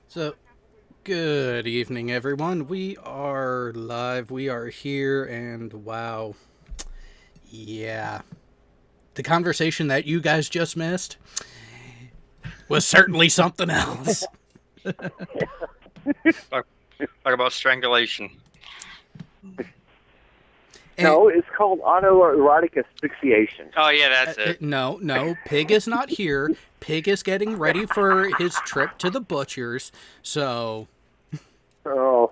So, good evening, everyone. We are live. We are here, and wow, yeah. The conversation that you guys just missed was certainly something else. Talk, talk about strangulation. And No, it's called autoerotic asphyxiation. Oh yeah, that's it. no, Pig is not here. Pig is getting ready for his trip to the butcher's. So, Oh,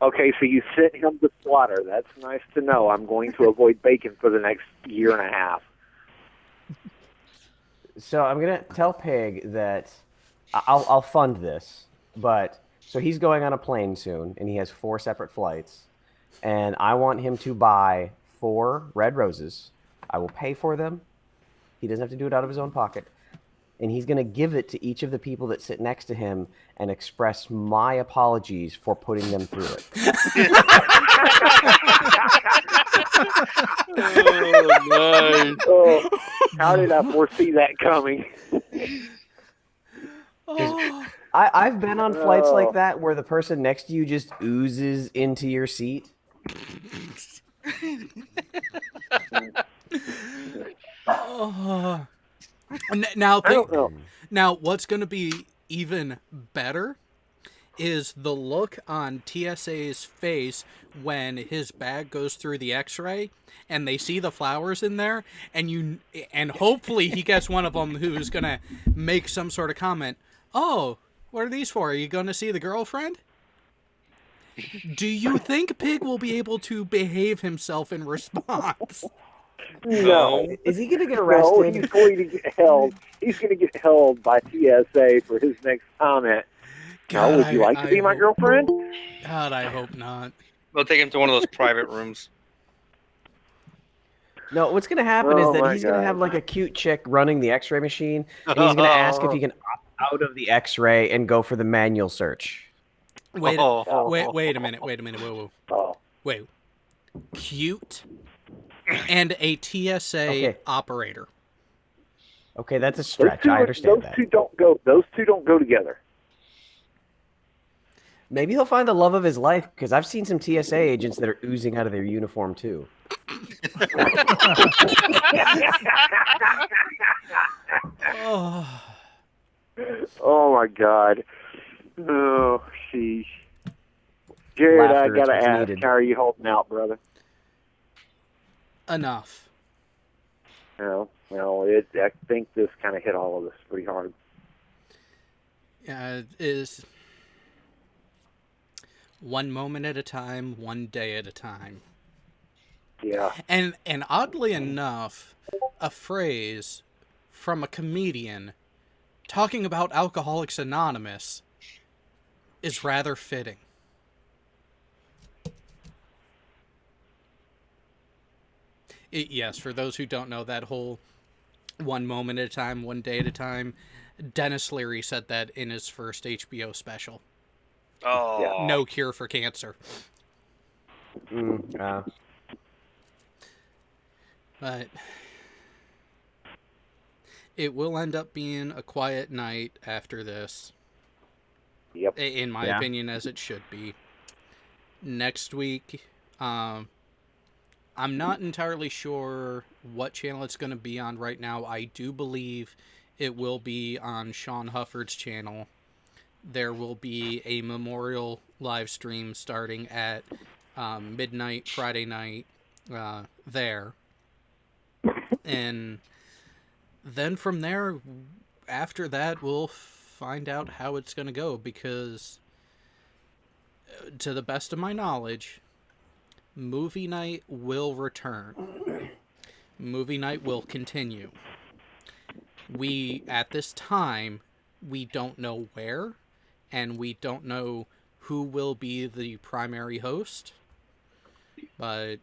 okay, so you sent him to slaughter. That's nice to know. I'm going to avoid bacon for the next year and a half. So I'm gonna tell Pig that I'll fund this, but so he's going on a plane soon, and he has 4 separate flights, and I want him to buy 4 red roses. I will pay for them. He doesn't have to do it out of his own pocket, and he's gonna give it to each of the people that sit next to him and express my apologies for putting them through it. Oh, nice. Oh, how did I foresee that coming? oh, I've been on flights Oh. like that where the person next to you just oozes into your seat. oh. Now, I don't know. now, what's going to be even better is the look on TSA's face when his bag goes through the X-ray and they see the flowers in there, and hopefully he gets one of them who's gonna make some sort of comment. Oh, what are these for? Are you going to see the girlfriend? Do you think Pig will be able to behave himself in response? No. Is he gonna get No, arrested? he's going to get held. He's going to get held by TSA for his next comment. Now, would you like to be my girlfriend? God, I hope not. They'll take him to one of those private rooms. No, what's gonna happen is Oh, that my he's gonna God. have like a cute chick running the X-ray machine, and he's gonna ask if he can opt out of the X-ray and go for the manual search. Wait, Oh. wait a minute. Whoa. Oh. Wait. Cute and a TSA Okay. operator. Okay, that's a Those stretch. two, I understand those that. two don't go. Those two don't go together. Maybe he'll find the love of his life because I've seen some TSA agents that are oozing out of their uniform too. Oh, Oh my God. Oh, sheesh. Jared, I Laughter is gotta what's ask, needed. how are you holding out, brother? enough. Well, I think this kind of hit all of us pretty hard. It is one moment at a time, one day at a time. Yeah. And oddly enough, a phrase from a comedian talking about Alcoholics Anonymous is rather fitting. Yes, for those who don't know, that whole one moment at a time, one day at a time, Dennis Leary said that in his first HBO special. Oh. No cure for cancer. But it will end up being a quiet night after this. Yep. In my Yeah. opinion, as it should be. Next week, I'm not entirely sure what channel it's going to be on right now. I do believe it will be on Sean Hufford's channel. There will be a memorial live stream starting at midnight Friday night there. And then from there, after that, we'll find out how it's going to go, because to the best of my knowledge, movie night will return. Movie night will continue. At this time, we don't know where, and we don't know who will be the primary host, but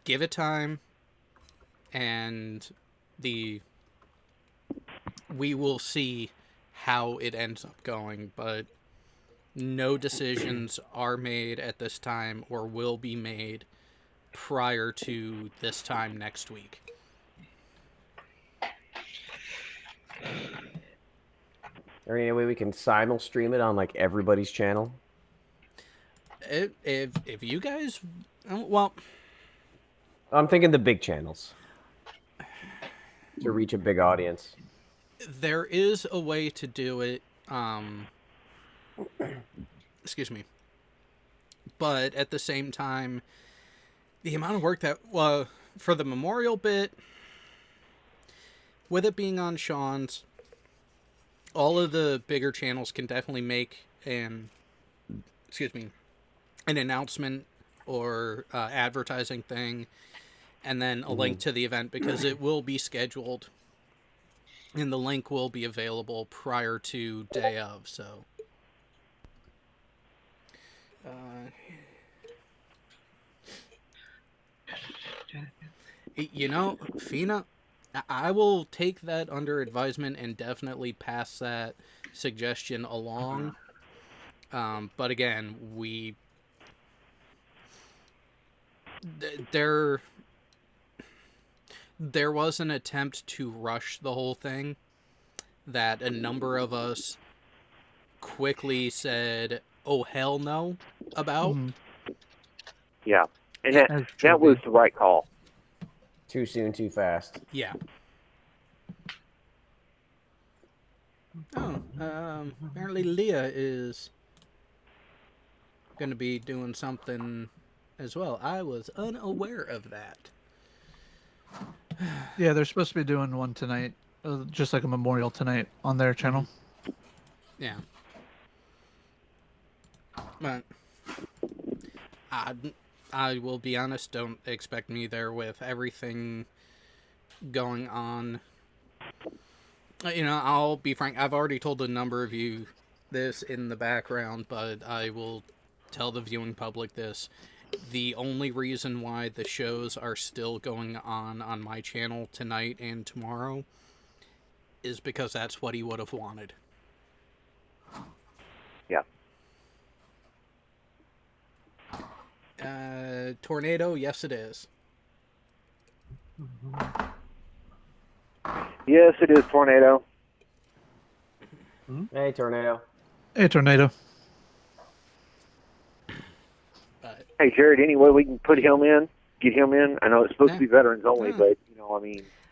give it time, and we will see how it ends up going, but no decisions are made at this time or will be made prior to this time next week. there any way we can simul stream it on like everybody's channel? If you guys, well, I'm thinking the big channels to reach a big audience. there is a way to do it. Excuse me. But at the same time, the amount of work that for the memorial bit, with it being on Sean's, all of the bigger channels can definitely make an announcement or advertising thing, and then a link to the event, because it will be scheduled, and the link will be available prior to day of. So, Fina, I will take that under advisement and definitely pass that suggestion along. But again, there was an attempt to rush the whole thing that a number of us quickly said, "Oh hell no," about. Yeah, and that was the right call. Too soon, too fast. Yeah. Oh, apparently Leah is going to be doing something as well. I was unaware of that. Yeah, they're supposed to be doing one tonight, just like a memorial tonight on their channel. Yeah. But I will be honest, don't expect me there with everything going on. I'll be frank, I've already told a number of you this in the background, but I will tell the viewing public this. The only reason why the shows are still going on my channel tonight and tomorrow is because that's what he would have wanted. Yeah. Tornado, yes it is. Yes, it is Tornado. Hey, Tornado. Hey, Tornado. Hey, Jared, any way we can put him in, get him in? I know it's supposed to be veterans only, but,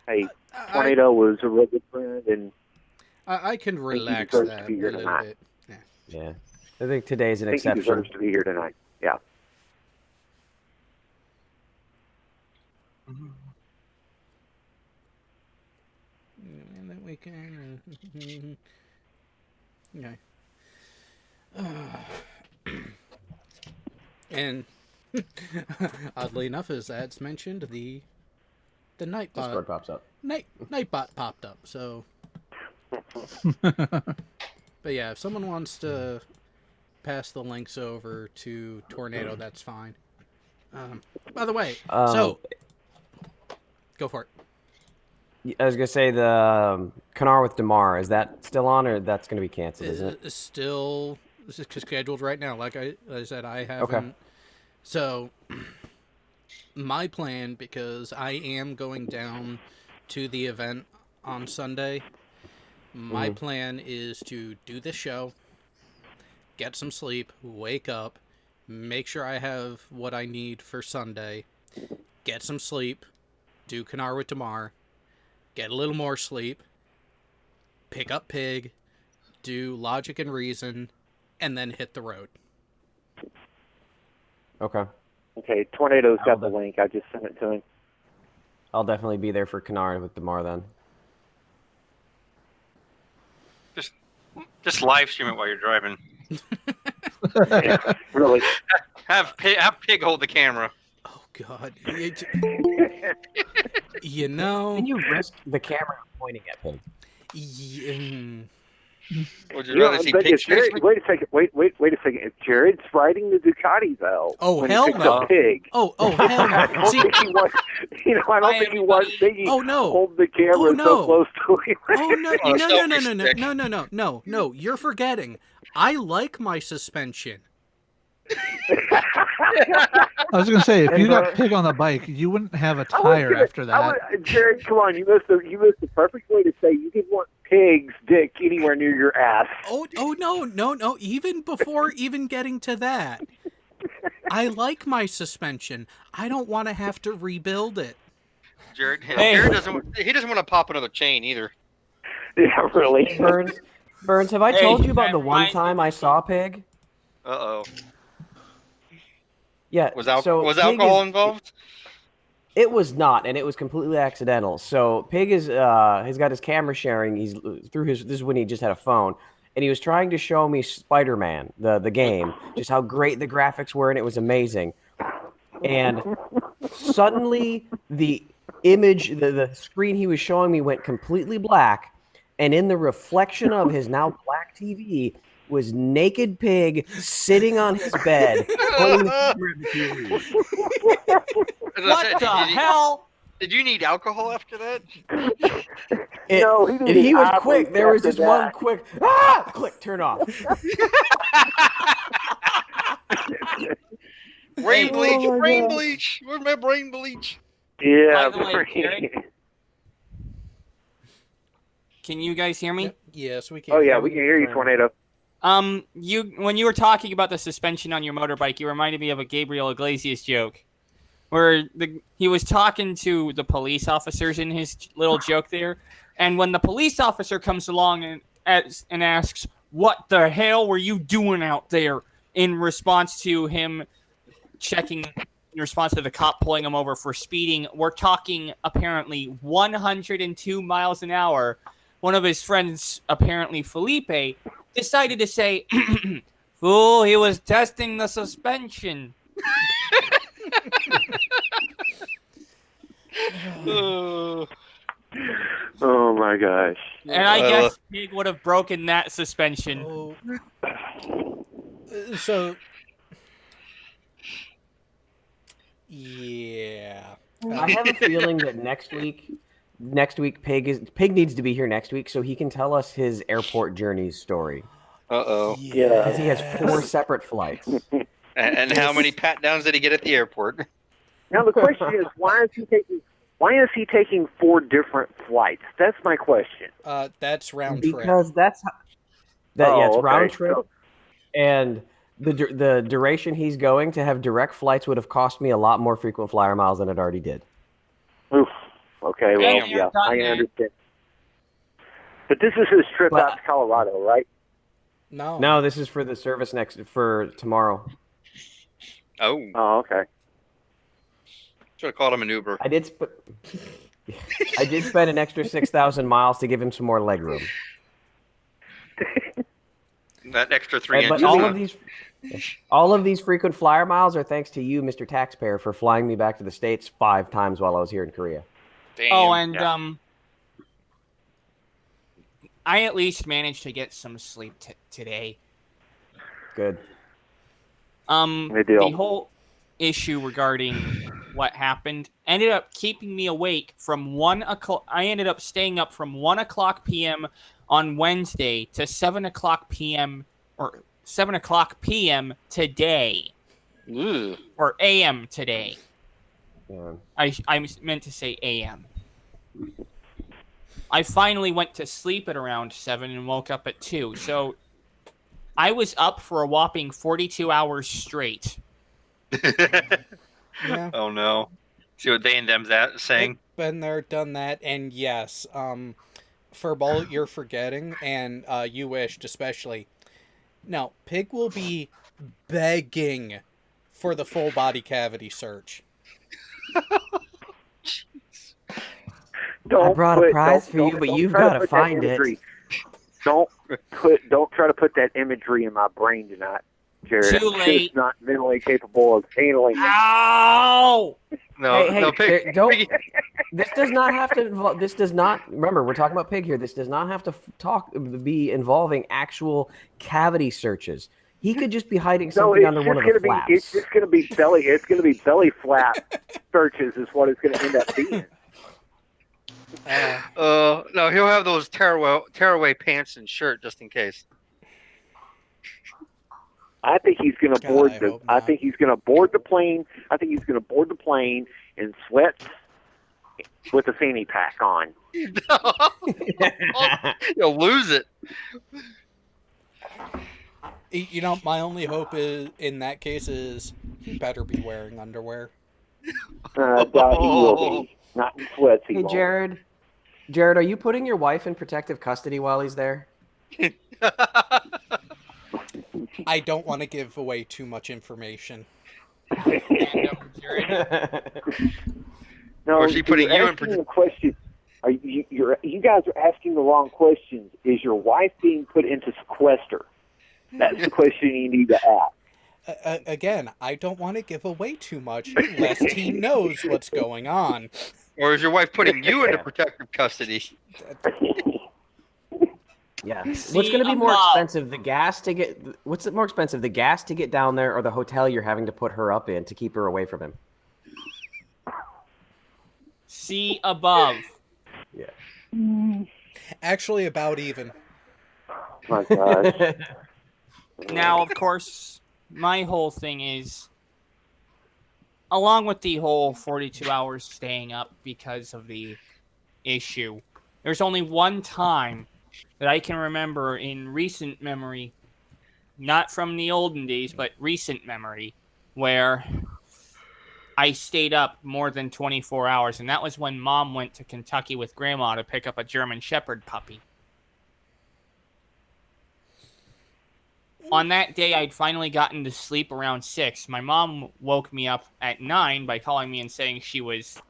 hey, Tornado was a real good friend, and I can relax deserves that to be a here little tonight. bit. Yeah. I think today's an I think he exception. deserves to be here tonight. Yeah. And then we can... Okay. And oddly enough, as that's mentioned, the Nightbot Discord pops up. Nightbot popped up. So, but yeah, if someone wants to pass the links over to Tornado, that's fine. By the way, so go for it. I was gonna say the Kanar with Damar, is that still on, or that's gonna be canceled? Isn't it? It's still scheduled right now. Like I said, I haven't. Okay. So my plan, because I am going down to the event on Sunday, my plan is to do this show, get some sleep, wake up, make sure I have what I need for Sunday, get some sleep, do Kanar with Damar, get a little more sleep, pick up Pig, do Logic and Reason, and then hit the road. Okay. Okay, Tornado's got the link. I just sent it to him. I'll definitely be there for Kanar with Damar then. Just live stream it while you're driving. Yeah, really. Have Pig hold the camera. Oh, God. You know... Can you risk the camera pointing at Pig? Would you rather see Pig? Wait a second. Wait a second. If Jared's riding the Ducati, though, Oh, when hell he picks no. up Pig, Oh, hell no. I don't See, think he wants. I don't think he wants Biggie Oh, no. hold the camera Oh, no. so close to him. oh, no, selfie stick. no, you're forgetting. I like my suspension. I was gonna say, if And you got Bert- Pig on the bike, you wouldn't have a I was tire gonna- after that. Jared, come on, you missed the perfect way to say you didn't want Pig's dick anywhere near your ass. Oh no! Even before even getting to that, I like my suspension. I don't want to have to rebuild it. Jared, Hey. Jared doesn't want to pop another chain either. Yeah, really. Burns, have I Hey, told you about that the one reminds me time I saw Pig? Uh-oh. Yeah. Was Pig alcohol is- involved? It was not, and it was completely accidental. So Pig has got his camera sharing. He's through his. This is when he just had a phone, and he was trying to show me Spider-Man, the game, just how great the graphics were, and it was amazing. And suddenly, the image, the screen he was showing me went completely black, and in the reflection of his now black TV was naked Pig sitting on his bed, pointing the camera at the TV. What the hell? Did you need alcohol after that? No, he and needed he was ivory quick. There was after just one that. quick click, turn off. Brain bleach, Oh my brain God. bleach. Where's my brain bleach? Yeah. By the way, Jared? Can you guys hear me? Yes, we can. Oh yeah, we can hear you, Tornado. When you were talking about the suspension on your motorbike, you reminded me of a Gabriel Iglesias joke, where he was talking to the police officers in his little joke there, and when the police officer comes along and asks, "What the hell were you doing out there?" in response to him checking, in response to the cop pulling him over for speeding, we're talking apparently 102 miles an hour. One of his friends, apparently Felipe, decided to say, "Fool, he was testing the suspension." Oh, Oh my gosh. And I guess Pig would have broken that suspension. Oh. So. Yeah. I have a feeling that next week Pig needs to be here next week so he can tell us his airport journeys story. uh-oh. Yeah. Because he has 4 separate flights. And how many pat downs did he get at the airport? Now the question is, why is he taking 4 different flights? That's my question. That's round trip. Because it's okay. round trip, and the duration he's going to have direct flights would have cost me a lot more frequent flyer miles than it already did. Oof. Okay, well, Damn, yeah, done I that. understand. But this is his trip out to Colorado, right? No, this is for the service for tomorrow. Oh, Oh, okay. should have called him an Uber. I did spend an extra 6,000 miles to give him some more leg room. That extra 3 inches. But all of these frequent flyer miles are thanks to you, Mr. Taxpayer, for flying me back to the States 5 times while I was here in Korea. Damn. Oh, and I at least managed to get some sleep today. Good. Good deal. The whole issue regarding what happened ended up keeping me awake from 1 o'clock. I ended up staying up from 1 o'clock p.m. on Wednesday to 7 o'clock p.m. or 7 o'clock p.m. today, Ugh. or a.m. today. Yeah. I meant to say a.m. I finally went to sleep at around 7 and woke up at 2. So I was up for a whopping 42 hours straight. Yeah. Oh no. See what they and them's at saying? Been there, done that, and yes, Furball, you're forgetting, and you wished especially. Now, Pig will be begging for the full body cavity search. Don't I brought a prize for you, but you've got to find it. Don't try to put that imagery in my brain tonight, Jared. Too I'm late. just not mentally capable of handling it. Ow! No, Hey, no, Pig. don't. Piggy- This does not have to. This does not. Remember, we're talking about Pig here. This does not have to be involving actual cavity searches. He could just be hiding No, something it's under just one of gonna the be. flaps. It's just gonna be belly. It's gonna be belly flap searches is what it's gonna end up being. No, he'll have those tearaway pants and shirt just in case. I think he's going to God, board I the. hope I not. think he's going to board the plane. I think he's going to board the plane in sweats with a fanny pack on. You'll lose it. You know, my only hope is in that case is he better be wearing underwear. I doubt he will be. Not in sweats. He Hey, won't. Jared. Jared, are you putting your wife in protective custody while he's there? I don't want to give away too much information. No, Or is she putting you're you in asking the question. Are you guys are asking the wrong questions. Is your wife being put into sequester? That's the question you need to ask. Again, I don't want to give away too much lest he knows what's going on. Or is your wife putting you into protective custody? Yeah. See What's going to be more above. expensive? The gas to get. What's it more expensive? The gas to get down there, or the hotel you're having to put her up in to keep her away from him? See above. Yeah. Actually, about even. My gosh. Now, of course, my whole thing is, along with the whole 42 hours staying up because of the issue, there's only one time that I can remember in recent memory, not from the olden days, but recent memory, where I stayed up more than 24 hours, and that was when Mom went to Kentucky with Grandma to pick up a German Shepherd puppy. On that day, I'd finally gotten to sleep around 6. My mom woke me up at 9 by calling me and saying she was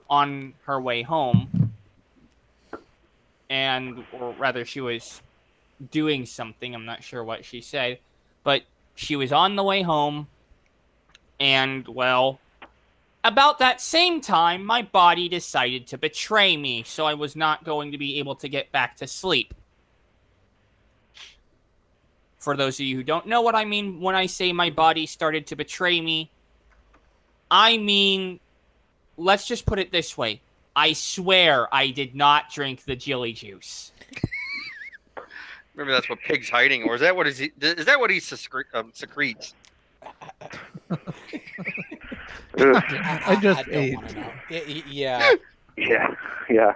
on her way home. Or rather, she was doing something. I'm not sure what she said. But she was on the way home. And, well, about that same time, my body decided to betray me. So I was not going to be able to get back to sleep. For those of you who don't know what I mean when I say my body started to betray me, I mean, let's just put it this way. I swear I did not drink the jelly juice. Maybe that's what Pig's hiding, or is that what is he secretes? I just don't ate. want to know. Yeah. Yeah.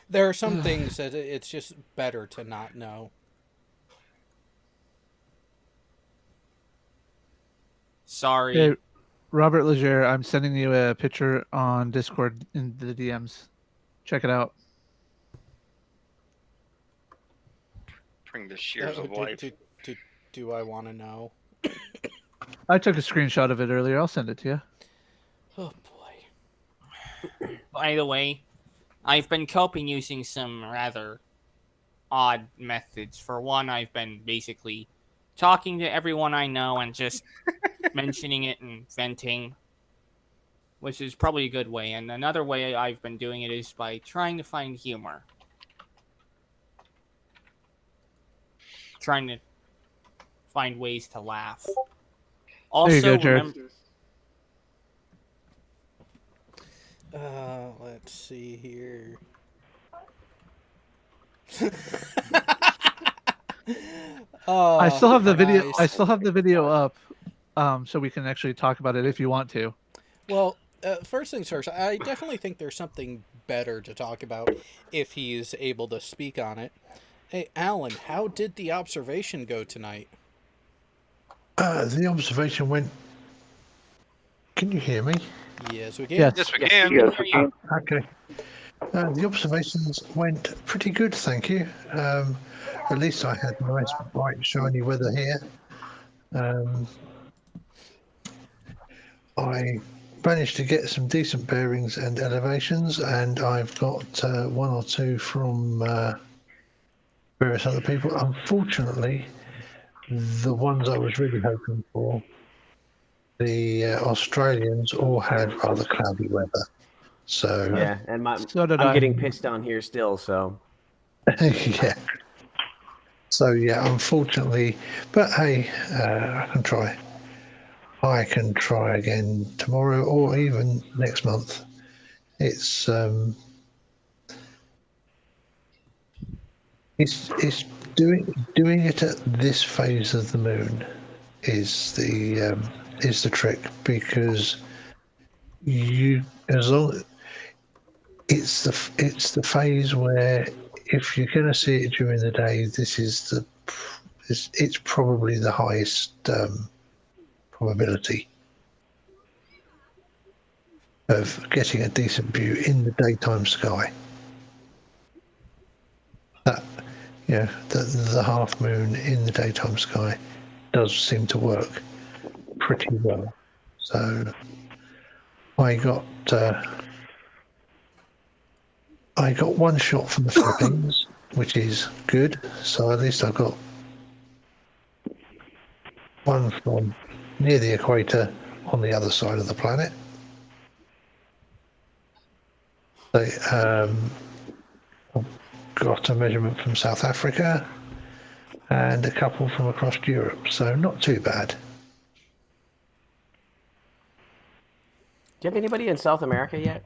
There are some things that it's just better to not know. Sorry. Hey, Robert Leger, I'm sending you a picture on Discord in the DMs. Check it out. Bring the shears of life. Do I want to know? I took a screenshot of it earlier. I'll send it to you. Oh, boy. By the way, I've been coping using some rather odd methods. For one, I've been basically talking to everyone I know and just mentioning it and venting, which is probably a good way. And another way I've been doing it is by trying to find humor. Trying to find ways to laugh. Also, There you go, Jared. Let's see here. Oh, I still have the video. nice. I still have the video up, so we can actually talk about it if you want to. Well, first things first, I definitely think there's something better to talk about if he's able to speak on it. Hey, Alan, how did the observation go tonight? The observation went. Can you hear me? Yes, we can. Yes. Yes, we can. Yes, we can. Okay. The observations went pretty good, thank you. At least I had nice, bright, shiny weather here. I managed to get some decent bearings and elevations, and I've got one or two from various other people. Unfortunately, the ones I was really hoping for, the Australians all had rather cloudy weather. So Yeah, and So did I'm I. getting pissed on here still. So yeah. So yeah, unfortunately, but hey, I can try. I can try again tomorrow or even next month. It's doing it at this phase of the moon is the trick, because you as long it's the phase where if you're going to see it during the day, it's probably the highest probability of getting a decent view in the daytime sky. That the half moon in the daytime sky does seem to work pretty well. So I got one shot from the Philippines, which is good. So at least I got one from near the equator on the other side of the planet. I've got a measurement from South Africa and a couple from across Europe, so not too bad. Do you have anybody in South America yet?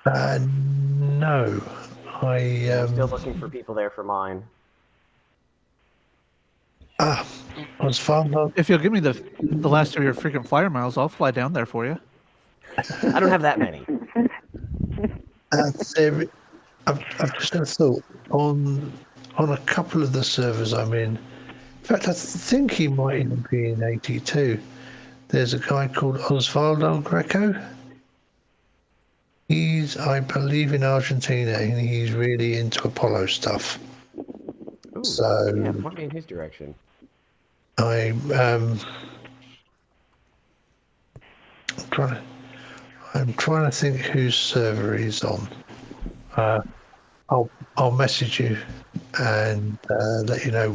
No, I'm still looking for people there for mine. Osvaldo. If you'll give me the last of your freaking flyer miles, I'll fly down there for you. I don't have that many. I've just had a thought on a couple of the servers I'm in. In fact, I think he might even be in 82. There's a guy called Osvaldo Greco. He's, I believe, in Argentina, and he's really into Apollo stuff. Ooh, So yeah, point me in his direction. I'm trying to think whose server he's on. I'll message you and let you know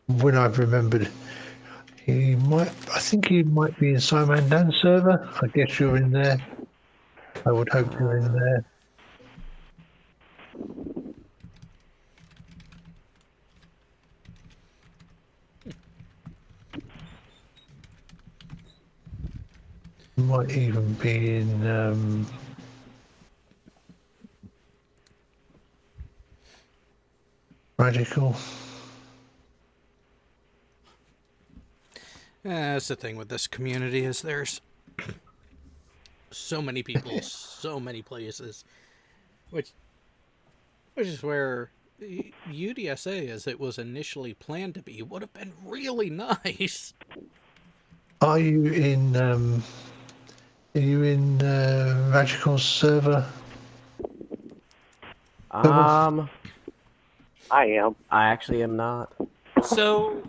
when I've remembered. I think he might be in Simon Dan's server. I guess you're in there. I would hope you're in there. Might even be in Radical. That's the thing with this community is there's so many people, so many places, which is where UDSA, as it was initially planned to be, would have been really nice. Are you in Radical's server? I am. I actually am not. So,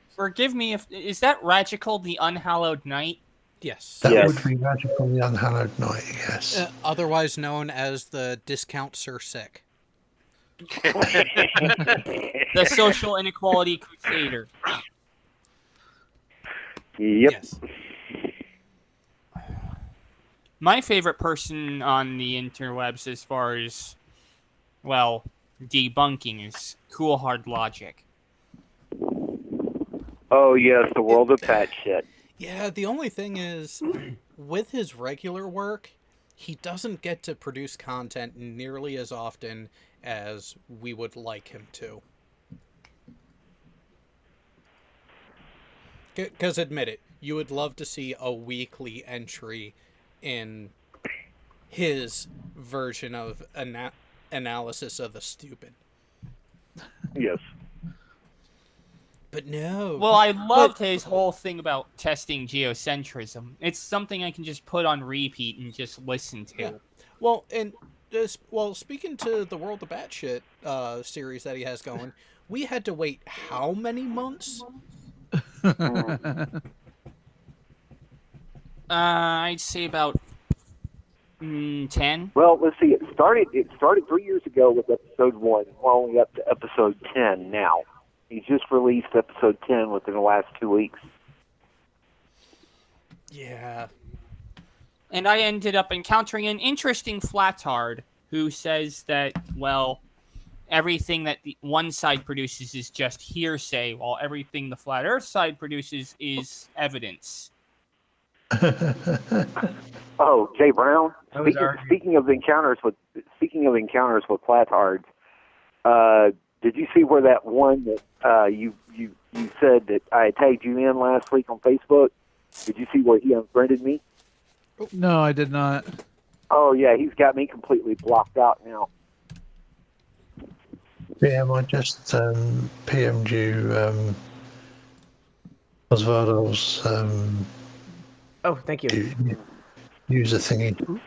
forgive me if is that Radical the Unhallowed Knight? Yes. That Yes. would be Radical the Unhallowed Knight, yes. Otherwise known as the Discount Sir Sick. The Social Inequality Crusader. Yep. Yes. My favorite person on the interwebs as far as, well, debunking is Cool Hard Logic. Oh yes, the world of Pat shit. Yeah, the only thing is, with his regular work, he doesn't get to produce content nearly as often as we would like him to. Because admit it, you would love to see a weekly entry in his version of analysis of the stupid. Yes. But no. Well, I loved his whole thing about testing geocentrism. It's something I can just put on repeat and just listen to. Yeah. Well, and speaking to the World of Batshit series that he has going, we had to wait how many months? I'd say about 10. Well, let's see. It started 3 years ago with episode 1. We're only up to episode 10 now. He just released episode 10 within the last 2 weeks. Yeah. And I ended up encountering an interesting flatard who says that, well, everything that the one side produces is just hearsay, while everything the flat Earth side produces is evidence. Oh, Jay Brown. Speaking of encounters with flatards, Did you see where that one that you said that I tagged you in last week on Facebook? Did you see where he unfriended me? No, I did not. Oh yeah, he's got me completely blocked out now. PM, I just PM'd you Osvaldo's Oh, thank you. user thingy.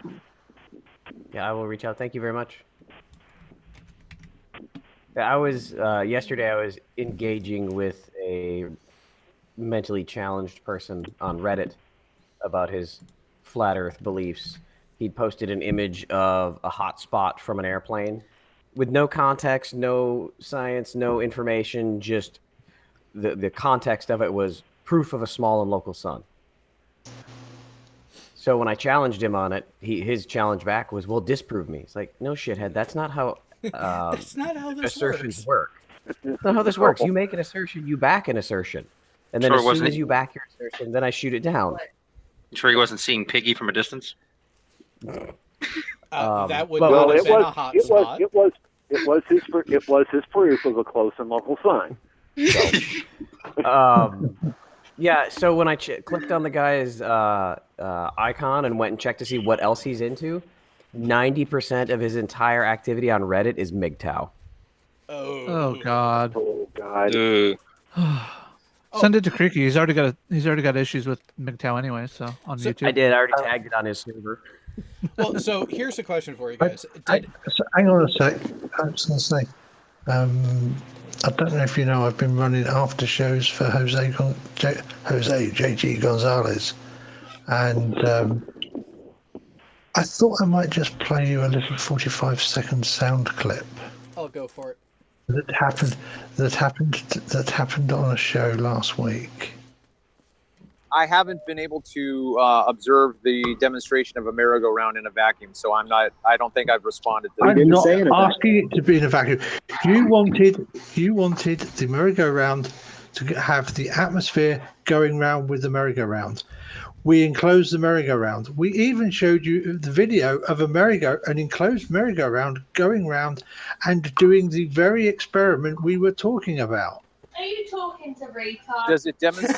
Yeah, I will reach out. Thank you very much. Yeah, I was yesterday. I was engaging with a mentally challenged person on Reddit about his flat Earth beliefs. He'd posted an image of a hot spot from an airplane with no context, no science, no information. Just the context of it was proof of a small and local sun. So when I challenged him on it, his challenge back was, "Well, disprove me." It's like, no, shithead. That's not how That's not how this assertions works. work. That's not how this works. You make an assertion, you back an assertion, and then Sure as soon wasn't as it- you back your assertion, then I shoot it down. You sure he wasn't seeing Piggy from a distance? That would well, not Well, have it been was a hot it spot. was his proof of a close and local sun. Yeah. So when I clicked on the guy's icon and went and checked to see what else he's into, 90% of his entire activity on Reddit is MGTOW. Oh God. Oh God. Send it to Creaky. He's already got issues with MGTOW anyway. So on So- YouTube. I did. I already tagged it on his server. Well, so here's a question for you guys. So hang on a sec. I was going to say, I don't know if you know, I've been running after shows for Jose JG Gonzalez, and I thought I might just play you a little 45-second sound clip I'll go for it. that happened on a show last week. I haven't been able to observe the demonstration of a merry-go-round in a vacuum, so I don't think I've responded to I'm that. not asking it to be in a vacuum. You wanted the merry-go-round to have the atmosphere going round with the merry-go-round. We enclosed the merry-go-round. We even showed you the video of an enclosed merry-go-round going round and doing the very experiment we were talking about. Are you talking to retard? Does it demonstrate?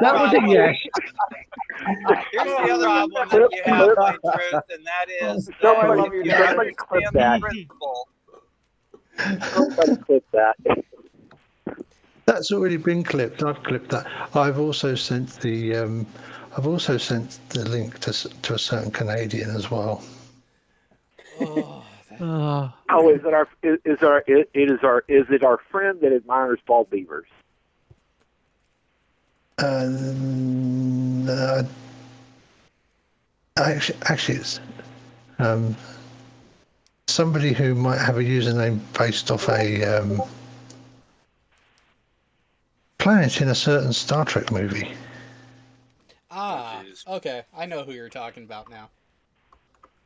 That was a yes. Here's the other problem that you have, Plain Truth, and that is that if you understand the principle. Somebody clip that. That's already been clipped. I've clipped that. I've also sent the link to a certain Canadian as well. Oh, is it our friend that admires bald beavers? Actually, it's somebody who might have a username based off a planet in a certain Star Trek movie. Ah, okay. I know who you're talking about now.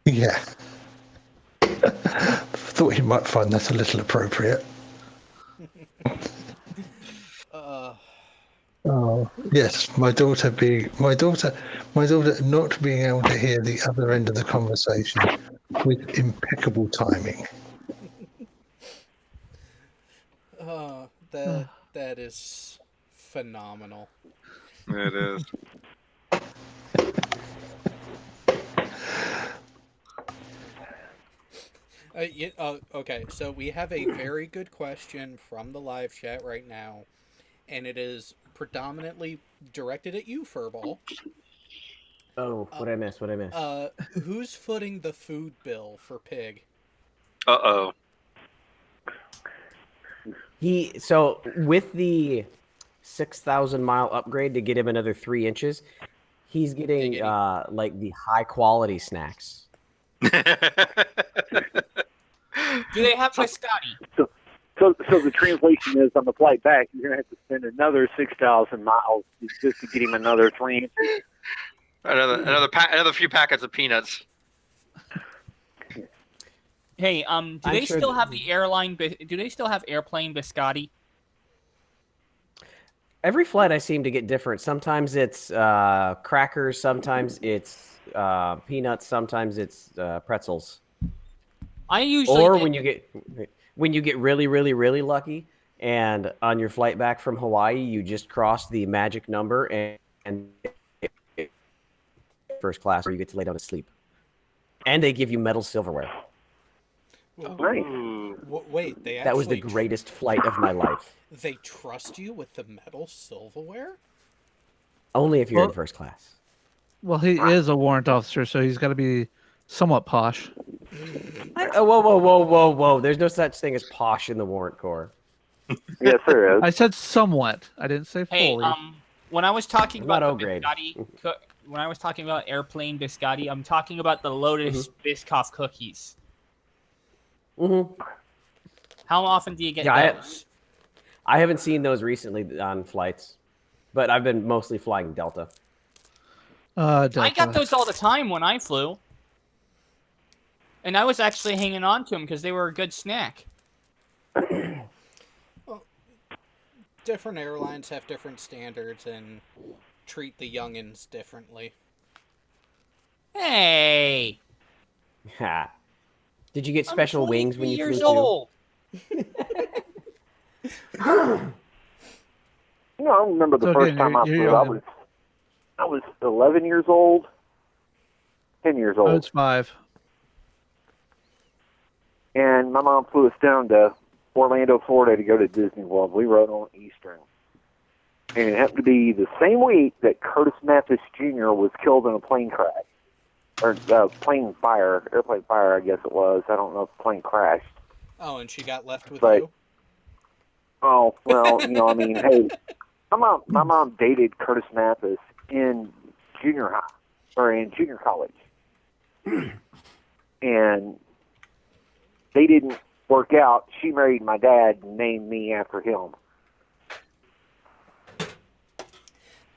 Yeah. Thought you might find that a little appropriate. Oh yes, my daughter not being able to hear the other end of the conversation with impeccable timing. That is phenomenal. It is. Okay, so we have a very good question from the live chat right now, and it is predominantly directed at you, Furball. Oh, what I miss? What I miss? Who's footing the food bill for Pig? Uh-oh. So with the 6,000-mile upgrade to get him another 3 inches, he's getting like the high quality snacks. Do they have biscotti? So the translation is on the flight back, you're going to have to spend another 6,000 miles just to get him another 3 inches. Another few packets of peanuts. Hey, do they still have the airline? Do they still have airplane biscotti? Every flight I seem to get different. Sometimes it's crackers, sometimes it's peanuts, sometimes it's pretzels. I usually Or get when you get really, really, really lucky, and on your flight back from Hawaii, you just cross the magic number and first class, or you get to lay down to sleep. And they give you metal silverware. Nice. Wait, they actually That was the greatest flight of my life. They trust you with the metal silverware? Only if you're in Well- first class. Well, he is a warrant officer, so he's got to be somewhat posh. Whoa. There's no such thing as posh in the warrant corps. Yes, there is. I said somewhat. I didn't say Hey, fully. when I was talking What about about the O-grade? biscotti, when I was talking about airplane biscotti, I'm talking about the Lotus Biscoff cookies. Mm-hmm. How often do you get Yeah, those? I haven't seen those recently on flights, but I've been mostly flying Delta. Delta. I got those all the time when I flew. And I was actually hanging on to them because they were a good snack. Well, different airlines have different standards and treat the youngins differently. Hey! Ha. Did you get I'm special wings 23 when you flew years too? old. You know, I remember the So first again, time I you're flew. I was 11 years old, 10 years I old, was 5. and my mom flew us down to Orlando, Florida to go to Disney World. We rode on Eastern. And it happened to be the same week that Curtis Mathis Jr. was killed in a plane crash. Or airplane fire, I guess it was. I don't know if the plane crashed. Oh, and she got left with But- you? Oh, well, you know, I mean, hey, my mom dated Curtis Mathis in junior high, or in junior college. And they didn't work out. She married my dad and named me after him.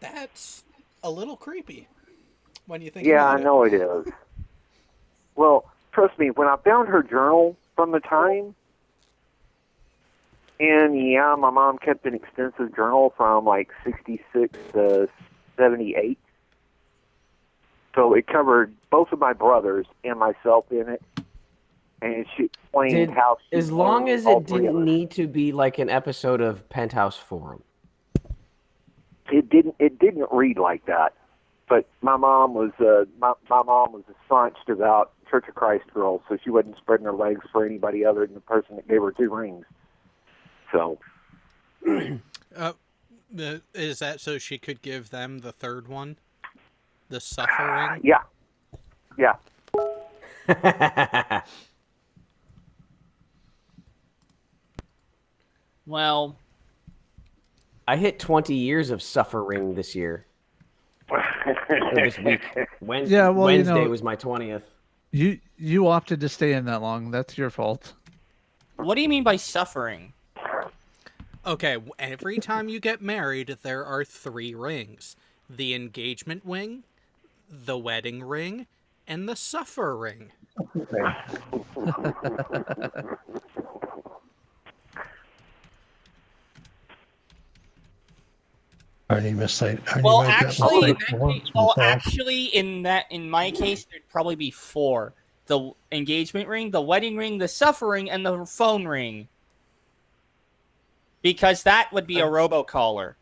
That's a little creepy when you think Yeah, about I it. know it is. Well, trust me, when I found her journal from the time, and yeah, my mom kept an extensive journal from like 66 to 78. So it covered both of my brothers and myself in it. And she explained how she As long learned as all it three of didn't us. need to be like an episode of Penthouse Forum. It didn't read like that. But my mom was my mom was staunch about Church of Christ girls, so she wasn't spreading her legs for anybody other than the person that gave her 2 rings. So Is that so she could give them the third one? The suffering? yeah. Well, I hit 20 years of suffering this year. Or this week. Yeah, well, you Wednesday know- was my 20th. You opted to stay in that long. That's your fault. what do you mean by suffering? Okay, every time you get married, there are 3 rings. The engagement ring, the wedding ring, and the suffer ring. Only mistake. Only Well, made that actually, in mistake that once case, well, myself. actually, in my case, there'd probably be 4: the engagement ring, the wedding ring, the suffering, and the phone ring. Because that would be a robocaller.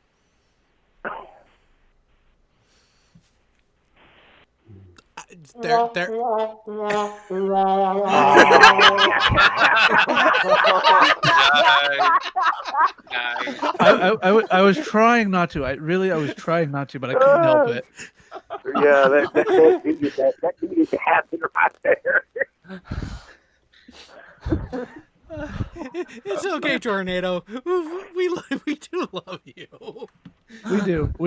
There, Nice. I was trying not to. I was trying not to, but I couldn't help it. Yeah, that needed to happen right there. It's okay, Tornado. We do love you. We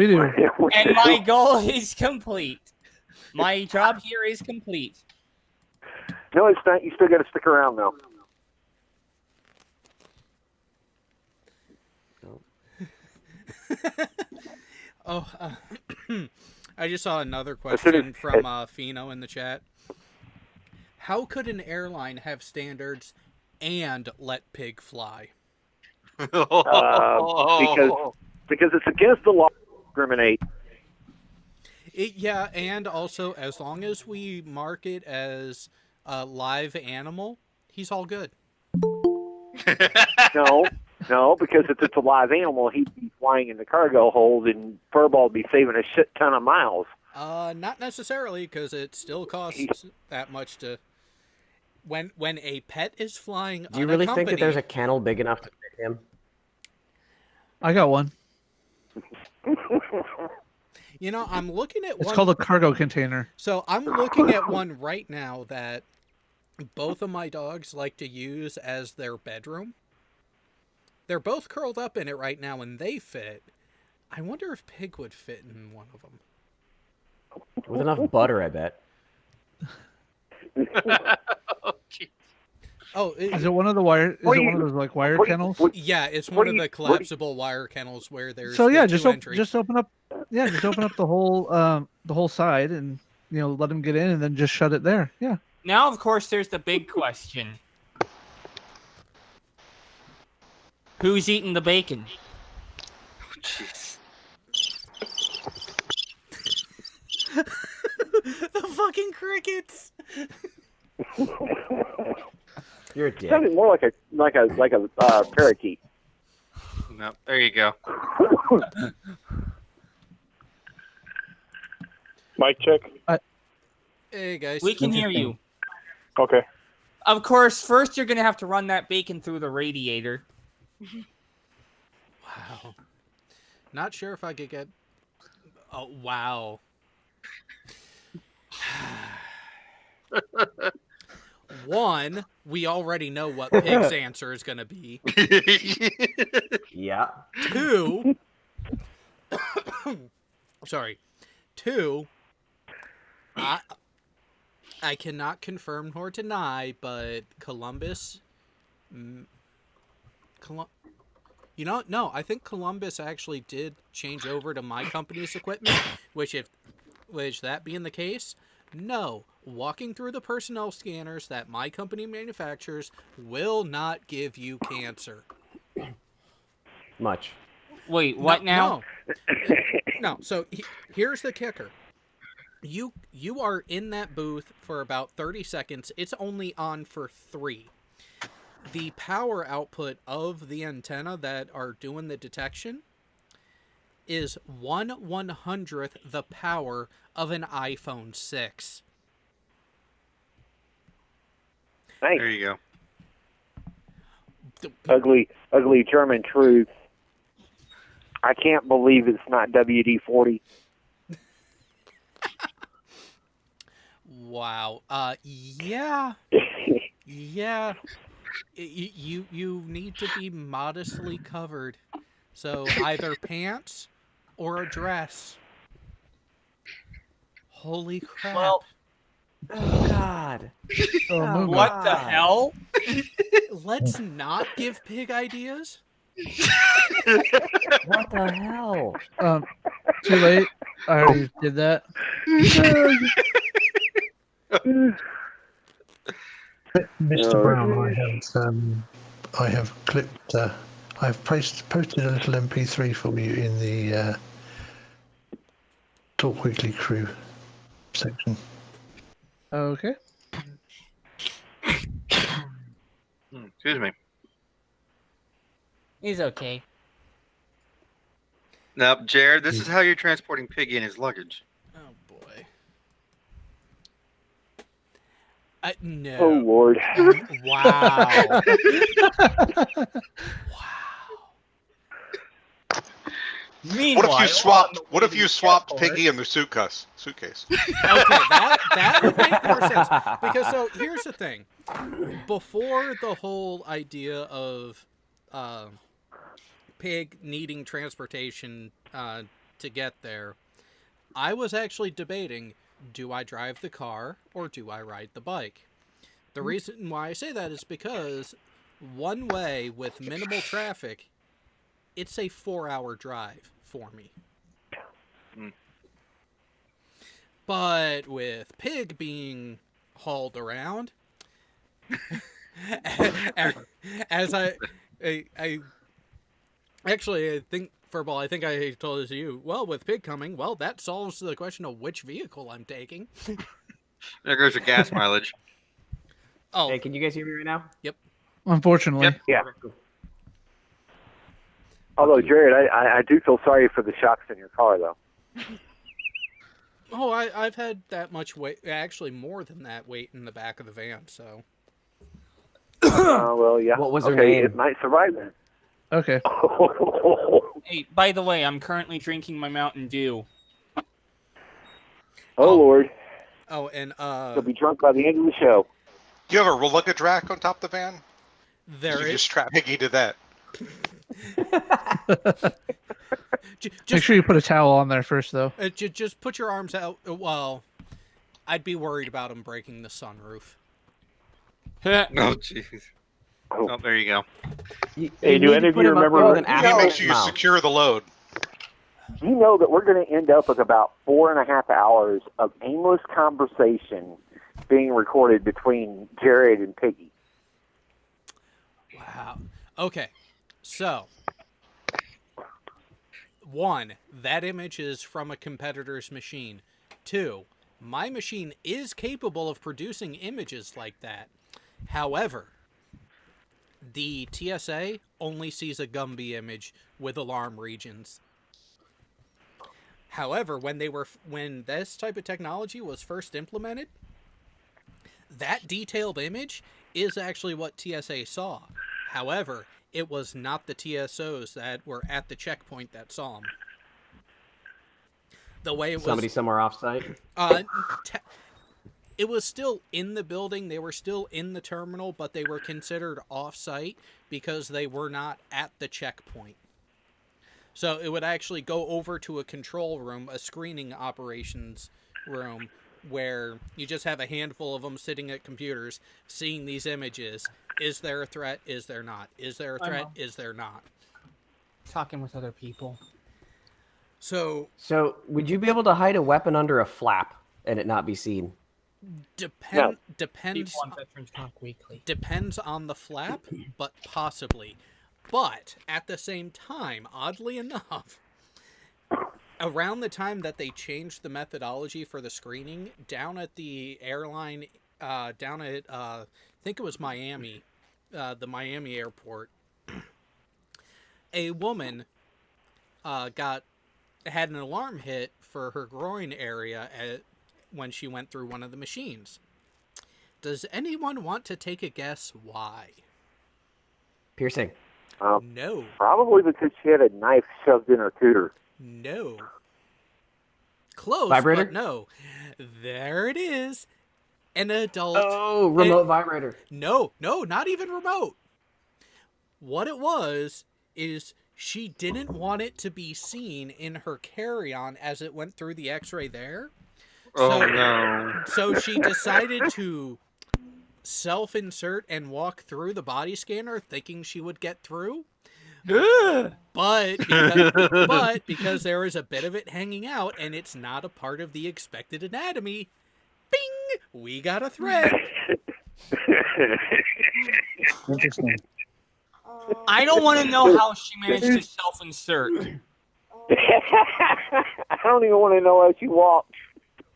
do. And my goal is complete. My job here is complete. No, it's not. You still got to stick around, though. Oh, I just saw another As soon question as- from Fino in the chat. How could an airline have standards and let pig fly? Because because it's against the law to discriminate. Yeah, and also as long as we mark it as a live animal, he's all good. No, because if it's a live animal, he'd be flying in the cargo hold, and Furball would be saving a shit ton of miles. Not necessarily, because it still costs that much to. When a pet is flying, Do you really think that there's a kennel big enough to fit him? I got one. You know, I'm looking at It's one. called a cargo container. So I'm looking at one right now that both of my dogs like to use as their bedroom. They're both curled up in it right now, and they fit. I wonder if Pig would fit in one of them. With enough butter, I bet. Oh, is it one of the wire? Is it one of those like wire kennels? Yeah, it's one of the collapsible wire kennels where there's So yeah, just entry. just open up. Yeah, just open up the whole side, and let them get in, and then just shut it there. Yeah. Now, of course, there's the big question: who's eating the bacon? Jeez. The fucking crickets. You're a dick. It sounded more like a parakeet. No, there you go. Mic check. Hey guys, We can hear you. Okay. Of course, first you're gonna have to run that bacon through the radiator. Wow. Not sure if I could get. Oh wow. One, we already know what Pig's answer is going to be. Yeah. Two, sorry. Two, I cannot confirm nor deny, but Columbus. No, I think Columbus actually did change over to my company's equipment, which that being the case, no, walking through the personnel scanners that my company manufactures will not give you cancer. Much. Wait, what now? No. So here's the kicker. You are in that booth for about 30 seconds. It's only on for 3. The power output of the antenna that are doing the detection is 1/100th the power of an iPhone 6. Thanks. There you go. Ugly German truth. I can't believe it's not WD-40. Wow. Yeah. Yeah. You need to be modestly covered. So either pants or a dress. Holy crap. Well, oh God. Oh, what the hell? Let's not give Pig ideas. What the hell? Too late. I already did that. Mr. Brown, I have clipped. I've posted a little MP3 for you in the Talk Weekly Crew section. Okay. Excuse me. He's okay. Now, Jared, this is how you're transporting Piggy and his luggage. Oh boy. No. Oh Lord. Wow. Meanwhile, What if you swapped Piggy in the suitcase? Okay, that would make more sense. Because so here's the thing. Before the whole idea of Pig needing transportation to get there, I was actually debating, do I drive the car or do I ride the bike? The reason why I say that is because one way with minimal traffic, it's a 4-hour drive for me. But with Pig being hauled around, as I think Furball, I think I told this to you. Well, with Pig coming, well, that solves the question of which vehicle I'm taking. There goes your gas mileage. Oh, Hey, can you guys hear me right now? Yep. Unfortunately. Yep. Yeah. Although, Jared, I do feel sorry for the shocks in your car, though. Oh, I've had that much weight, actually more than that weight in the back of the van, so. Well, yeah. What was her okay, name? it might survive then. Okay. Hey, by the way, I'm currently drinking my Mountain Dew. Oh, Lord. Oh, and He'll be drunk by the end of the show. Do you have a luggage rack on top of the van? there You is. just strap Piggy to that. Make sure you put a towel on there first, though. Just put your arms out. Well, I'd be worried about him breaking the sunroof. Oh, jeez. Oh, there you go. Hey, do any of you remember? You make sure you secure the load. You know that we're going to end up with about 4.5 hours of aimless conversation being recorded between Jared and Piggy. Wow. Okay. So, 1, that image is from a competitor's machine. 2, my machine is capable of producing images like that. However, the TSA only sees a Gumby image with alarm regions. However, when this type of technology was first implemented, that detailed image is actually what TSA saw. However, it was not the TSOs that were at the checkpoint that saw them. The way it was Somebody somewhere off-site? It was still in the building. They were still in the terminal, but they were considered off-site because they were not at the checkpoint. So it would actually go over to a control room, a screening operations room, where you just have a handful of them sitting at computers, seeing these images. Is there a threat? Is there not? Is there a threat? Is there not? Talking with other people. So would you be able to hide a weapon under a flap and it not be seen? depends People on Veterans Talk Weekly. depends on the flap, but possibly. But at the same time, oddly enough, around the time that they changed the methodology for the screening, down at the airline, down at I think it was Miami, the Miami airport, a woman had an alarm hit for her groin area when she went through one of the machines. Does anyone want to take a guess why? Piercing. No. Probably because she had a knife shoved in her cooter. No. Close, Vibrator? but no. There it is. An adult. Oh, remote vibrator. No, not even remote. What it was is she didn't want it to be seen in her carry-on as it went through the x-ray there. No. So she decided to self-insert and walk through the body scanner thinking she would get through. But because there is a bit of it hanging out and it's not a part of the expected anatomy, bing, we got a threat. Interesting. I don't want to know how she managed to self-insert. I don't even want to know how she walked.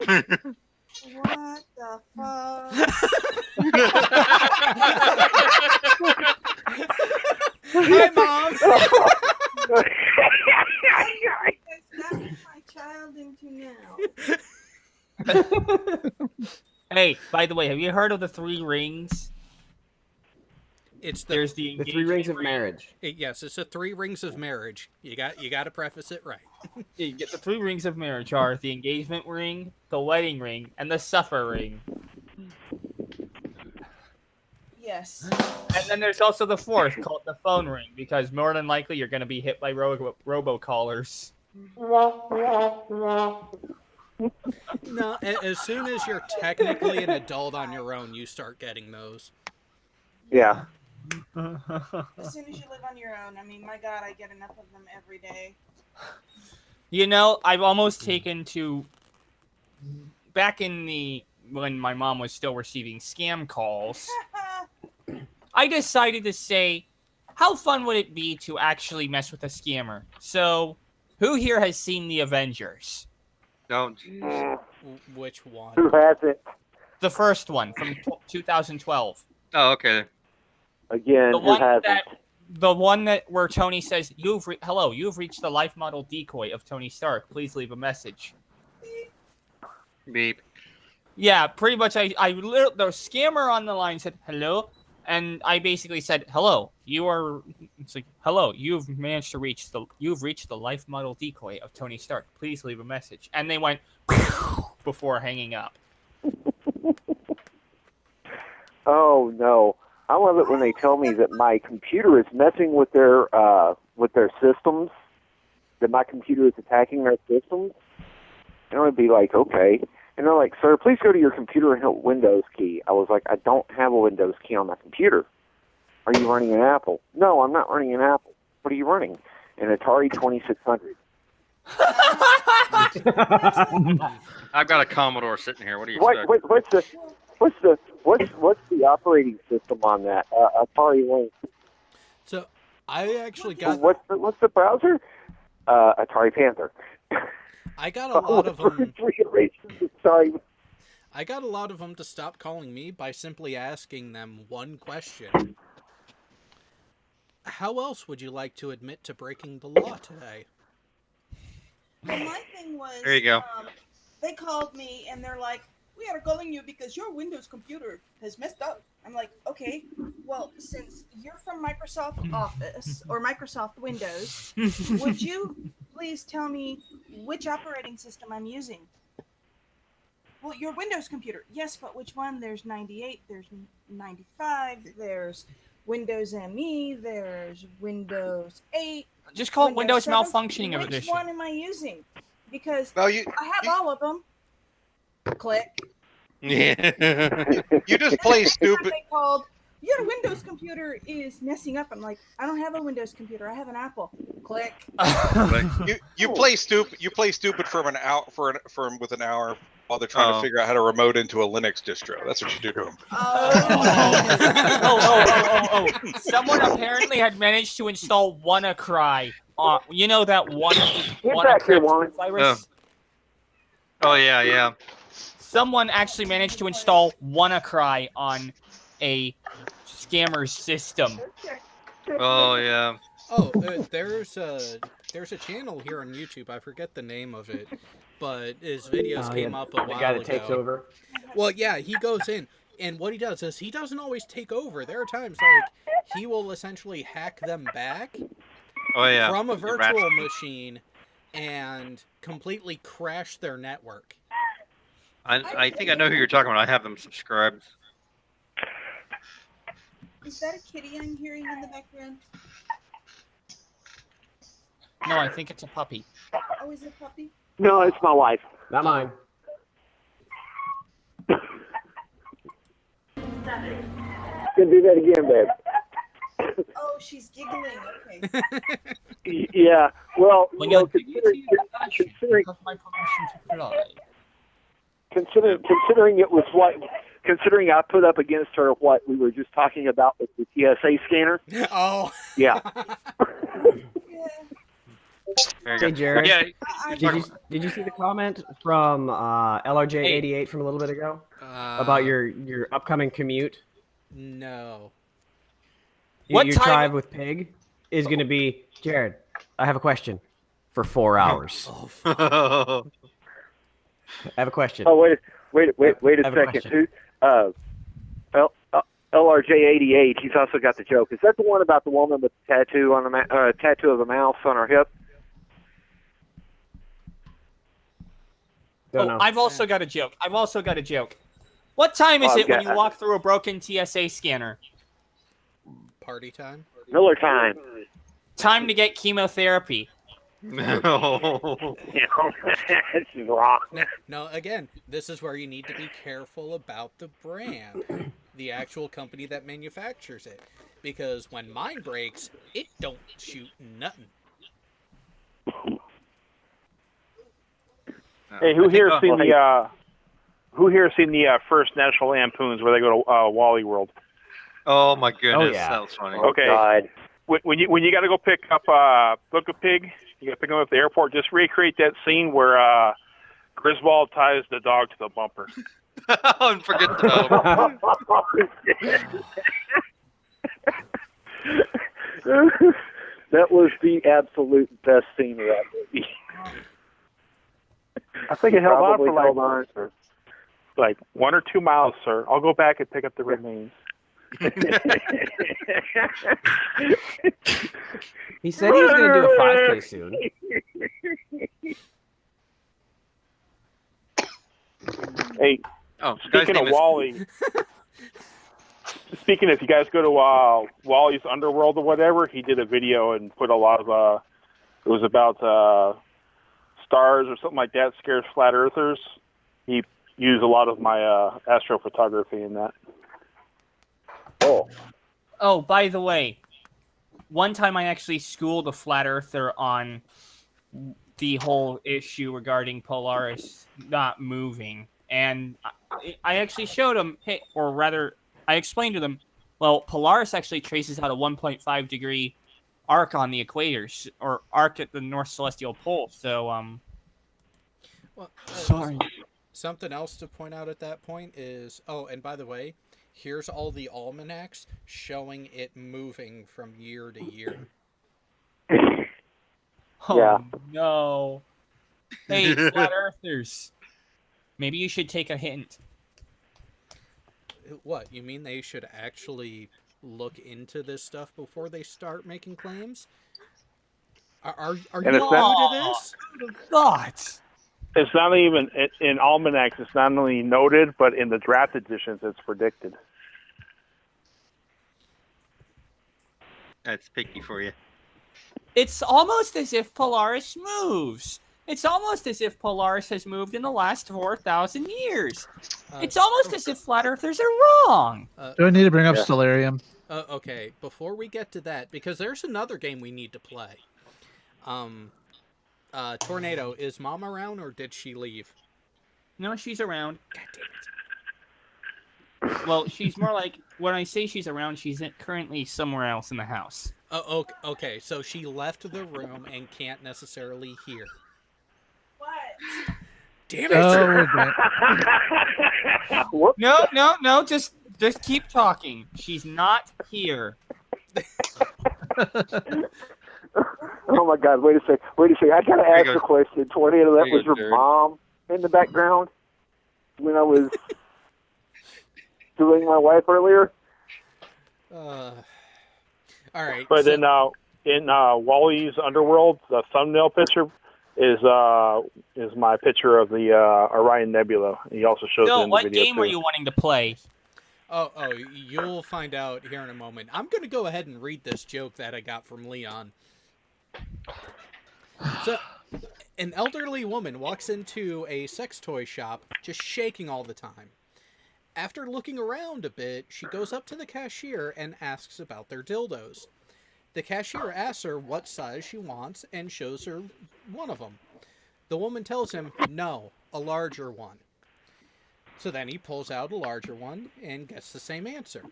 What the fuck? Hi, Mom. That's my child into now. Hey, by the way, have you heard of the 3 rings? There's the 3 rings of ring. marriage. Yes, it's the 3 rings of marriage. You got to preface it right. Yeah, you get the 3 rings of marriage are the engagement ring, the wedding ring, and the suffer ring. Yes. And then there's also the 4th called the phone ring, because more than likely you're going to be hit by robocallers. No, as soon as you're technically an adult on your own, you start getting those. Yeah. As soon as you live on your own, I mean, my God, I get enough of them every day. You know, I've almost taken to back when my mom was still receiving scam calls. I decided to say, how fun would it be to actually mess with a scammer? So, who here has seen The Avengers? Oh, jeez. Which one? Who hasn't? The first one from 2012. Oh, okay. Again, The who one hasn't? the one that where Tony says, "Hello, you've reached the life model decoy of Tony Stark. Please leave a message." Beep. Yeah, pretty much. The scammer on the line said, "Hello," and I basically said, "Hello, It's like, "Hello, you've reached the life model decoy of Tony Stark. Please leave a message." And they went before hanging up. Oh no! I love it when they tell me that my computer is messing with their systems. That my computer is attacking their systems. And I'd be like, okay. And they're like, sir, please go to your computer and hit Windows key. I was like, I don't have a Windows key on my computer. Are you running an Apple? No, I'm not running an Apple. What are you running? An Atari 2600. I've got a Commodore sitting here. What do you expect? What's the operating system on that Atari Lynx? So I actually got. What's the browser? Atari Panther. I got a lot of them. Sorry. I got a lot of them to stop calling me by simply asking them one question. How else would you like to admit to breaking the law today? Well, my thing was, There you go. They called me and they're like, "We are calling you because your Windows computer has messed up." I'm like, okay, well, since you're from Microsoft Office or Microsoft Windows, would you please tell me which operating system I'm using? Well, your Windows computer. Yes, but which one? There's 98, there's 95, there's Windows ME, there's Windows 8. Just call it Windows 7. malfunctioning Which edition. one am I using? Because Well, I have all of them. Click. Yeah. You just play stupid. They called, your Windows computer is messing up. I'm like, I don't have a Windows computer. I have an Apple. Click. You play stupid. You play stupid for an hour with an hour while they're trying to figure out how to remote into a Linux distro. That's what you do to them. Someone apparently had managed to install WannaCry. You know that WannaCry virus? Oh yeah. Someone actually managed to install WannaCry on a scammer's system. Oh yeah. Oh, there's a channel here on YouTube. I forget the name of it, but his videos came up a while ago. The guy that takes over. Well, yeah, he goes in, and what he does is he doesn't always take over. There are times like he will essentially hack them back from a virtual machine and completely crash their network. I think I know who you're talking about. I have them subscribed. Is that a kitty I'm hearing in the background? No, I think it's a puppy. Oh, is it a puppy? No, it's my wife. Not mine. Can do that again, babe. Oh, she's giggling. Okay. Yeah. Well, When you know, considering it was considering I put up against her what we were just talking about with the TSA scanner. Oh. Yeah. Hey, Jared. Yeah. Did you see the comment from LRJ88 from a little bit ago about your upcoming commute? No. Your drive with Pig is going to be, Jared, I have a question for 4 hours. I have a question. Oh, wait a second. LRJ88, he's also got the joke. Is that the one about the woman with the tattoo on the tattoo of a mouse on her hip? I've also got a joke. What time is it when you walk through a broken TSA scanner? Party time? Miller time. Time to get chemotherapy. No. This is wrong. No, again, this is where you need to be careful about the brand, the actual company that manufactures it. Because when mine breaks, it don't shoot nothing. Hey, who here's seen the first National Lampoons where they go to Wally World? Oh my goodness, yeah. that was funny. Okay. God. when you got to go pick up Book of Pig, you got to pick him up at the airport. Just recreate that scene where Griswold ties the dog to the bumper. And forget about him. That was the absolute best scene of that movie. I think it held on Probably for held on for like 1 or 2 miles, sir. I'll go back and pick up the remains. He said he was going to do a 5K soon. Hey, speaking of Wally, speaking if you guys go to Wally's Underworld or whatever, he did a video and put a lot of it was about stars or something like that, scares flat earthers. He used a lot of my astrophotography in that. Oh, by the way, one time I actually schooled a flat earther on the whole issue regarding Polaris not moving. And I actually showed him, hey, or rather, I explained to them, well, Polaris actually traces out a 1.5 degree arc on the equator, or arc at the North Celestial Pole. So, Well, sorry. Something else to point out at that point is, oh, and by the way, here's all the almanacs showing it moving from year to year. Oh, no. Hey, flat earthers. Maybe you should take a hint. What, you mean they should actually look into this stuff before they start making claims? Are you new to this? Thoughts. It's not even in almanacs. It's not only noted, but in the draft editions, it's predicted. That's picky for you. It's almost as if Polaris moves. It's almost as if Polaris has moved in the last 4,000 years. It's almost as if flat earthers are wrong. Do I need to bring up Stellarium? Okay, before we get to that, because there's another game we need to play. Tornado, is Mom around or did she leave? No, she's around. God damn it. Well, she's more like, when I say she's around, she's currently somewhere else in the house. Oh, okay, so she left the room and can't necessarily hear. What? Damn it! No, just keep talking. She's not here. Oh my God! Wait a second. I gotta ask a question. Tornado, that was your mom in the background when I was doing my wife earlier. All right. But in Wally's Underworld, the thumbnail picture is my picture of the Orion Nebula. He also shows it in the what video game too. were you wanting to play? Oh, you'll find out here in a moment. I'm going to go ahead and read this joke that I got from Leon. So, an elderly woman walks into a sex toy shop, just shaking all the time. After looking around a bit, she goes up to the cashier and asks about their dildos. The cashier asks her what size she wants and shows her one of them. The woman tells him, no, a larger one. So then he pulls out a larger one and gets the same answer.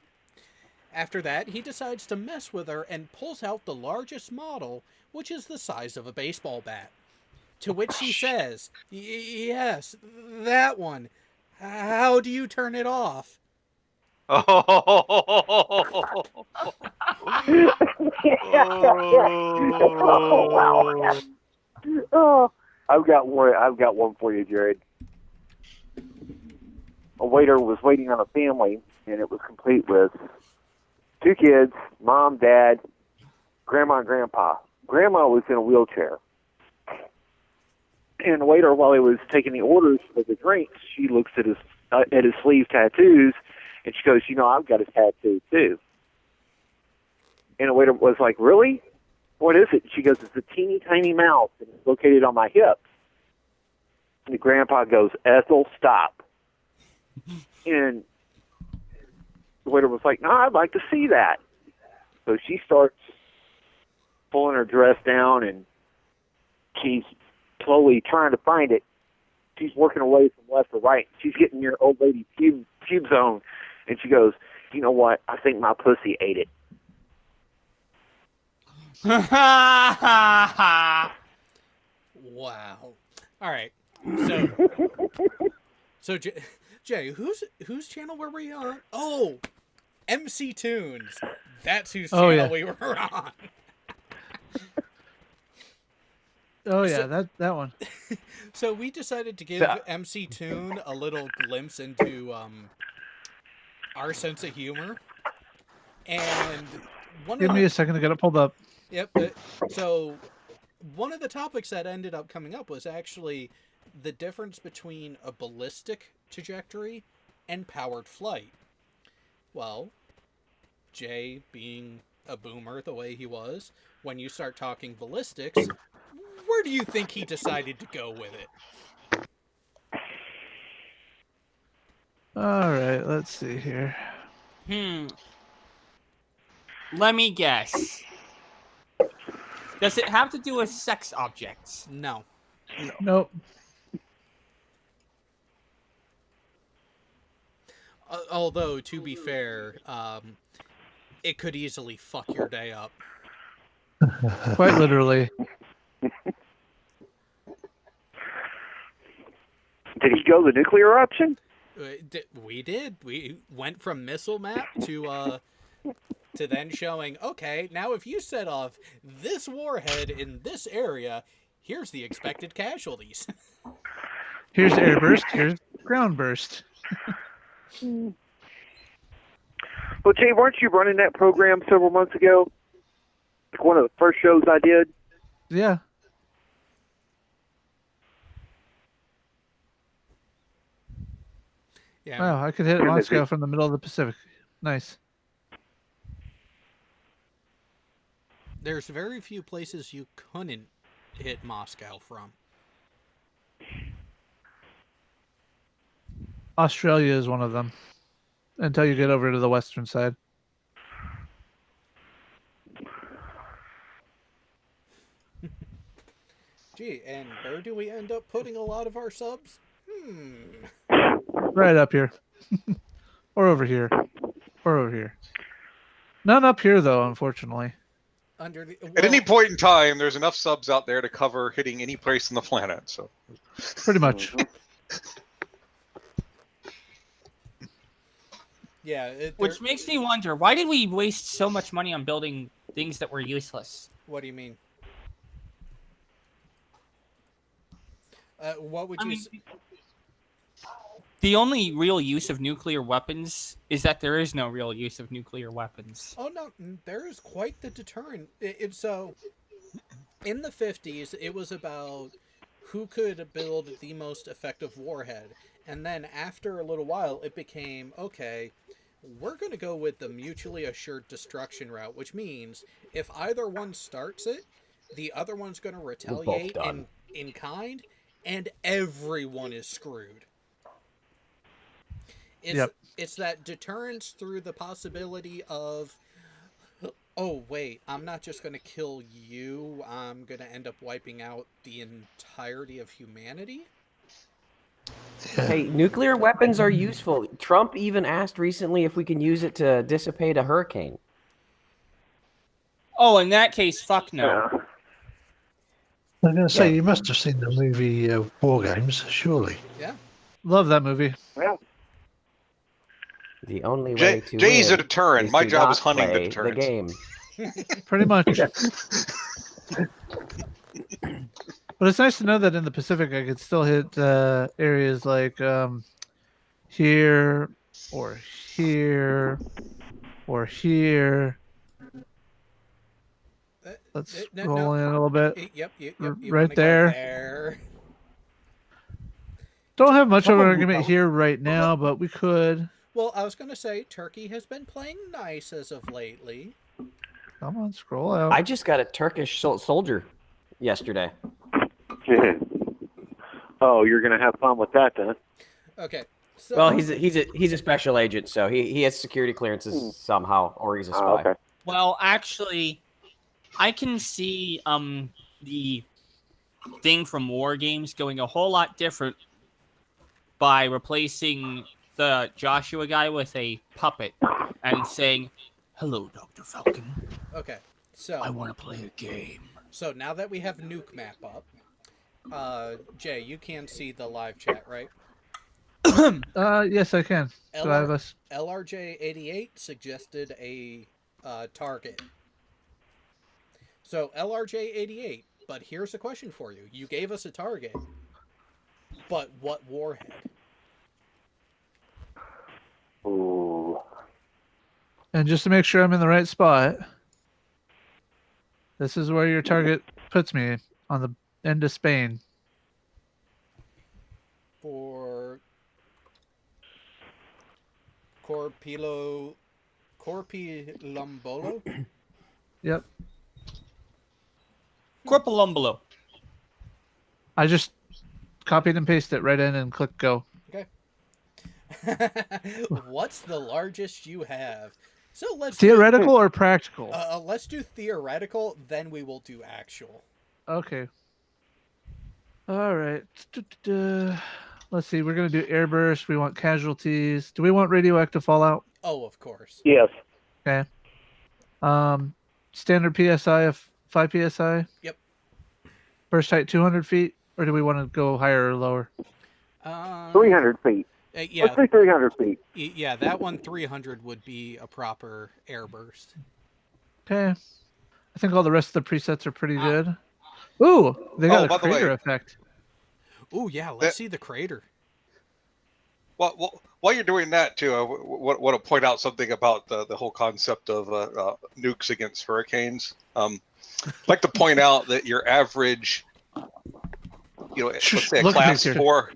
After that, he decides to mess with her and pulls out the largest model, which is the size of a baseball bat. To which she says, yes, that one. How do you turn it off? Oh, I've got one for you, Jared. A waiter was waiting on a family, and it was complete with 2 kids, mom, dad, grandma, and grandpa. Grandma was in a wheelchair. And the waiter, while he was taking the orders for the drinks, she looks at his sleeve tattoos, and she goes, I've got a tattoo too. And the waiter was like, really? What is it? She goes, it's a teeny tiny mouse, and it's located on my hip. And the grandpa goes, Ethel, stop. And the waiter was like, no, I'd like to see that. So she starts pulling her dress down, and she's slowly trying to find it. She's working away from left to right. She's getting near old lady pube zone, and she goes, you know what? I think my pussy ate it. Wow. All right. So Jay, whose channel were we on? Oh, MC Tunes. That's whose channel we were on. Oh yeah, that one. So we decided to give MC Tune a little glimpse into our sense of humor, and Give me a second to get it pulled up. Yep. So one of the topics that ended up coming up was actually the difference between a ballistic trajectory and powered flight. Well, Jay, being a boomer the way he was, when you start talking ballistics, where do you think he decided to go with it? All right, let's see here. Let me guess. Does it have to do with sex objects? No. Nope. Although, to be fair, it could easily fuck your day up. Quite literally. Did he go the nuclear option? We did. We went from missile map to then showing, okay, now if you set off this warhead in this area, here's the expected casualties. Here's airburst, here's ground burst. Well, Jay, weren't you running that program several months ago? Like one of the first shows I did? Yeah. Yeah. Wow, I could hit Moscow from the middle of the Pacific. Nice. There's very few places you couldn't hit Moscow from. Australia is one of them. Until you get over to the western side. Gee, and where do we end up putting a lot of our subs? Right up here. Or over here. Or over here. None up here, though, unfortunately. At any point in time, there's enough subs out there to cover hitting any place on the planet. So, pretty much. Yeah. Which makes me wonder, why did we waste so much money on building things that were useless? What do you mean? What would you say? The only real use of nuclear weapons is that there is no real use of nuclear weapons. Oh, no, there is quite the deterrent. So, in the 50s, it was about who could build the most effective warhead. And then after a little while, it became, okay, we're going to go with the mutually assured destruction route, which means if either one starts it, the other one's going to retaliate in kind, and everyone is screwed. It's that deterrence through the possibility of, oh, wait, I'm not just going to kill you, I'm going to end up wiping out the entirety of humanity? Hey, nuclear weapons are useful. Trump even asked recently if we can use it to dissipate a hurricane. Oh, in that case, fuck no. I'm going to say, you must have seen the movie War Games, surely. Yeah. Love that movie. Yeah. The only way to Jay's a win deterrent. is My to job not is hunting the play deterrents. game. Pretty much. But it's nice to know that in the Pacific I could still hit areas like here or here or here. Let's roll in a little bit. Yep, right there. Don't have much of an argument here right now, but we could. Well, I was going to say, Turkey has been playing nice as of lately. Come on, scroll out. I just got a Turkish soldier yesterday. Oh, you're gonna have fun with that then. Okay. So, well, he's a special agent, so he has security clearances somehow, or he's a spy. Okay. Well, actually, I can see the thing from War Games going a whole lot different by replacing the Joshua guy with a puppet and saying, "Hello, Dr. Falcon." Okay. So I want to play a game. So now that we have nuke map up, Jay, you can see the live chat, right? Yes, I can. Do I have us? LRJ88 suggested a target. So LRJ88, but here's a question for you. You gave us a target, but what warhead? Ooh. And just to make sure I'm in the right spot, this is where your target puts me, on the end of Spain. For Corpilombolo? Yep. Corpilombolo. I just copied and pasted it right in and click go. Okay. What's the largest you have? So let's Theoretical or practical? Let's do theoretical, then we will do actual. Okay. All right. Let's see. We're gonna do airburst. We want casualties. Do we want radioactive fallout? Oh, of course. Yes. Okay. Standard PSI of 5 PSI. Yep. Burst height 200 feet, or do we want to go higher or lower? 300 feet. Yeah. Let's do 300 feet. Yeah, that one 300 would be a proper airburst. Okay. I think all the rest of the presets are pretty good. Ooh, they got a crater effect. Ooh, yeah. Let's see the crater. Well, while you're doing that too, I want to point out something about the whole concept of nukes against hurricanes. I'd like to point out that your average, let's say a class 4,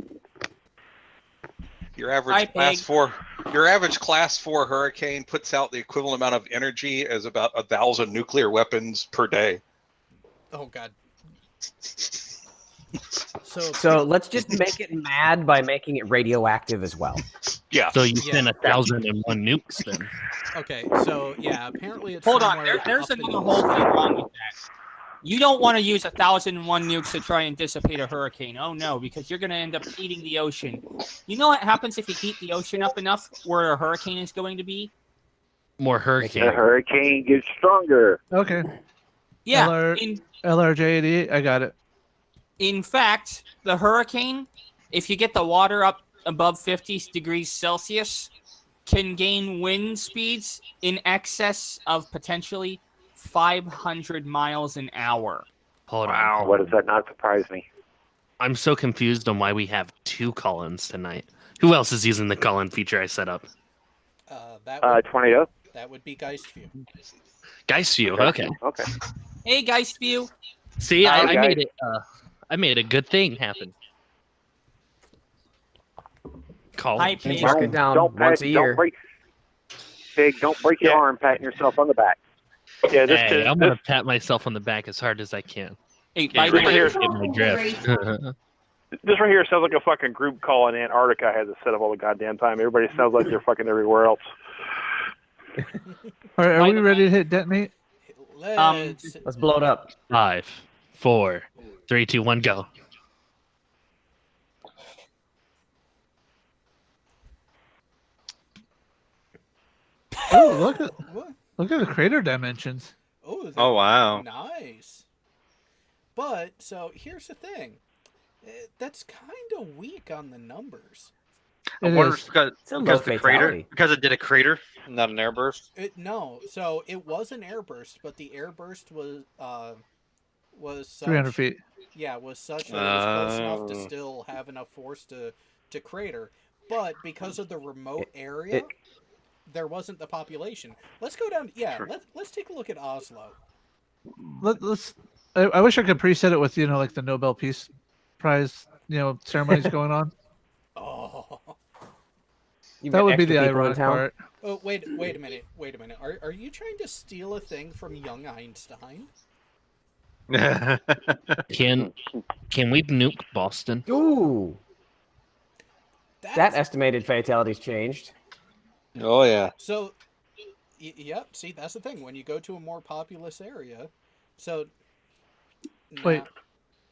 your average class 4 hurricane puts out the equivalent amount of energy as about 1,000 nuclear weapons per day. Oh God. So let's just make it mad by making it radioactive as well. Yeah. So you send 1,001 nukes then. Okay, so yeah, apparently it's Hold on. somewhere There's up in another whole thing wrong with that. You don't want to use 1,001 nukes to try and dissipate a hurricane. Oh no, because you're going to end up heating the ocean. You know what happens if you heat the ocean up enough where a hurricane is going to be? More hurricane. The hurricane gets stronger. Okay. Yeah. LRJ88, I got it. In fact, the hurricane, if you get the water up above 50 degrees Celsius, can gain wind speeds in excess of potentially 500 miles an hour. Hold on. What does that not surprise me? I'm so confused on why we have 2 call-ins tonight. Who else is using the call-in feature I set up? Tornado. That would be Geistview. Geistview, okay. Okay. Hey, Geistview. See, I guys. made it. I made a good thing happen. Call. Hi, Pig. Mark it down once a year. Don't break your arm patting yourself on the back. Yeah, Hey, I'm gonna pat myself on the back as hard as I can. Hey, Get by the way, my drift. This right here sounds like a fucking group call in Antarctica has it set up all the goddamn time. Everybody sounds like they're fucking everywhere else. All right, are we ready to hit detonate? Let's blow it up. 5, 4, 3, 2, 1, go. Oh, look at the crater dimensions. Oh, wow. Nice. But so here's the thing. That's kind of weak on the numbers. I wonder if because It's a low the crater, fatality. because it did a crater, not an airburst. No, so it was an airburst, but the airburst was such, 300 feet. Yeah, was such that it was close enough to still have enough force to crater. But because of the remote area, there wasn't the population. Let's go down. Yeah, let's take a look at Oslo. Let's. I wish I could preset it with like the Nobel Peace Prize ceremonies going on. Oh. That would be the ironic part. Oh, wait a minute. Are you trying to steal a thing from young Einstein? Can we nuke Boston? Ooh. That estimated fatality's changed. Oh yeah. So, yep. See, that's the thing. When you go to a more populous area, so. Wait,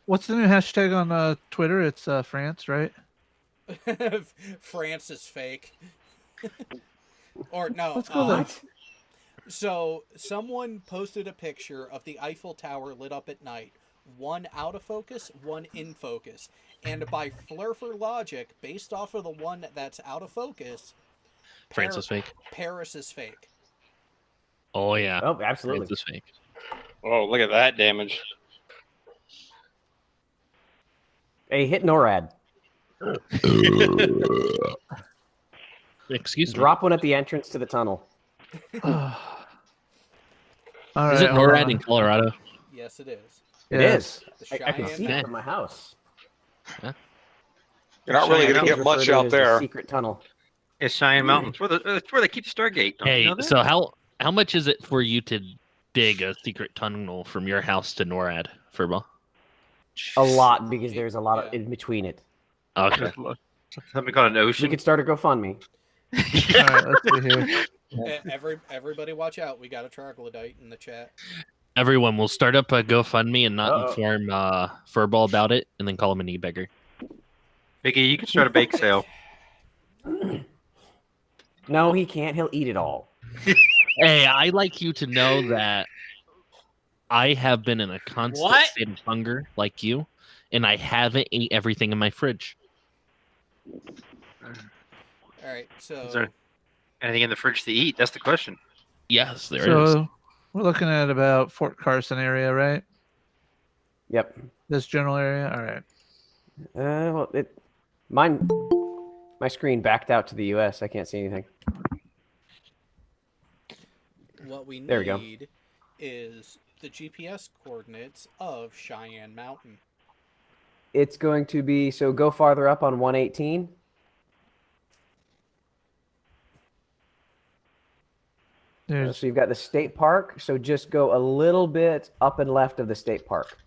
what's the new hashtag on Twitter? It's France, right? France is fake. Or no. Let's go there. So someone posted a picture of the Eiffel Tower lit up at night. One out of focus, one in focus. And by flurfer logic, based off of the one that's out of focus, France is fake. Paris is fake. Oh yeah. Oh, absolutely. France is fake. Oh, look at that damage. Hey, hit NORAD. Excuse me. Drop one at the entrance to the tunnel. All Is right, it hold NORAD on. in Colorado? Yes, it is. It Yes. is. The I can Cheyenne see it Mountain. from my house. Yeah. You're not really Cheyenne going to Kids get refer much to it out as the there. secret tunnel. It's Cheyenne Mountain. It's where they keep Stargate. Don't you Hey, know that? so how much is it for you to dig a secret tunnel from your house to NORAD, Furball? A lot, because there's a lot of in between it. Okay. Something called an ocean. We could start a GoFundMe. All right, let's see here. Everybody watch out. We got a troglodyte in the chat. Everyone will start up a GoFundMe and not Uh-oh. inform Furball about it, and then call him an e-beggar. Vicky, you can start a bake sale. No, he can't. He'll eat it all. Hey, I like you to know that I have been in a constant What? state of hunger, like you, and I haven't ate everything in my fridge. All right, so Is there anything in the fridge to eat? That's the question. Yes, there is. So we're looking at about Fort Carson area, right? Yep. This general area. All right. Well, my screen backed out to the U.S. I can't see anything. what we There we go. need is the GPS coordinates of Cheyenne Mountain. It's going to be, so go farther up on 118. There's So you've got the state park. So just go a little bit up and left of the state park.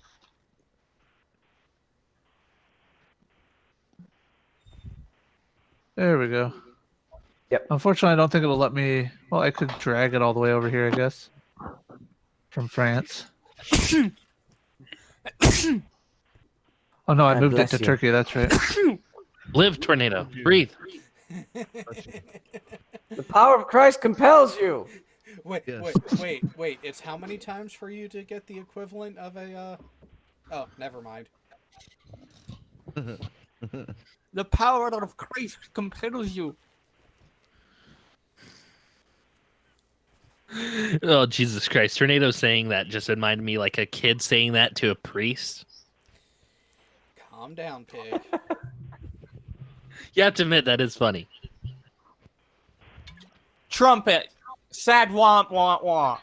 There we go. Yep. Unfortunately, I don't think it'll let me. Well, I could drag it all the way over here, I guess. From France. Oh no, I God moved it bless to you. Turkey. That's right. Live, tornado. Breathe. The power of Christ compels you. Wait. It's how many times for you to get the equivalent of a? Oh, never mind. The power of Christ compels you. Oh, Jesus Christ. Tornado saying that just reminded me like a kid saying that to a priest. Calm down, pig. You have to admit that is funny. Trumpet. Sad womp womp womp.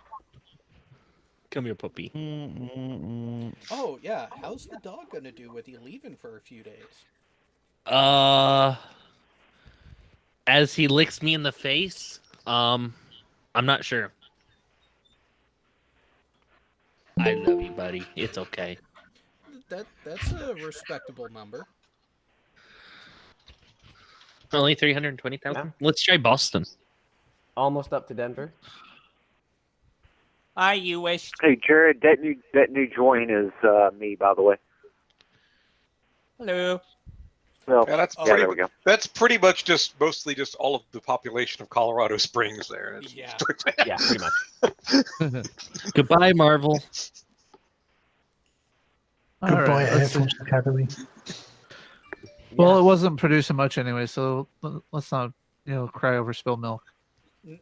Come here, puppy. Oh yeah, how's the dog gonna do with you leaving for a few days? As he licks me in the face, I'm not sure. I love you, buddy. It's okay. That's a respectable number. Only 320,000. Yeah. Let's try Boston. Almost up to Denver. You wish. Hey, Jared, that new join is me, by the way. Hello. Well, Yeah, there we go. That's pretty much just mostly just all of the population of Colorado Springs there. It's Yeah. Yeah, pretty much. Goodbye, Marvel. All Goodbye, right, Air let's see. Force Academy. Well, it wasn't producing much anyway, so let's not, cry over spilled milk.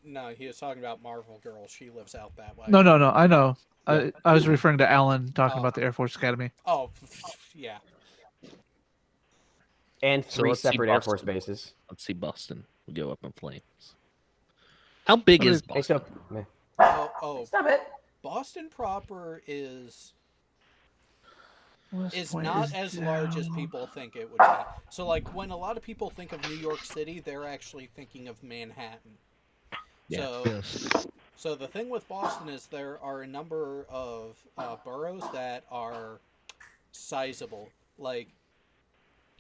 No, he was talking about Marvel Girl. She lives out that way. No, I know. I was referring to Alan talking about the Air Force Academy. Oh, yeah. And So 3 let's see separate Air Force Boston. bases. Let's see Boston. We go up in flames. How big is Hey, Boston? Stop it. Boston proper is West Point not is as large as down. people think it would be. So, like, when a lot of people think of New York City, they're actually thinking of Manhattan. Yeah. So the thing with Boston is there are a number of boroughs that are sizable. Like,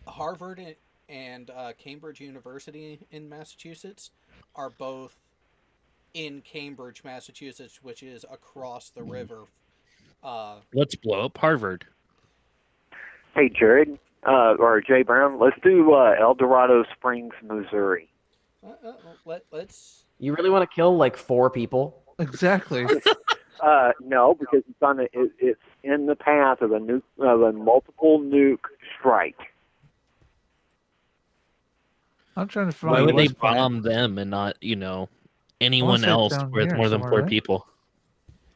Harvard and Cambridge University in Massachusetts are both in Cambridge, Massachusetts, which is across the river. Let's blow up Harvard. Hey, Jared, or Jay Brown, let's do El Dorado Springs, Missouri. Let's. You really want to kill like 4 people? Exactly. No, because it's in the path of a multiple nuke strike. I'm trying to find. Why would they West Point. bomb them and not, anyone say else down with here more than somewhere, 4 right? people?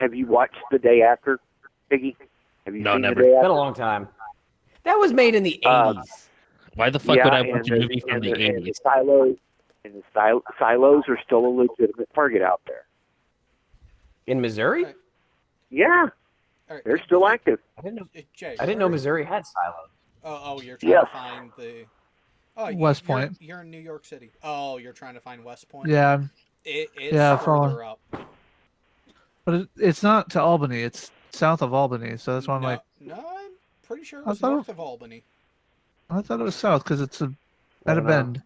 Have you watched The Day After, Piggy? Have you No, seen never. The Day It's been After? a long time. That was made in the 80s. Why the fuck would I watch a and movie from the and the 80s? silos are still a legitimate target out there. In Missouri? Yeah, All right, they're still active. I didn't know. Jay, I didn't know where- Missouri had silos. Oh, you're trying Yes. to find the. Oh, West Point. You're in New York City. Oh, you're trying to find West Point. Yeah, It's Yeah, further up. but it's not to Albany. It's south of Albany, so that's why I'm like, No, I'm pretty sure it I was thought- north of Albany. I thought it was south because it's at a don't know. bend.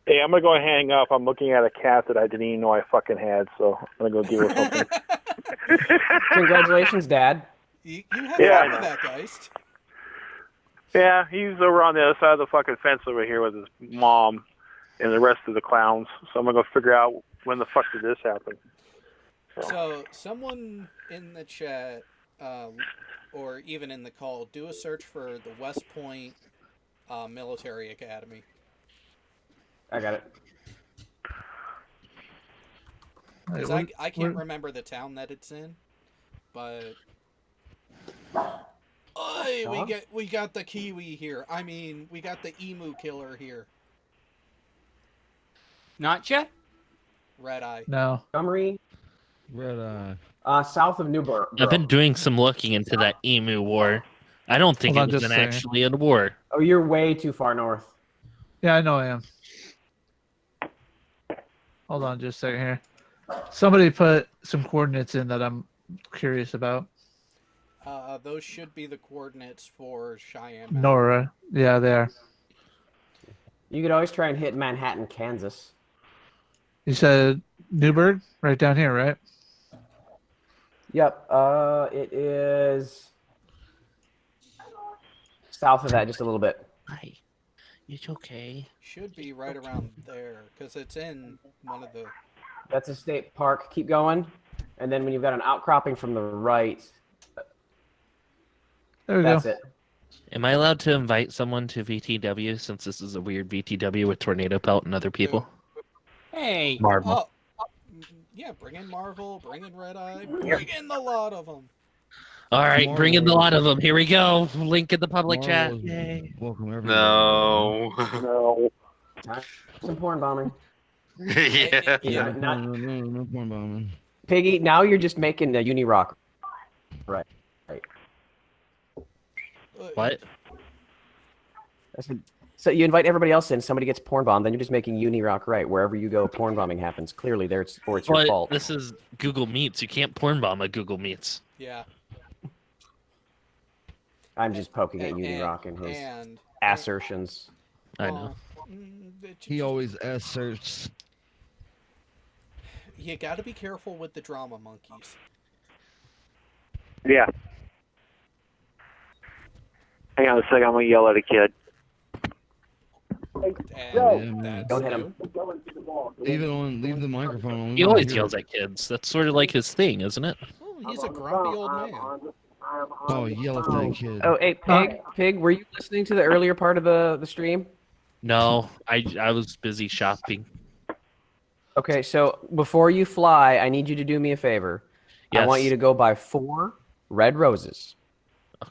Hey, I'm gonna go and hang up. I'm looking at a cat that I didn't even know I fucking had, so I'm gonna go deal with something. Congratulations, Dad. You have Yeah, fun I with know. that, Geist. Yeah, he's over on the other side of the fucking fence over here with his mom and the rest of the clowns. So I'm gonna go figure out when the fuck did this happen. So, someone in the chat, or even in the call, do a search for the West Point Military Academy. I got it. Because Wait, I can't where- remember the town that it's in, but Oy, we got the Kiwi here. I mean, we got the emu killer here. Not yet. Red Eye. No. Montgomery, Red Eye. south of Newburgh. I've been doing some looking into that emu war. I don't think Hold on it was just an a second. actually a war. Oh, you're way too far north. Yeah, I know I am. Hold on just a second here. Somebody put some coordinates in that I'm curious about. Those should be the coordinates for Cheyenne Mountain. Nora. Yeah, they are. You could always try and hit Manhattan, Kansas. You said Newburgh? Right down here, right? Yep. It is south of that, just a little bit. Hi. It's okay. Should be right around there, because it's in one of the... That's a state park. Keep going. And then when you've got an outcropping from the right, There we that's go. it. Am I allowed to invite someone to VTW since this is a weird VTW with Tornado Pelt and other people? Hey. Marvel. Yeah, bring in Marvel, bring in Red Eye, bring in the lot of them. All right, bring in the Marvel. lot of them. Here we go. Link in the public chat. Marvel is Yay. welcome everybody. No. No. Some porn bombing. Yeah. Yeah, No point bombing. Piggy, now you're just making a uni-rock. Right. What? I said, so you invite everybody else in, somebody gets porn bombed, then you're just making uni-rock right. Wherever you go, porn bombing happens. Clearly, it's your But fault. this is Google Meets. You can't porn bomb a Google Meets. Yeah. I'm just poking at uni-rock and his and assertions. I know. He always asserts. You got to be careful with the drama monkeys. Yeah. Hang on a second. I'm gonna yell at a kid. And man. Don't hit him. Leave the microphone on. He always yells at kids. That's sort of like his thing, isn't it? Oh, he's a grumpy old man. Oh, yell at that kid. Oh, hey, Pig, were you listening to the earlier part of the stream? No, I was busy shopping. Okay, so before you fly, I need you to do me a favor. I want Yes. you to go buy 4 red roses.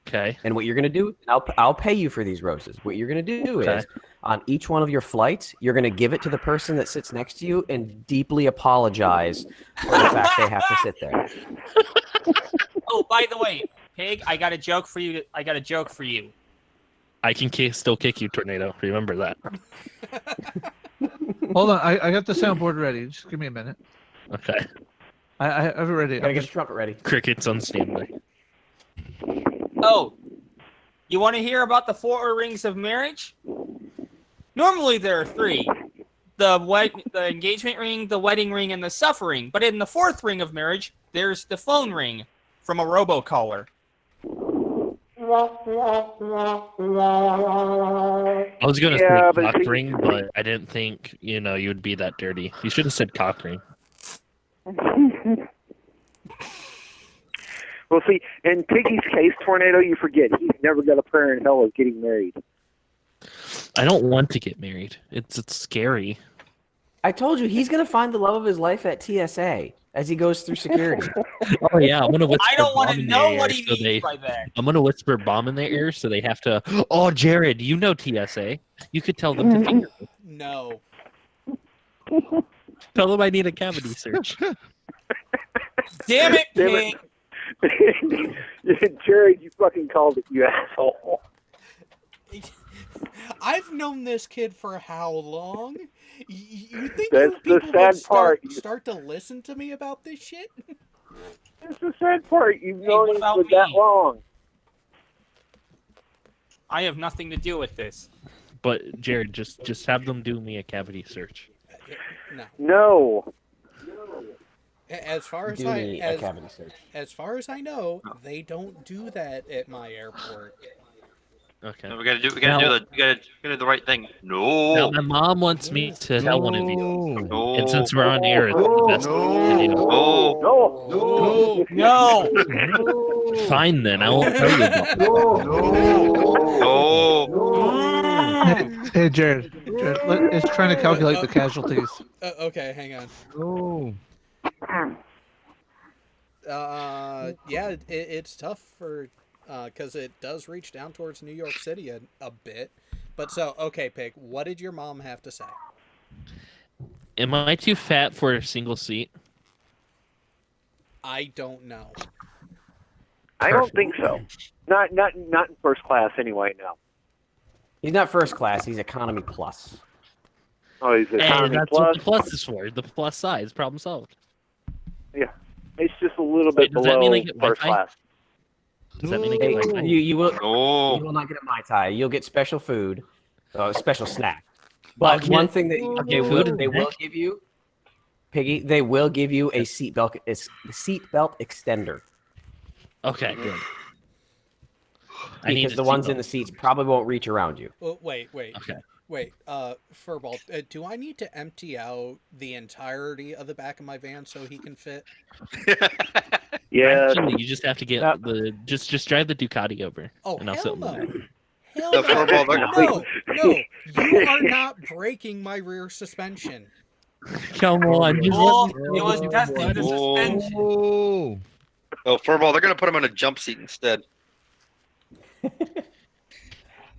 Okay. And what you're going to do, I'll pay you for these roses. What you're going to do Okay. is, on each one of your flights, you're going to give it to the person that sits next to you and deeply apologize for the fact they have to sit there. Oh, by the way, Pig, I got a joke for you. I I can still kick you, Tornado. Remember that. Hold on, I got the soundboard ready. Just give me a minute. Okay. I have it ready. Gotta get the trumpet ready. Crickets on standby. Oh, you want to hear about the 4 rings of marriage? Normally there are 3. The engagement ring, the wedding ring, and the suffering. But in the 4th ring of marriage, there's the phone ring from a robocaller. I was gonna Yeah, say but cock see- ring, but I didn't think you would be that dirty. You should have said cock ring. Well, see, in Piggy's case, Tornado, you forget he's never got a prayer in hell of getting married. I don't want to get married. It's scary. I told you he's gonna find the love of his life at TSA as he goes through security. Oh yeah, I'm gonna whisper I don't want bomb to in know their what ear he so means by that. I'm gonna whisper bomb in their ear so they have to. Oh, Jared, you know TSA. You could tell them to finger me. No. Tell them I need a cavity search. Damn it, Damn Pig! it. Jared, you fucking called it, you asshole. I've known this kid for how long? You think That's you the people sad would part. start to listen to me about this shit? That's the sad part. You've known what him about for that me? long. I have nothing to do with this. But Jared, just have them do me a cavity search. No. No. As far as Do me a cavity search. as far as I know, they don't do that at my airport. Okay. No, we gotta do the right thing. No. Now my mom wants me to tell one of you, No. and since we're on air, it's the best video. No. Fine then, I won't tell you about it. Hey, Jared. It's trying to calculate the casualties. Okay, hang on. Oh. Yeah, it's tough for because it does reach down towards New York City a bit. But so, okay, Pig, what did your mom have to say? Am I too fat for a single seat? I don't know. I don't think so. Not in first class anyway. No. He's not first class. He's economy plus. Oh, he's Hey, economy that's plus. what the plus is for. The plus size. Problem solved. Yeah, it's just a little bit Does that below mean I get first Wi-Fi? class. Does that mean I get Hey, Wi-Fi? you will No. you will not get a Mai Tai. You'll get special food, a special snack. But Okay. one thing that Okay, food and they will snack? give you, Piggy, they will give you a seatbelt extender. Okay, good. I need Because a the ones in seatbelt. the seats probably won't reach around you. Oh, wait. Okay. Wait, Furball, do I need to empty out the entirety of the back of my van so he can fit? Yeah. Actually, you just have to get the just drive the Ducati over. Oh, and I'll hell sit in the no. back. Hell The no. Furball, No, you are not breaking my rear suspension. Come on, just Oh, let me it was testing the suspension. Oh. Oh, Furball, they're gonna put him in a jump seat instead.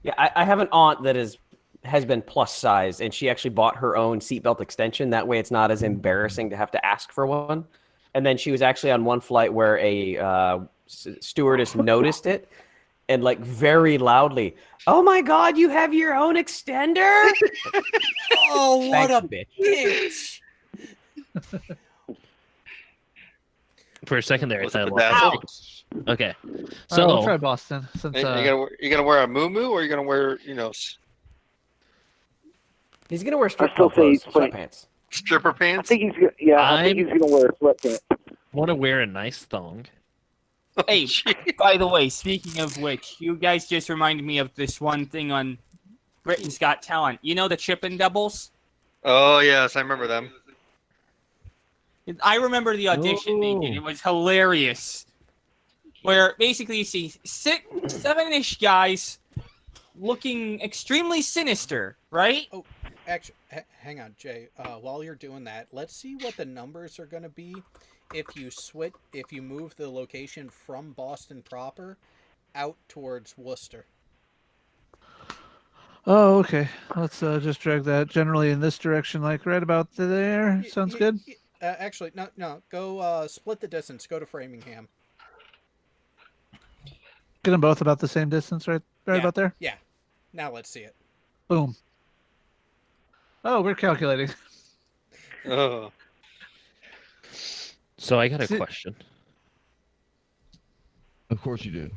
Yeah, I have an aunt that has been plus size, and she actually bought her own seatbelt extension. That way, it's not as embarrassing to have to ask for one. And then she was actually on one flight where a stewardess noticed it, and like very loudly, "Oh my God, you have your own extender!" Oh, what Thanks, a bitch. bitch! For a second there, I Was thought I it the lost dazzle? my- Okay, All right, so we'll try Boston since You gonna wear a muumuu or you gonna wear He's gonna wear strip still club clothes, say it's funny. sweatpants. stripper I pants? think he's I think he's gonna wear a sweatpants. want to wear a nice thong. Hey, by the way, speaking of which, you guys just reminded me of this one thing on Britain's Got Talent. You know the Chippin' Doubles? Oh yes, I remember them. I remember the audition they did. It was hilarious. Where basically you see seven-ish guys looking extremely sinister, right? Oh, actually, hang on, Jay. While you're doing that, let's see what the numbers are going to be if you move the location from Boston proper out towards Worcester. Oh, okay. Let's just drag that generally in this direction, like right about there. Sounds good. Actually, no. Go split the distance. Go to Framingham. Get them both about the same distance, right Yeah, about there. Yeah. Now let's see it. Boom. Oh, we're calculating. Oh. So I got a question. Of course you do.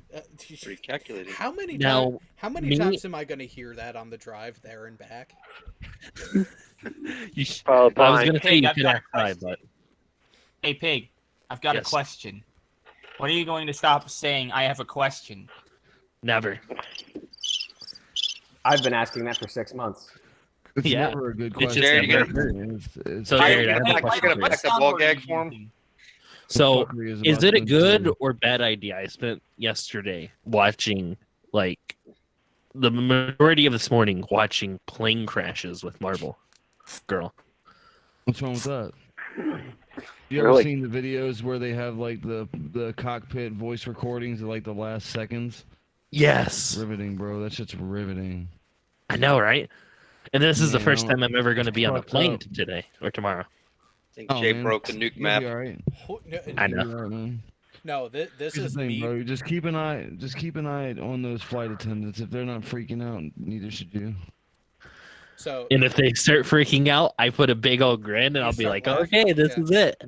Pretty calculated. How many Now, times am I going to hear that on the drive there and back? I was Brian. gonna say Pig, you I've could got a ask I, question. but Hey, Pig, I've got Yes. a question. When are you going to stop saying I have a question? never. I've been asking that for 6 months. It's Yeah. never a good It's question. just Jared, you So, Are Jared, you I have a gonna question for you. pack the ball gag for him? So, fuckery is is about it a to good ensue. or bad idea? I spent yesterday watching, like, the majority of this morning watching plane crashes with Marvel Girl. What's wrong with that? You ever Really? seen the videos where they have like the cockpit voice recordings of like the last seconds? Yes. Riveting, bro. That shit's riveting. I know, right? And this is the Man, first time I'm ever going to be on a fucked plane up. today or tomorrow. I think Oh, Jay man. broke the nuke You'll map. be all right. I You'll know. be all right, man. No, this Here's is the thing, me. bro. Just keep an eye on those flight attendants. If they're not freaking out, neither should you. So And if they start freaking out, I put a big old grin and You I'll be start like, laughing. okay, this Yeah. is it.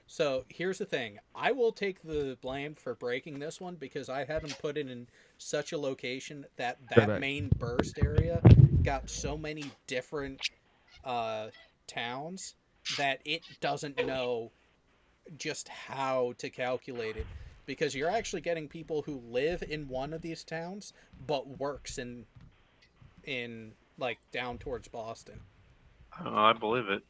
So here's the thing. I will take the blame for breaking this one because I had them put it in such a location that back. main burst area got so many different towns that it doesn't know just how to calculate it. Because you're actually getting people who live in one of these towns but works in like down towards Boston. Oh, I believe it.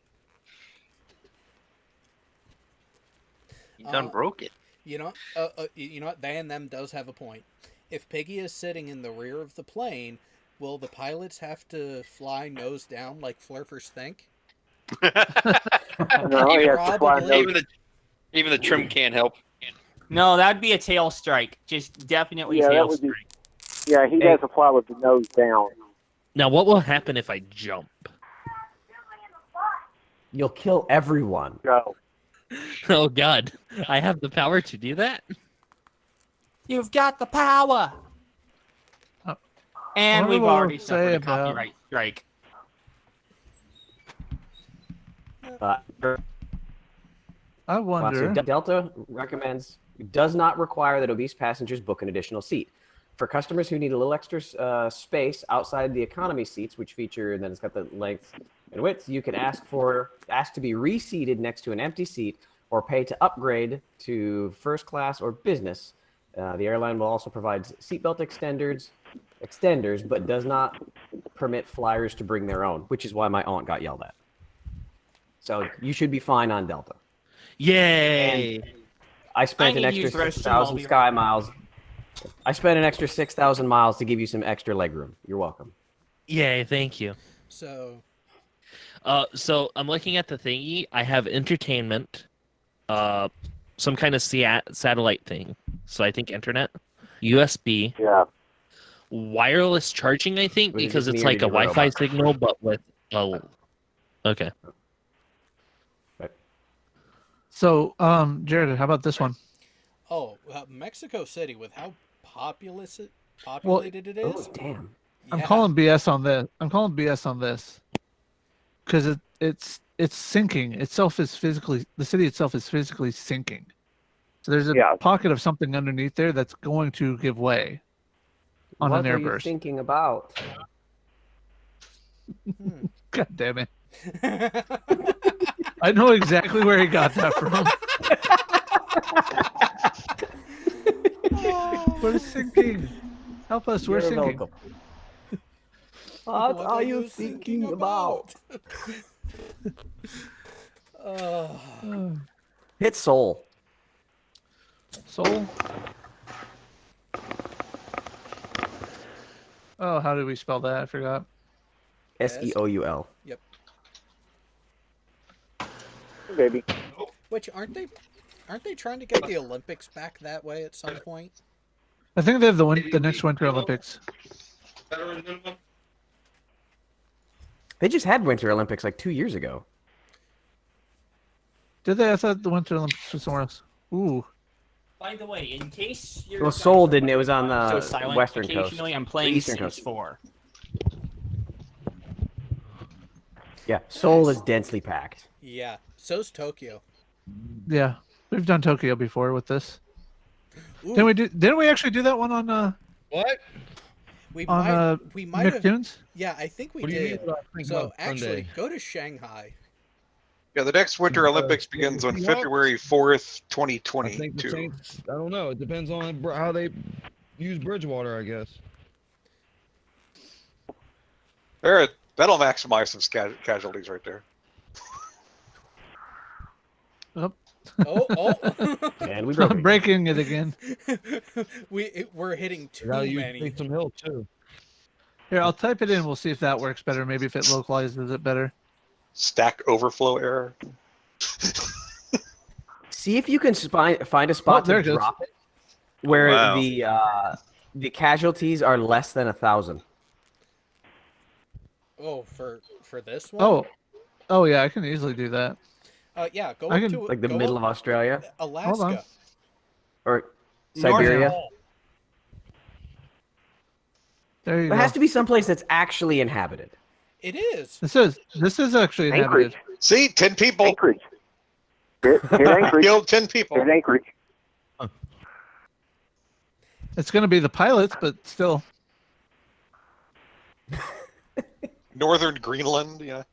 You done broke it. You know what? They and them does have a point. If Piggy is sitting in the rear of the plane, will the pilots have to fly nose down like Flurfers think? No, he has to fly nose. Even the trim can't help. No, that'd be a tail strike. Just definitely Yeah, tail that would be. strike. Yeah, he has to fly with the nose down. Now, what will happen if I jump? You'll kill everyone. Go. Oh, God. I have the power to do that? You've got the power. And What we've will already say suffered a about- copyright strike. I So wonder. Delta does not require that obese passengers book an additional seat. For customers who need a little extra space outside the economy seats, which feature, and then it's got the length and width, you can ask to be reseated next to an empty seat or pay to upgrade to first class or business. The airline will also provide seatbelt extenders, but does not permit flyers to bring their own, which is why my aunt got yelled at. So you should be fine on Delta. Yay! And I spent an extra 6,000 sky miles. I spent an extra 6,000 miles to give you some extra legroom. You're welcome. Yay, thank you. So So I'm looking at the thingy. I have entertainment, some kind of satellite thing. So I think internet, USB, wireless charging. I think Was it because just it's me or like did a you write Wi-Fi about- signal, but with okay. So, Jared, how about this one? Mexico City with how populated it is. Oh, damn. I'm calling BS on this. Because it's sinking. The city itself is physically sinking. So there's a pocket of something underneath there that's going to give way on What an are you airburst. thinking about? God damn it. I know exactly where he got that from. We're sinking. Help us. We're You're sinking. welcome. What are you thinking about? Hit Soul. Soul? Oh, how did we spell that? I forgot. Seoul. Yep. Baby. Which aren't they trying to get the Olympics back that way at some point? I think they have the next Winter Olympics. They just had Winter Olympics like 2 years ago. Did they? I thought the Winter Olympics was somewhere else. Ooh. By the way, in case you're Well, Seoul didn't. It was on the silent western coast. occasionally, I'm playing Eastern Sims coast. 4. Yeah, Seoul is densely packed. Yeah. So's Tokyo. Yeah, we've done Tokyo before with this. Ooh. Didn't we actually do that one on What? We on might have. Nicktoons? Yeah, I think we What do you did. mean about think So about actually, Sunday? go to Shanghai. Yeah, the next Winter Olympics begins on Seahawks? February 4th, I think the 2022. Saints. I don't know. It depends on how they use Bridgewater, I guess. They're That'll maximize some casualties right there. Oh. And we broke I'm breaking it again. We're hitting too Now you many. take some hill too. Here, I'll type it in. We'll see if that works better. Maybe if it localizes it better. Stack overflow error. See if you can find a spot there to it goes. drop it where Wow. the casualties are less than 1,000. Oh, for this one? Oh yeah, I can easily do that. Yeah, go I up can- to Like the go middle up of Australia Alaska. or Siberia. There you It go. has to be someplace that's actually inhabited. It is. This is actually inhabited. Anchorage. See, 10 people. Anchorage. Hit Anchorage. Killed 10 people. Hit Anchorage. It's going to be the pilots, but still. Northern Greenland, yeah.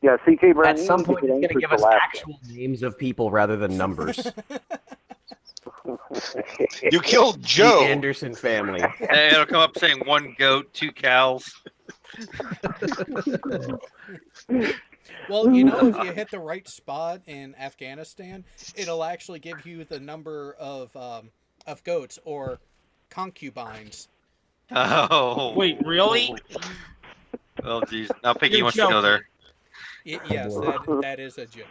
Yeah, CK Brown. At some you need point, to it's hit going to give us Alaska. actual names of people rather than numbers. You killed The Joe. Anderson family. And it'll come up saying 1 goat, 2 cows. Well, you know, if you hit the right spot in Afghanistan, it'll actually give you the number of goats or concubines. Oh. Wait, really? Oh, geez. Now Piggy You're wants to go joking. there. Yes, that is a joke.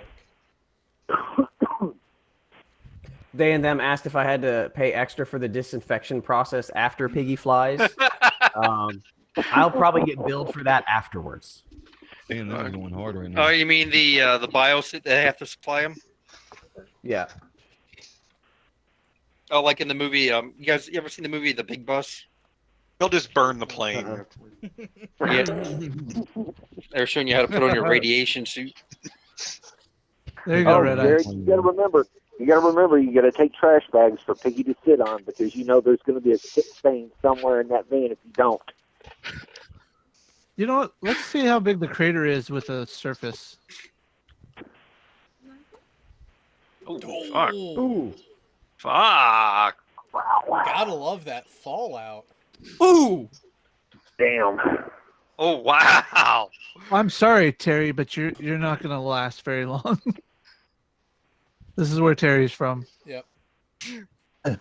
They and them asked if I had to pay extra for the disinfection process after Piggy flies. I'll probably get billed for that afterwards. Damn, they're going hard right now. Oh, you mean the biosuit they have to supply them? Yeah. Oh, like in the movie. You ever seen the movie The Big Bus? They'll just burn the plane. Yeah. They're showing you how to put on your radiation suit. There you go, Red Eye. Jared, you got to remember, you got to take trash bags for Piggy to sit on because you know there's going to be a shit stain somewhere in that van if you don't. You know what? Let's see how big the crater is with the surface. Oh, fuck. Ooh. Fuck. Gotta love that fallout. Ooh. Damn. Oh, wow. I'm sorry, Terry, but you're not going to last very long. This is where Terry's from. Yep. Well,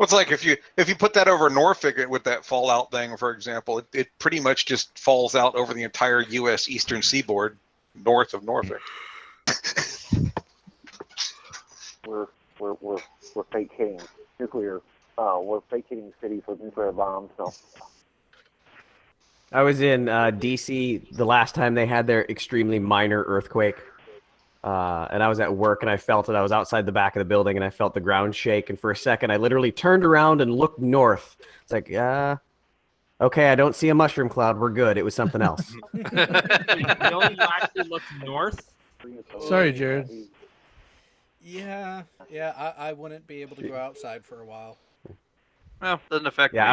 it's like if you put that over Norfolk with that fallout thing, for example, it pretty much just falls out over the entire U.S. eastern seaboard north of Norfolk. We're fake hitting nuclear. We're fake hitting cities with nuclear bombs. So. I was in D.C. the last time they had their extremely minor earthquake. And I was at work and I felt it. I was outside the back of the building and I felt the ground shake. And for a second, I literally turned around and looked north. It's like, okay, I don't see a mushroom cloud. We're good. It was something else. Wait, really? You actually looked north? Sorry, Jared. Yeah, I wouldn't be able to go outside for a while. Well, doesn't affect me. Yeah,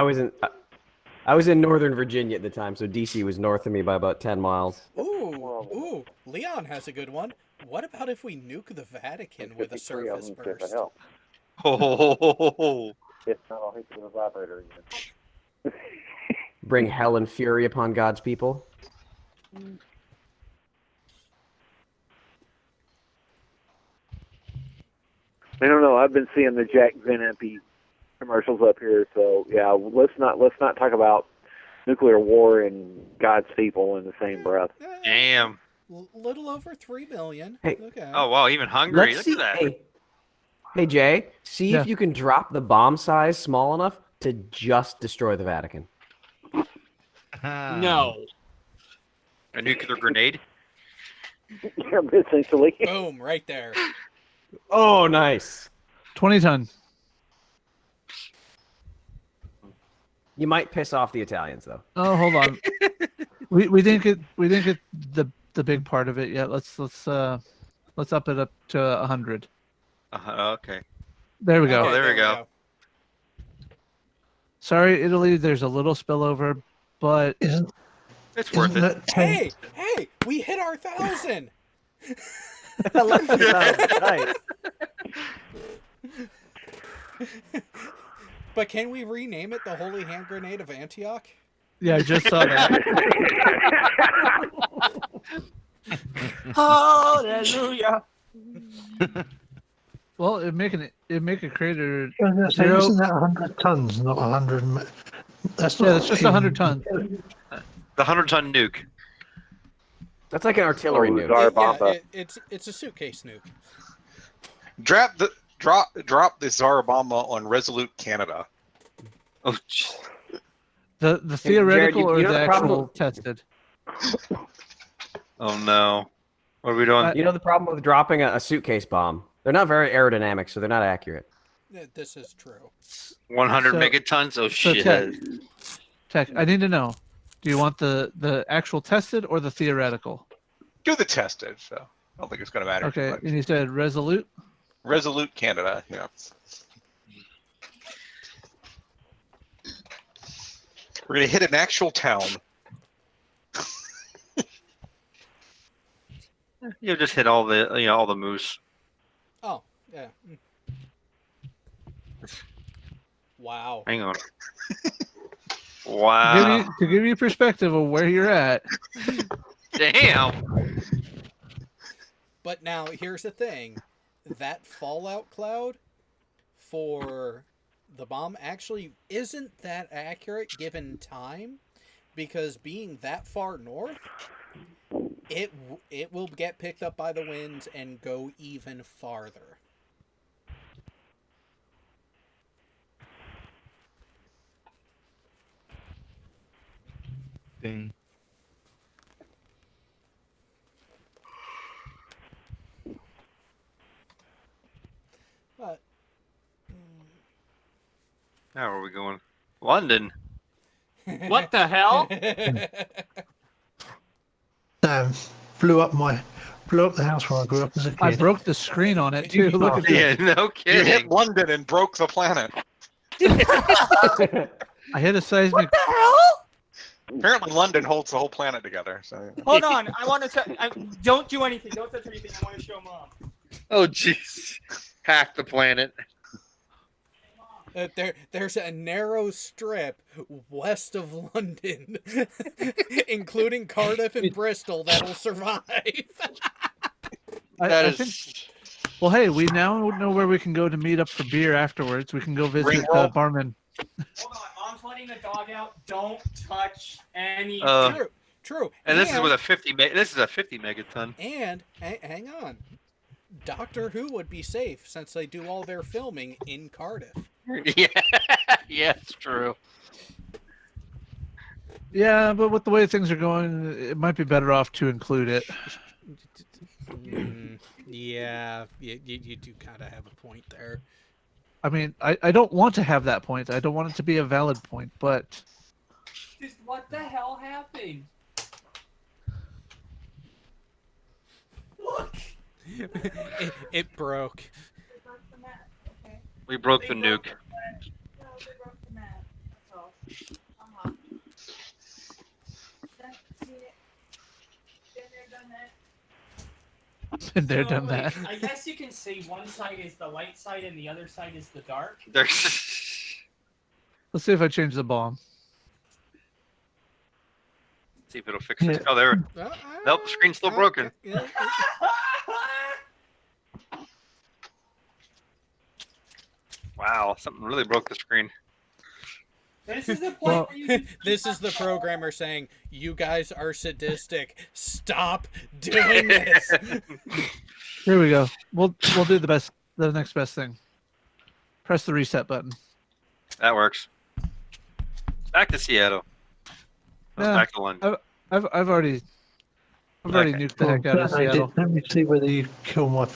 I was in Northern Virginia at the time, so D.C. was north of me by about 10 miles. Ooh, Leon has a good one. What about if we nuke the Vatican with a surface burst? Oh. If not, I'll hit you with a vibrator again. Bring hell and fury upon God's people. I don't know. I've been seeing the Jack Van Impe commercials up here, so yeah. Let's not talk about nuclear war and God's people in the same breath. Damn. Little over 3 million. Hey. Okay. Oh, wow. Even hungry. Let's Look at see. that. Hey, Jay, see Yeah. if you can drop the bomb size small enough to just destroy the Vatican. No. A nuclear grenade? Yeah, essentially. Boom, right there. Oh, nice. 20 ton. You might piss off the Italians, though. Oh, hold on. we didn't get the big part of it yet. Let's up it up to 100. Okay. There we go. Oh, there we go. Sorry, Italy. There's a little spillover, but It's worth it. Hey, we hit our 1,000. Nice. But can we rename it the Holy Hand Grenade of Antioch? Yeah, I just saw that. Hallelujah. Well, it make a crater I was gonna say, 0. isn't that 100 tons, not 100? That's not. Yeah, that's just 100 tons. The 100-ton nuke. That's like an artillery nuke. It's a suitcase nuke. Drop the Zarabama on Resolute Canada. Oh, The theoretical Jared, or know the actual problem? tested? Oh no. What are we doing? You know the problem with dropping a suitcase bomb? They're not very aerodynamic, so they're not accurate. This is true. 100 megatons? Oh, shit. Tech, I need to know. Do you want the actual tested or the theoretical? Do the tested, so I don't think it's going to matter too Okay, much. and you said Resolute? Resolute Canada, yeah. We're going to hit an actual town. You'll just hit all the moose. Oh, yeah. Wow. Hang on. Wow. To give you perspective of where you're at. Damn. But now, here's the thing. That fallout cloud for the bomb actually isn't that accurate given time, because being that far north, it will get picked up by the winds and go even farther. Ding. But Now where are we going? London. What the hell? Damn, blew up the house where I grew up as a kid. I broke the screen on it too. Look at Yeah, this. no kidding. You hit London and broke the planet. I hit a seismic. What the hell? Apparently, London holds the whole planet together. So. Hold on. I want to. Don't do anything. Don't touch anything. I want to show Mom. Oh, jeez. Hack the planet. There's a narrow strip west of London, including Cardiff and Bristol, that'll survive. I think. Well, hey, we now know where we can go to meet up for beer afterwards. We can go visit Barman. Hold on. Mom's letting the dog out. Don't touch anything. True. And this is with a 50. This is a 50 megaton. And hang on, Doctor Who would be safe since they do all their filming in Cardiff. Yeah, it's true. Yeah, but with the way things are going, it might be better off to include it. Yeah, you do kind of have a point there. I mean, I don't want to have that point. I don't want it to be a valid point, but... Just what the hell happened? Look! it broke. We broke the nuke. No, they broke the mat. That's all. Uh-huh. Seen it. Been there, done that. Been there, So, done like, that. I guess you can say one side is the light side and the other side is the dark. Let's see if I change the bomb. See if it'll fix it. Oh, there. Nope, the screen's still broken. Wow, something really broke the screen. This is the point where you This is the programmer saying, "You guys are sadistic. Stop doing this." Here we go. We'll do the next best thing. Press the reset button. That works. Back to Seattle. Yeah, Back to London. I've already nuked the heck out of Seattle. Let me see whether you kill my.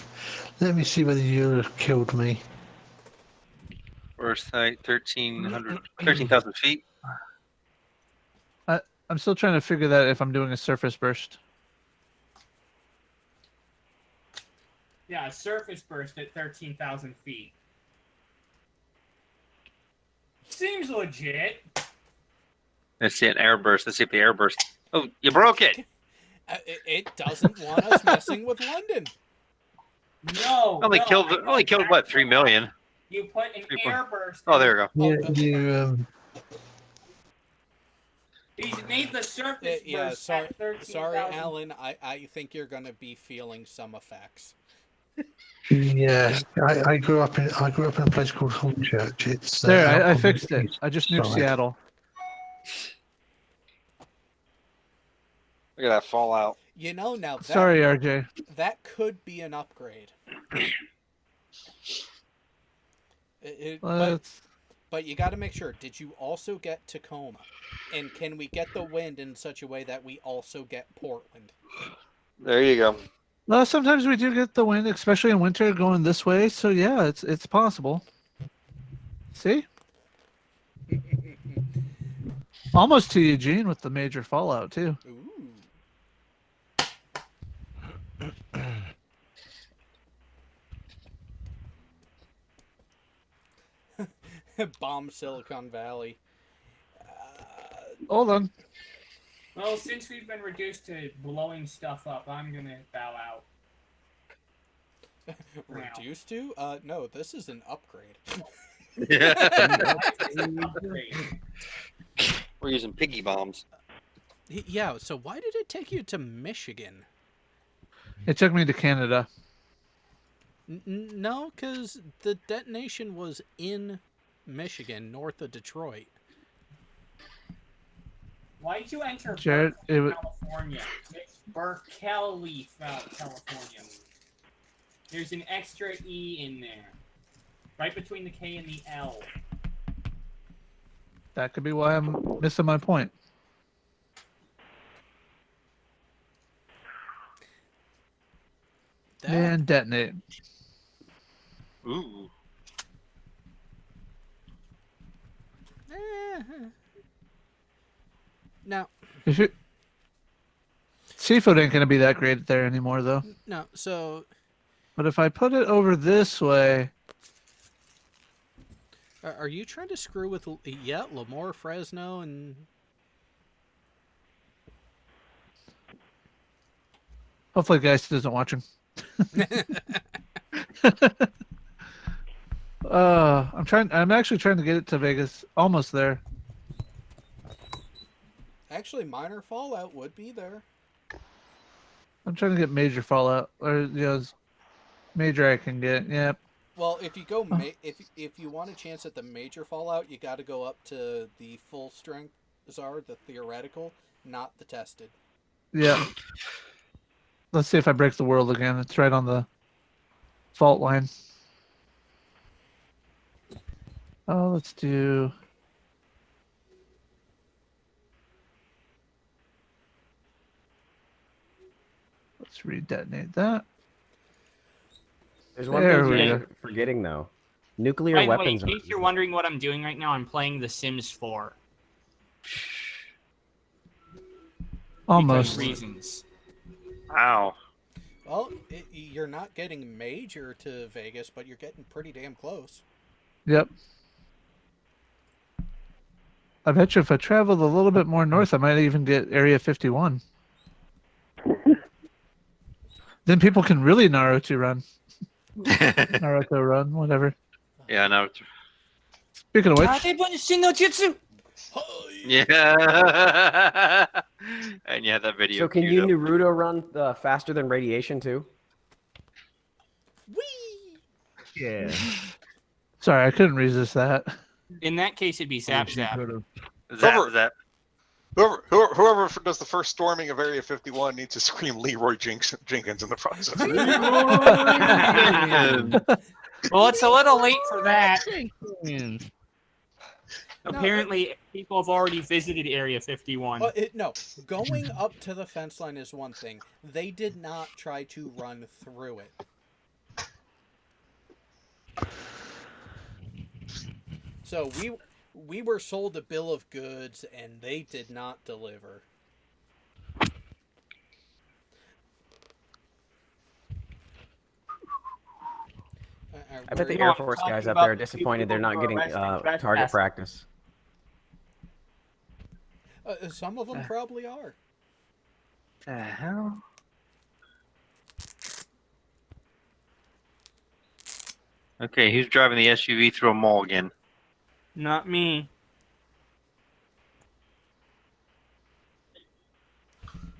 Let me see whether you killed me. First height, 13,000 feet. I'm still trying to figure that if I'm doing a surface burst. Yeah, a surface burst at 13,000 feet. Seems legit. Let's see an airburst. Let's see if the airburst. Oh, you broke it. It doesn't want us messing with London. No. Only killed what? 3 million. You put an airburst. Oh, there you Yeah, you. He's made the surface burst at 13,000. Sorry, Alan. I think you're gonna be feeling some effects. Yeah, I grew up in a place called Hornchurch. It's There, out I on the fixed it. east I just nuked side. Seattle. Look at that fallout. You know, now that, Sorry, RJ. That could be an upgrade. But you got to make sure. Did you also get Tacoma? And can we get the wind in such a way that we also get Portland? There you go. Well, sometimes we do get the wind, especially in winter, going this way. So yeah, it's possible. See, almost to Eugene with the major fallout too. Bomb Silicon Valley. Hold on. Well, since we've been reduced to blowing stuff up, I'm gonna bow out. Reduced to? No, this is an upgrade. We're using piggy bombs. Yeah, so why did it take you to Michigan? It took me to Canada. No, because the detonation was in Michigan, north of Detroit. Why'd you enter Jared, California? It's Berkeley, California. There's an extra E in there. Right between the K and the L. That could be why I'm missing my point. And detonate. Ooh. Now, If it, seafood ain't gonna be that great there anymore, though. no, so... But if I put it over this way... Are you trying to screw with, Lemoore, Fresno, and... Hopefully Geist isn't watching. I'm actually trying to get it to Vegas. Almost there. Actually, minor fallout would be there. I'm trying to get major fallout. Or, as major I can get. Yep. Well, if you go, if you want a chance at the major fallout, you got to go up to the full strength Zard, the theoretical, not the tested. Yeah. Let's see if I break the world again. It's right on the fault line. Oh, let's do... Let's redetonate that. There's one thing you're forgetting, though. Nuclear By the weapons. way, in case you're wondering what I'm doing right now, I'm playing The Sims 4. Almost. Because reasons. Wow. Well, you're not getting major to Vegas, but you're getting pretty damn close. Yep. I bet you if I traveled a little bit more north, I might even get Area 51. Then people can really Naruto run. Naruto run, whatever. Yeah, no. Speaking of which... Yeah. And you had that video. So can you Naruto run faster than radiation, too? Yeah. Sorry, I couldn't resist that. In that case, it'd be Zap Zap. Whoever does the first storming of Area 51 needs to scream Leroy Jenkins in the process. Well, it's a little late for that. Apparently, people have already visited Area 51. No, going up to the fence line is one thing. They did not try to run through it. So we were sold a bill of goods, and they did not deliver. I bet the Air Force guys up there are disappointed they're not getting target practice. Some of them probably are. The hell? Okay, who's driving the SUV through a mall again? Not me.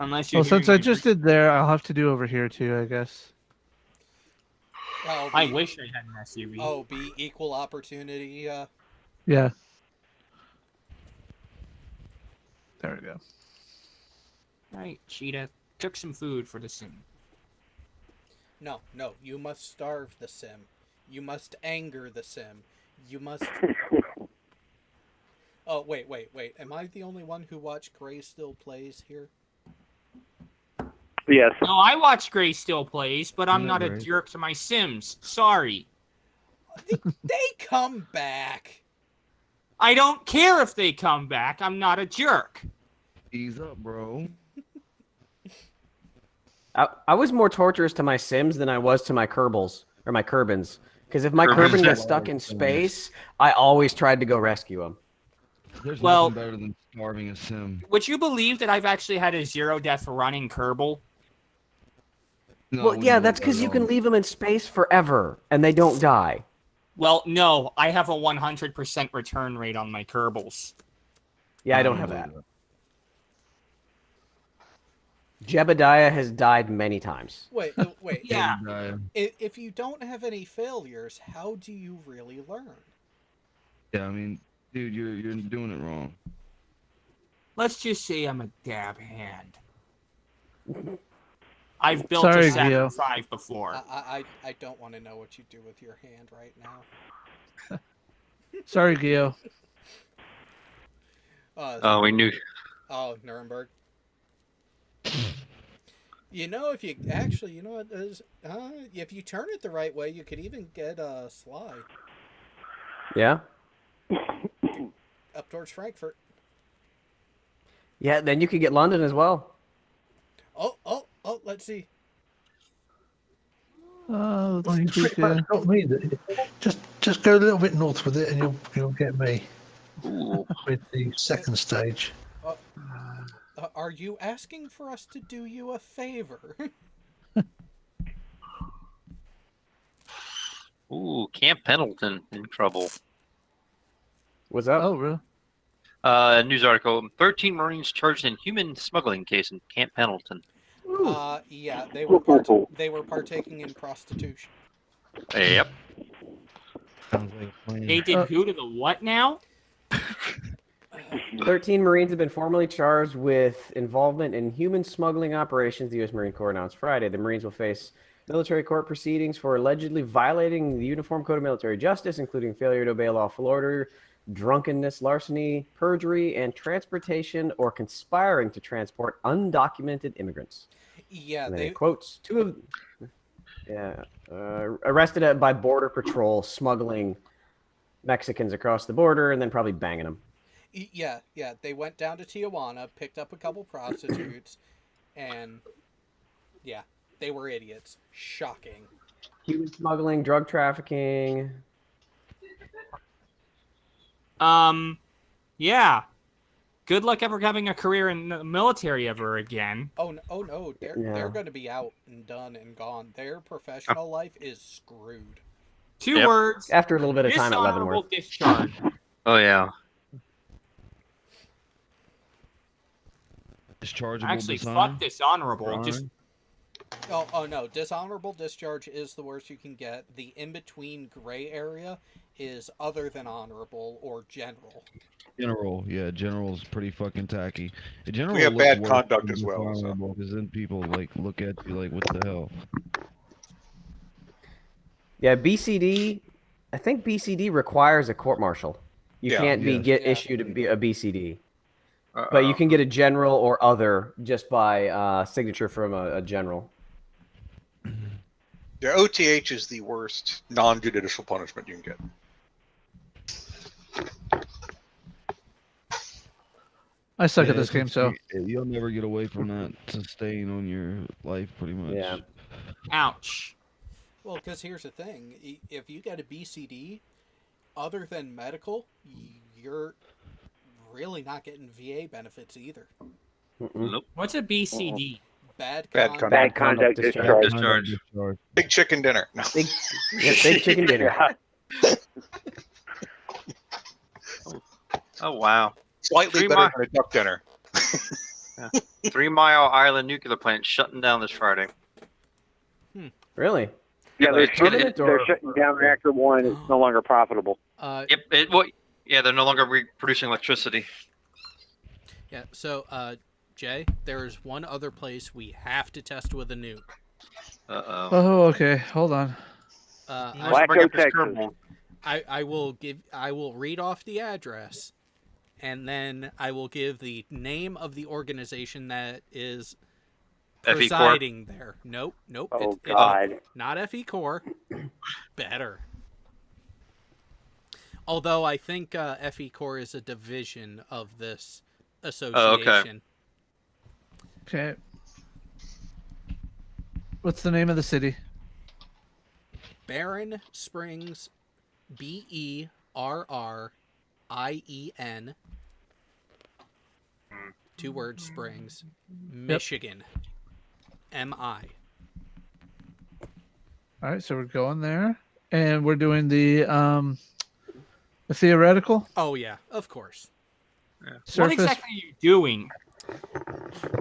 Unless you're Well, since hearing I just did there, I'll have to do over here too, I guess. Oh, I wish I had an SUV. Oh, be equal opportunity. Yeah. There we go. Right, Cheetah. Cook some food for the sim. No, you must starve the sim. You must anger the sim. You must. Oh, wait. Am I the only one who watched Gray Still Plays here? Yes. No, I watch Gray Still Plays, but I'm Yeah, not a right. jerk to my Sims. Sorry. They come back. I don't care if they come back. I'm not a jerk. Ease up, bro. I was more torturous to my Sims than I was to my Kerbals or my Kerbins. Because if my Kerbins. Kerbin got stuck in space, I always tried to go rescue him. There's Well- nothing better than starving a sim. Would you believe that I've actually had a 0-death running Kerbal? No, I Well, wouldn't yeah, believe that's that because at you all. can leave them in space forever and they don't die. Well, no. I have a 100% return rate on my Kerbals. Yeah, I don't have that. Jebediah has died many times. Wait. Yeah. If you don't have any failures, how do you really learn? Yeah, I mean, dude, you're doing it wrong. Let's just say I'm a dab hand. I've built Sorry, a Saturn Gio. V before. I don't want to know what you do with your hand right now. Sorry, Gio. Oh, we knew. Oh, Nuremberg. If you actually, what? If you turn it the right way, you could even get a slide Yeah? up towards Frankfurt. Yeah, then you could get London as well. Oh, let's see. Let's Well, you see pretty much got me. Just go a little bit north with it, and you'll get me with the second stage. Are you asking for us to do you a favor? Ooh, Camp Pendleton in trouble. What's up? Oh, really? News article: 13 Marines charged in human smuggling case in Camp Pendleton. Yeah, they were partaking in prostitution. Yep. Sounds like a plan. They did who to the what now? 13 Marines have been formally charged with involvement in human smuggling operations, the U.S. Marine Corps announced Friday. The Marines will face military court proceedings for allegedly violating the Uniform Code of Military Justice, including failure to obey lawful order, drunkenness, larceny, perjury, and transportation or conspiring to transport undocumented immigrants. Yeah, and then quotes arrested by Border Patrol smuggling Mexicans across the border and then probably banging them. Yeah, they went down to Tijuana, picked up a couple prostitutes, and yeah, they were idiots. Shocking. Human smuggling, drug trafficking. Yeah. Good luck ever having a career in the military ever again. Oh no, they're going to be out and done and gone. Their professional life is screwed. Two words. After a little bit of time at dishonorable Leavenworth. Discharge. Oh yeah. Dischargeable. Actually, fuck dishonorable. Just Oh no, dishonorable discharge is the worst you can get. The in-between gray area is other than honorable or general. General's pretty fucking tacky. General We have looks bad worse conduct than as well, so. Because then people look at you like, what the hell? Yeah, BCD. I think BCD requires a court martial. You can't get issued a BCD. But you can get a general or other just by signature from a general. Yeah, OTH is the worst non-judicial punishment you can get. I suck at this game, so you'll never get away from that sustain on your life, pretty much. Yeah. Ouch. Well, because here's the thing: if you get a BCD, other than medical, you're really not getting VA benefits either. Nope. What's a BCD? Bad conduct discharge. Big chicken dinner. No. Big chicken dinner. Oh wow! Slightly better than a duck dinner. 3 Mile Island nuclear plant shutting down this Friday. Really? Yeah, they're Permanent shutting down reactor 1. It's no longer profitable. Yep. They're no longer producing electricity. Yeah. So, Jay, there's one other place we have to test with a nuke. Oh, okay. Hold on. Waco, Texas. I will read off the address, and then I will give the name of the organization that is presiding there. Nope. Oh, God. It's not FE Corps. Better. Although I think FE Corps is a division of this association. Okay. What's the name of the city? Barron Springs, BERRIEN, two words, Springs, Michigan, MI. All right, so we're going there, and we're doing the theoretical. Oh yeah, of course. Yeah. What exactly are you doing?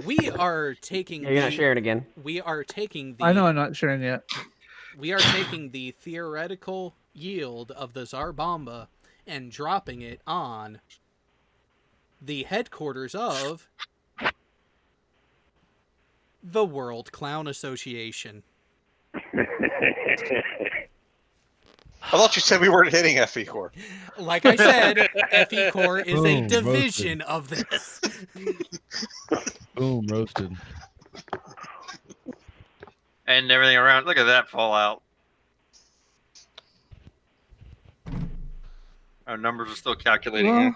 We are taking. You're not sharing again. We are taking the. I know I'm not sharing yet. We are taking the theoretical yield of the Tsar Bomba and dropping it on the headquarters of the World Clown Association. I thought you said we weren't hitting FE Corps. Like I said, FE Corps is a division of this. Boom, roasted. And everything around. Look at that fallout. Our numbers are still calculating. Well,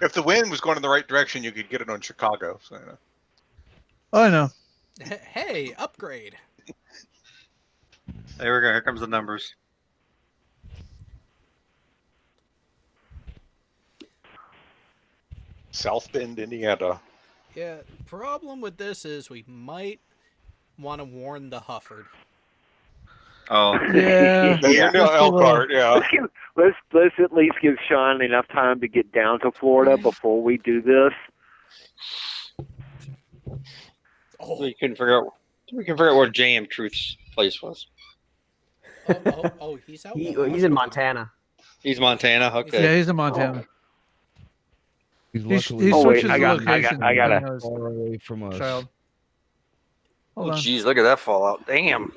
if the wind was going in the right direction, you could get it on Chicago. So, you know. Oh, I know. Hey, upgrade. There we go. Here comes the numbers. South Bend, Indiana. Yeah, problem with this is we might want to warn the Hufford. Oh. Yeah. Elkhart, yeah. Let's at least give Sean enough time to get down to Florida before we do this. We can figure out where JM Truth's place was. Oh, he's out. He's in Montana. He's Montana. Okay. Yeah, he's in Montana. He's He luckily switches I got location. far away from us. Child. Oh, Hold on. jeez, look at that fallout. Damn.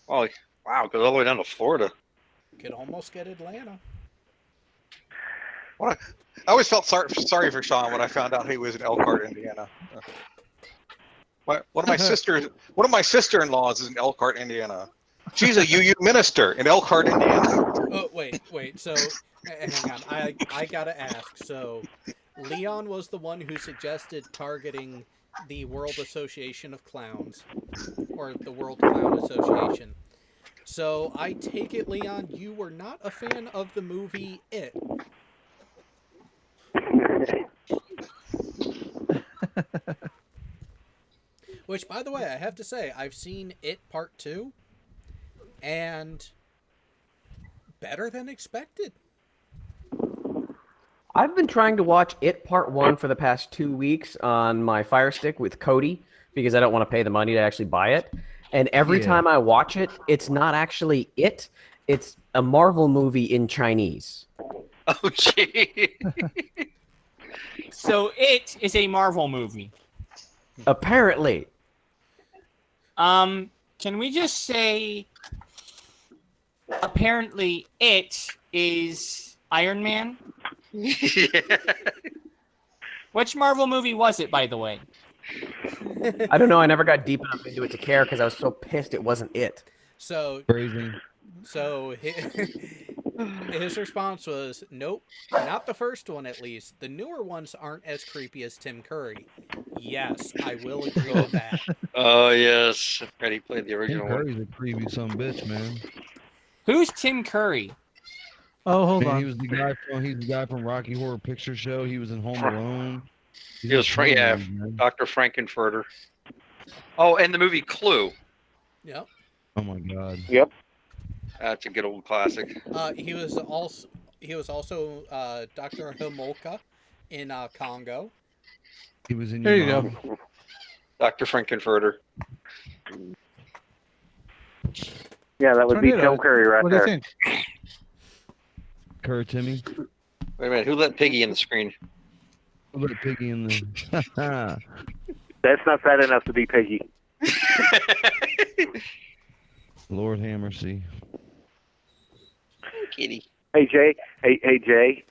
Oh, wow, goes all the way down to Florida. Could almost get Atlanta. I always felt sorry for Sean when I found out he was in Elkhart, Indiana. One of my sister-in-laws is in Elkhart, Indiana. She's a UU minister in Elkhart, Indiana. Oh, wait. So, hang on. I gotta ask. So, Leon was the one who suggested targeting the World Association of Clowns, or the World Clown Association. So, I take it, Leon, you were not a fan of the movie It. Which, by the way, I have to say, I've seen It Part 2, and better than expected. I've been trying to watch It Part 1 for the past 2 weeks on my Fire Stick with Cody because I don't want to pay the money to actually buy it. And every time I watch it, it's not actually It. It's a Marvel movie in Chinese. Oh, gee. So It is a Marvel movie. Apparently. Can we just say apparently It is Iron Man? Yeah. Which Marvel movie was it, by the way? I don't know. I never got deep enough into it to care because I was so pissed it wasn't It. So, Crazy. So his response was, nope, not the first one at least. The newer ones aren't as creepy as Tim Curry. Yes, I will agree with that. Oh, yes. He played the original Tim one. Curry's a creepy son bitch, man. Who's Tim Curry? Oh, hold Man, on. he's the guy from Rocky Horror Picture Show. He was in Home Alone. He's He was in a ton of yeah, movies, man. Dr. Frankenfurter. Oh, and the movie Clue. Yep. Oh my God. Yep. That's a good old classic. He was also Dr. Homolka in Congo. He was in There your you mom. go. Dr. Frankenfurter. Yeah, that would be Tornado, Tim Curry right what do you there. think? Kurt Timmy. Wait a minute, who let Piggy in the screen? Put Piggy in the. That's not fat enough to be Piggy. Lord Hammersea. Kitty. Hey Jay. Hey Jay.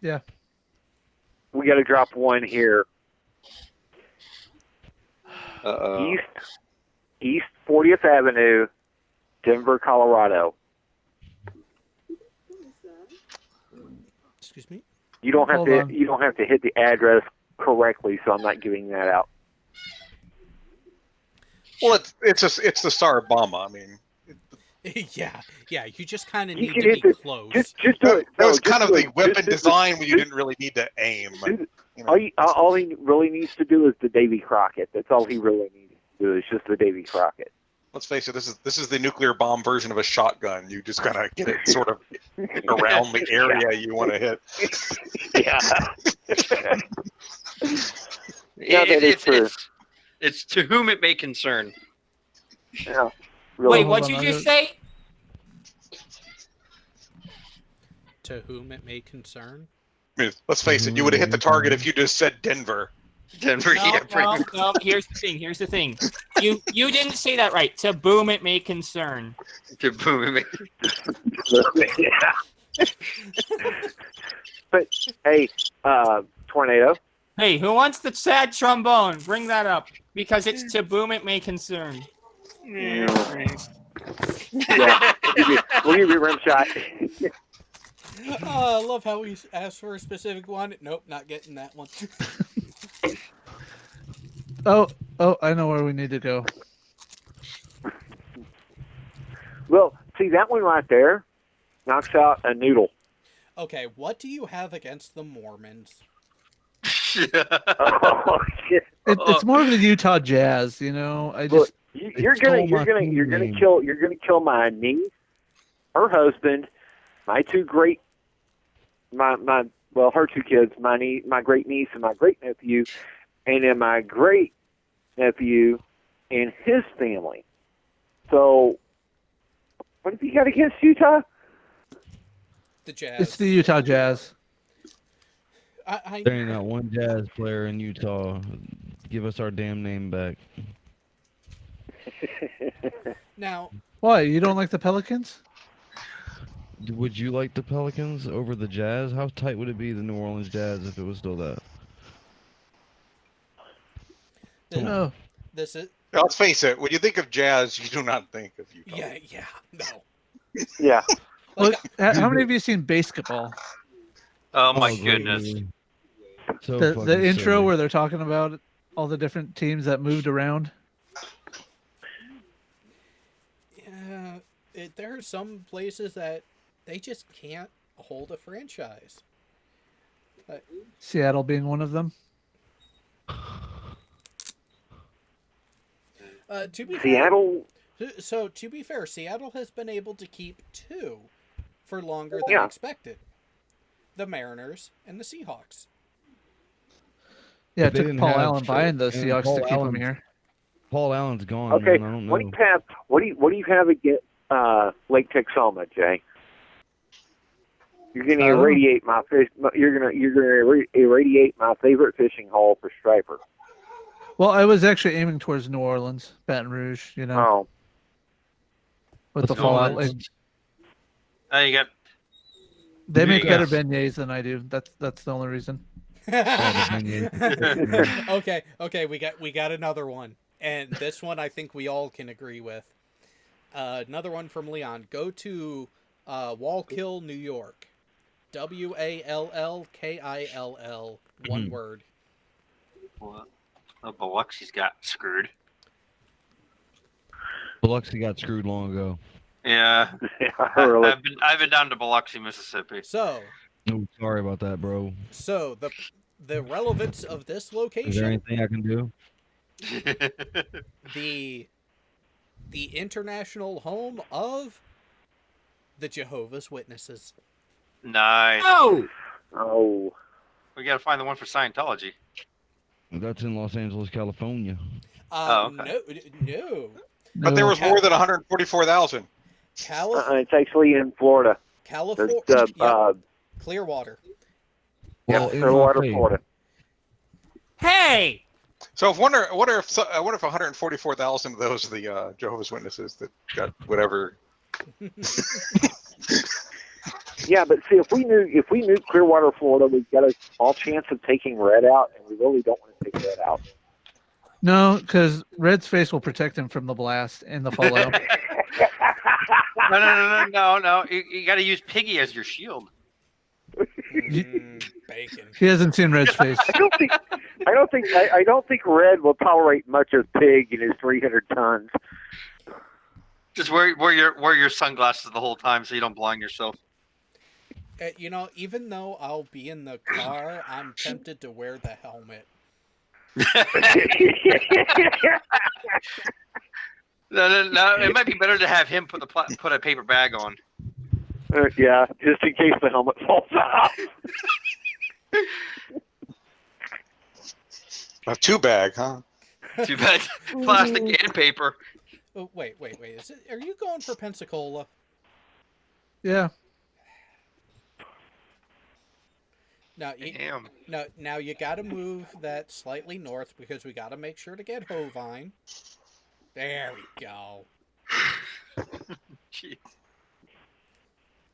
Yeah. We got to drop one here. Uh-oh. East 40th Avenue, Denver, Colorado. Excuse me. You don't have Hold to. on. You don't have to hit the address correctly, so I'm not giving that out. Well, it's the Star Obama. I mean, yeah. You just kind of You need can to hit be the- close. Just do that it. No, was just kind of do the it. weapon Just do it. design when you didn't really need to aim. You know, All he really needs to do is the Davy Crockett. That's all he really needs to do is just the Davy Crockett. let's face it, this is the nuclear bomb version of a shotgun. You just kind of get it sort of around the area you want to hit. Yeah. Yeah, that is true. It's to whom it may concern. Yeah. Wait, Hold what'd on, you I'm just say? To whom it may concern. I mean, let's face it, you would have hit the target if you just said Denver. Denver, No. Here's the thing. You didn't say that right. To boom it may concern. To boom it may. But hey, Tornado. Hey, who wants the sad trombone? Bring that up because it's to boom it may concern. Yeah, we'll give you a rim shot. I love how he asked for a specific one. Nope, not getting that one. Oh, I know where we need to go. Well, see that one right there knocks out a noodle. Okay, what do you have against the Mormons? Oh, shit. It's more of the Utah Jazz, you know. Look, you're gonna kill my niece, her husband, my two great, her two kids, my great niece and my great nephew, and then my great nephew and his family. So, what have you got against Utah? The Jazz. It's the Utah Jazz. There ain't not one Jazz player in Utah. Give us our damn name back. Now, Why? You don't like the Pelicans? Would you like the Pelicans over the Jazz? How tight would it be the New Orleans Jazz if it was still that? No. This is. Now, let's face it, when you think of Jazz, you do not think of Utah. Yeah, no. Yeah. Look, how many of you seen basketball? Oh my great goodness. movie. So The fucking intro silly. where they're talking about all the different teams that moved around. Yeah, there are some places that they just can't hold a franchise. Seattle being one of them. To be Seattle. So to be fair, Seattle has been able to keep two for longer than Yeah. expected. The Mariners and the Seahawks. Yeah, If it they took didn't Paul have- Allen buying the and Seahawks Paul to keep him Allen's- here. Paul Allen's gone, Okay, man. I don't know. what do you have against Lake Texoma, Jay? You're going to irradiate my fish. You're going to irradiate my favorite fishing hole for striper. Well, I was actually aiming towards New Orleans, Baton Rouge, you know, Oh, with the Let's go Fallout Orleans. Lake. Oh, you got. They make Yes. better beignets than I do. That's the only reason. Okay, we got another one, and this one I think we all can agree with. Another one from Leon. Go to Wallkill, New York. WALLKILL. One word. Well, Biloxi's got screwed. Biloxi got screwed long ago. Yeah. Really. I've been down to Biloxi, Mississippi. So, Oh, sorry about that, bro. so the relevance of this Is there location, anything I can do? the international home of the Jehovah's Witnesses. Nice. Oh. We got to find the one for Scientology. That's in Los Angeles, California. Okay. No. But there was more than 144,000. It's actually in Florida. California. Clearwater. Well, in Clearwater, my faith, Florida. Hey! So I wonder if 144,000 of those are the Jehovah's Witnesses that got whatever. Yeah, but see, if we knew Clearwater, Florida, we've got a small chance of taking Red out, and we really don't want to take Red out. No, because Red's face will protect him from the blast and the fallout. No. You got to use Piggy as your shield. Bacon. He hasn't seen Red's face. I don't think Red will tolerate much of Pig in his 300 tons. Just wear your sunglasses the whole time so you don't blind yourself. Even though I'll be in the car, I'm tempted to wear the helmet. No. It might be better to have him put a paper bag on. Yeah, just in case the helmet falls off. A 2-bag, huh? 2 bags, plastic and paper. Oh, wait. Are you going for Pensacola? Yeah. Now you got to move that slightly north because we got to make sure to get Hovine. There we go. Jeez.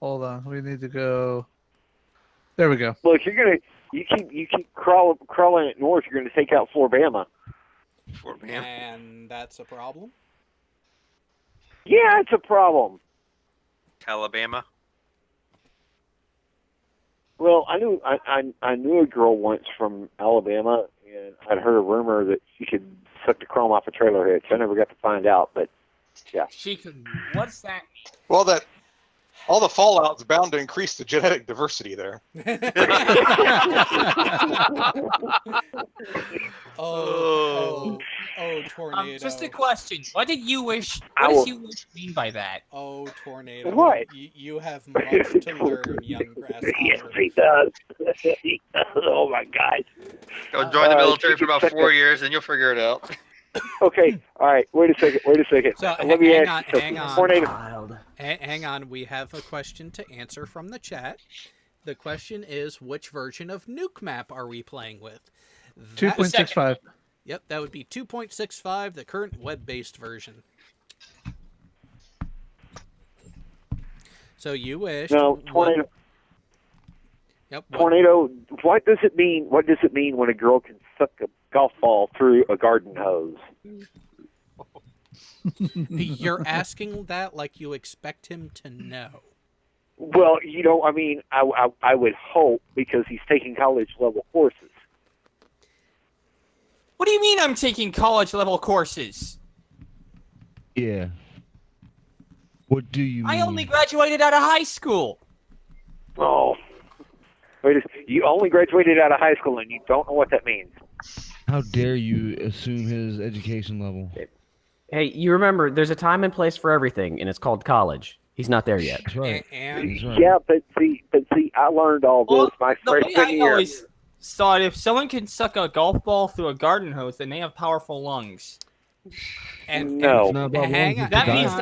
Hold on. We need to go. There we go. Look, you keep crawling it north. You're gonna take out Floribama. And that's a problem. Yeah, it's a problem. Alabama. Well, I knew a girl once from Alabama, and I'd heard a rumor that she could suck the chrome off a trailer hitch. I never got to find out, but yeah. She could. What's that? Well, all the fallout's bound to increase the genetic diversity there. Oh, tornado. Just a question. What did you wish? What does you wish mean by that? Oh, tornado. What? You have much to learn, young grasshopper. Yes, he does. He does. Oh my God. Go join the military for about 4 years, and you'll figure it out. Okay. All right. Wait a second. So, Let me hang ask on, you hang on. Tornado. Hang on. We have a question to answer from the chat. The question is, which version of Nuke Map are we playing with? 2.65. Yep, that would be 2.65, the current web-based version. So you wish. No, Tornado. Yep. Tornado. What does it mean? What does it mean when a girl can suck a golf ball through a garden hose? You're asking that like you expect him to know. Well, I mean, I would hope because he's taking college-level courses. What do you mean I'm taking college-level courses? Yeah. What do you mean? I only graduated out of high school. Oh. You only graduated out of high school and you don't know what that means. How dare you assume his education level? Hey, you remember, there's a time and place for everything, and it's called college. He's not there yet. That's right. And Yeah, but see, I learned all this my freshman year. I always thought if someone can suck a golf ball through a garden hose, then they have powerful lungs. And no. Hang on. That means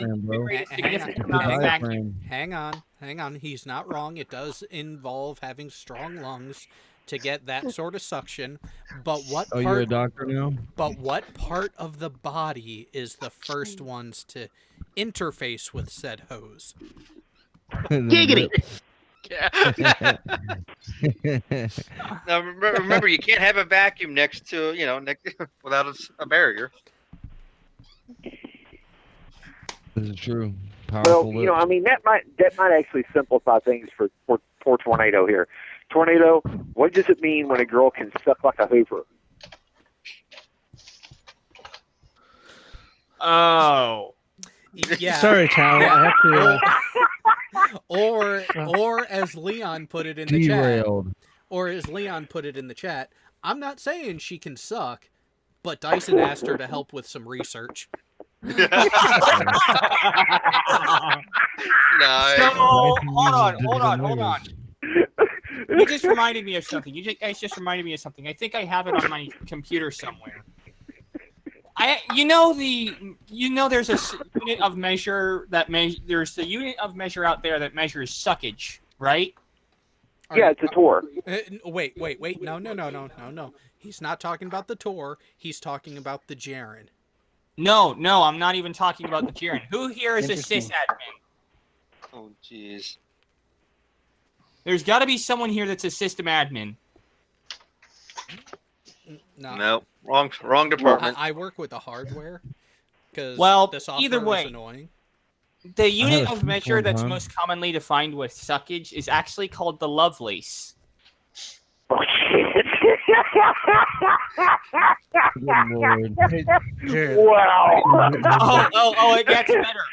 Hang on. He's not wrong. It does involve having strong lungs to get that sort of suction. But what part? You're a doctor now? But what part of the body is the first ones to interface with said hose? Giggity. Now remember, you can't have a vacuum next to without a barrier. This is true. Powerful Well, I mean that might actually simplify things for poor Tornado here. Tornado, what does it mean when a girl can suck like a hoover? Oh. Yeah. Sorry, Tal. Yeah. I have to. Or as Leon put it in the chat. Derailed. Or as Leon put it in the chat, I'm not saying she can suck, but Dyson asked her to help with some research. So, hold on. You just reminded me of something. You guys just reminded me of something. I think I have it on my computer somewhere. There's a unit of measure there's the unit of measure out there that measures suckage, right? Yeah, it's a tour. Wait. No. He's not talking about the tour. He's talking about the Jaren. No, I'm not even talking about the Jaren. Who here is a sysadmin? Oh, jeez. There's got to be someone here that's a system admin. No. Nope. Wrong department. I work with the hardware. The software either way, is annoying. The unit of measure that's most commonly defined with suckage is actually called the Lovelace. Oh, shit. Good Lord. Wow. It gets better.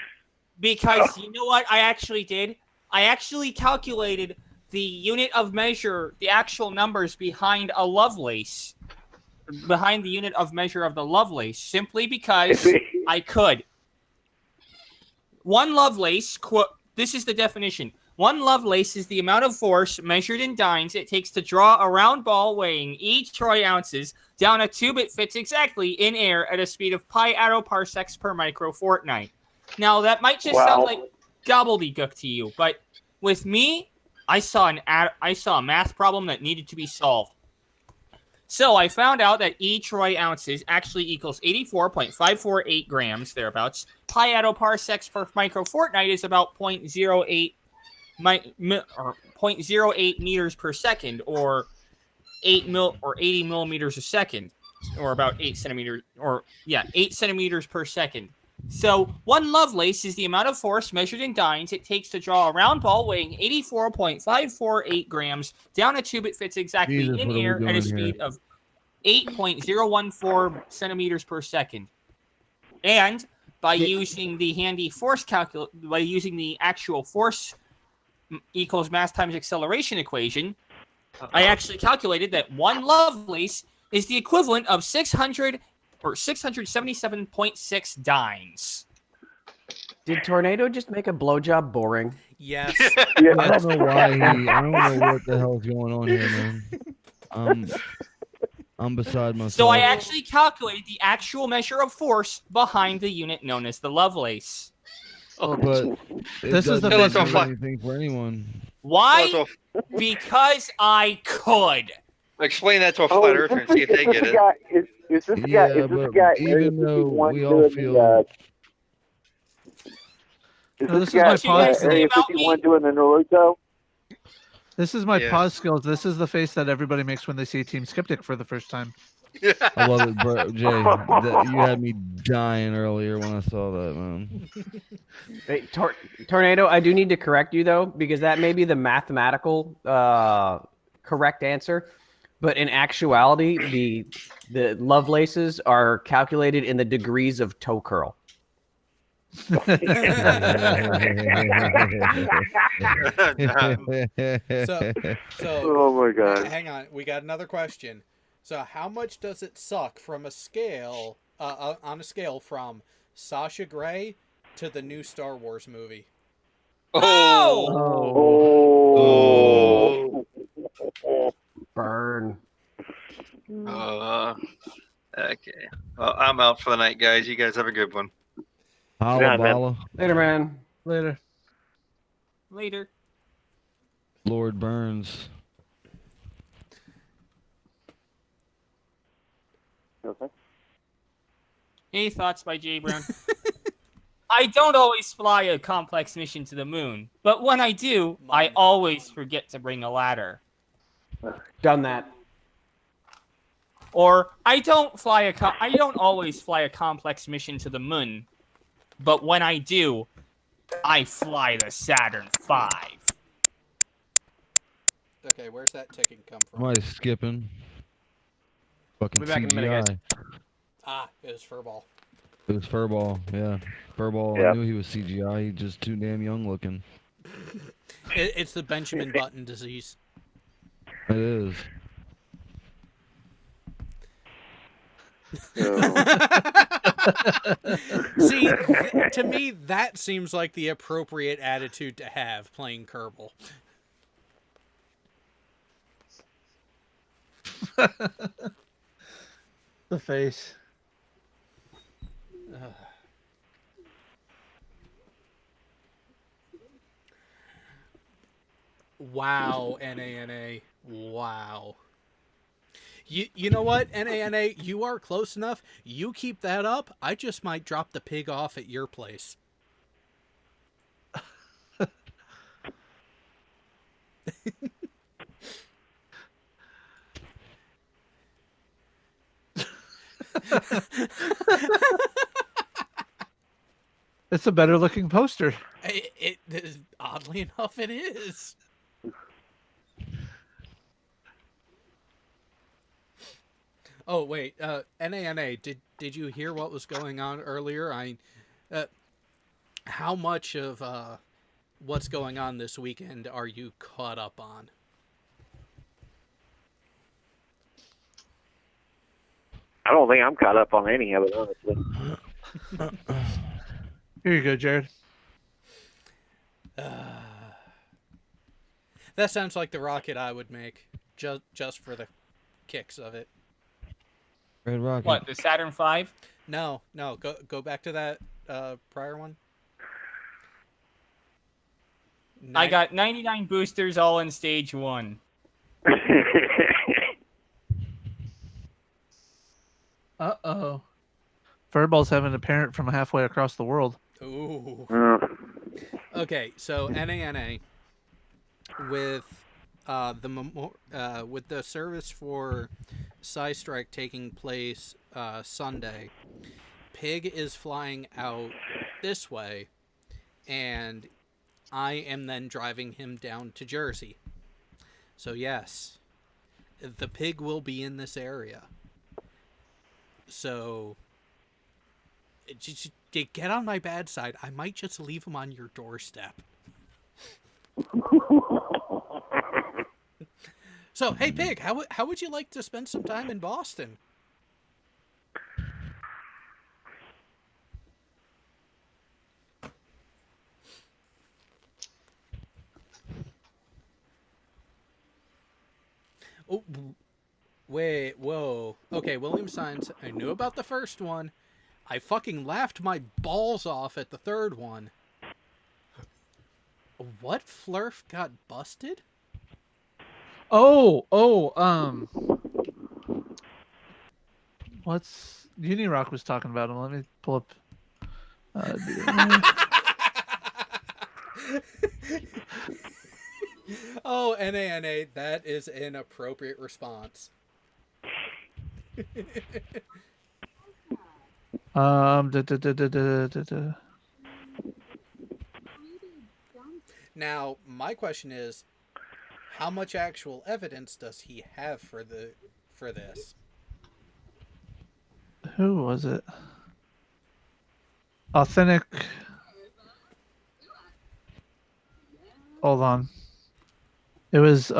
Because you know what I actually did? I actually calculated the unit of measure, the actual numbers behind a Lovelace. Behind the unit of measure of the Lovelace, simply because I could. One Lovelace, this is the definition. One Lovelace is the amount of force measured in dynes it takes to draw a round ball weighing each troy ounces down a tube it fits exactly in air at a speed of pi attoparsecs per microfortnight. Now, that might just sound like gobbledygook to you, but with me, I saw a math problem that needed to be solved. So I found out that each troy ounces actually equals 84.548 grams, thereabouts. Pi attoparsecs per microfortnight is about 0.08 meters per second, or 80 millimeters a second, or about 8 centimeters, 8 centimeters per second. So one Lovelace is the amount of force measured in dynes it takes to draw a round ball weighing 84.548 grams down a tube it fits exactly in air at a speed of 8.014 centimeters per second. And by using the handy force by using the actual force equals mass times acceleration equation, I actually calculated that one Lovelace is the equivalent of 677.6 dynes. Did Tornado just make a blowjob boring? Yes. I don't know why I don't know what the hell's going on here, man. I'm beside myself. So I actually calculated the actual measure of force behind the unit known as the Lovelace. But this is the first anything for anyone. Why? Because I could. Explain that to a flat earther and see if they get it. Is this guy even though we all feel... Is this guy Area 51 doing the Naruto? This is my pause skills. This is the face that everybody makes when they see Team Skeptic for the first time. I love it, bro. Jay. You had me dying earlier when I saw that, man. Hey, Tornado, I do need to correct you, though, because that may be the mathematical correct answer. But in actuality, the Lovelaces are calculated in the degrees of toe curl. So oh my god. Hang on, we got another question. So how much does it suck from a scale on a scale from Sasha Grey to the new Star Wars movie? Oh. Burn. Okay. Well, I'm out for the night, guys. You guys have a good one. Holla. Later, man. Later. Lord Burns. Okay. Any thoughts by Jay Brown? I don't always fly a complex mission to the moon, but when I do, I always forget to bring a ladder. Done that. Or I don't always fly a complex mission to the moon, but when I do, I fly the Saturn V. Okay, where's that ticking come from? Am I skipping? Fucking We'll be back in a minute, CGI. Ah, it was Furball. It was Furball, yeah. Furball, Yeah. I knew he was CGI. He's just too damn young looking. It's the Benjamin Button disease. It is. See, to me, that seems like the appropriate attitude to have playing Kerbal. The face. Wow, NANA. Wow. You know what, NANA? You are close enough. You keep that up, I just might drop the pig off at your place. It's a better looking poster. Oddly enough, it is. Oh wait, NANA, did you hear what was going on earlier? How much of what's going on this weekend are you caught up on? I don't think I'm caught up on any of it, honestly. Here you go, Jared. That sounds like the rocket I would make, just for the kicks of it. Red Rocket. What, the Saturn V? No, go back to that prior one. I got 99 boosters all in stage 1. Uh-oh. Furball's having a parent from halfway across the world. Ooh. Okay, so NANA with with the service for Psy Strike taking place Sunday, Pig is flying out this way, and I am then driving him down to Jersey. So yes, the Pig will be in this area. So just get on my bad side. I might just leave him on your doorstep. So, hey, Pig, how would you like to spend some time in Boston? Oh, wait, whoa. Okay, William Signs, I knew about the first one. I fucking laughed my balls off at the third one. What Flurf got busted? What's Unirock was talking about him? Let me pull up. Oh, NANA, that is an appropriate response. Now, my question is, how much actual evidence does he have for this? Who was it? Authentic. Hold on. It was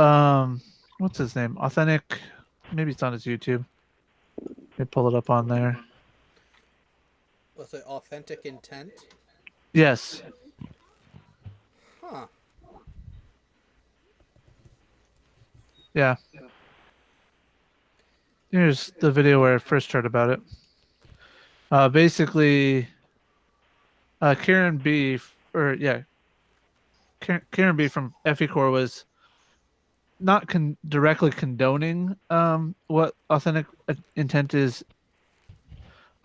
what's his name? Authentic. Maybe it's on his YouTube. Let me pull it up on there. Was it Authentic Intent? Yes. Huh. Yeah. Here's the video where I first heard about it. Basically, Karen B. Karen B. from FE was not directly condoning what Authentic Intent is.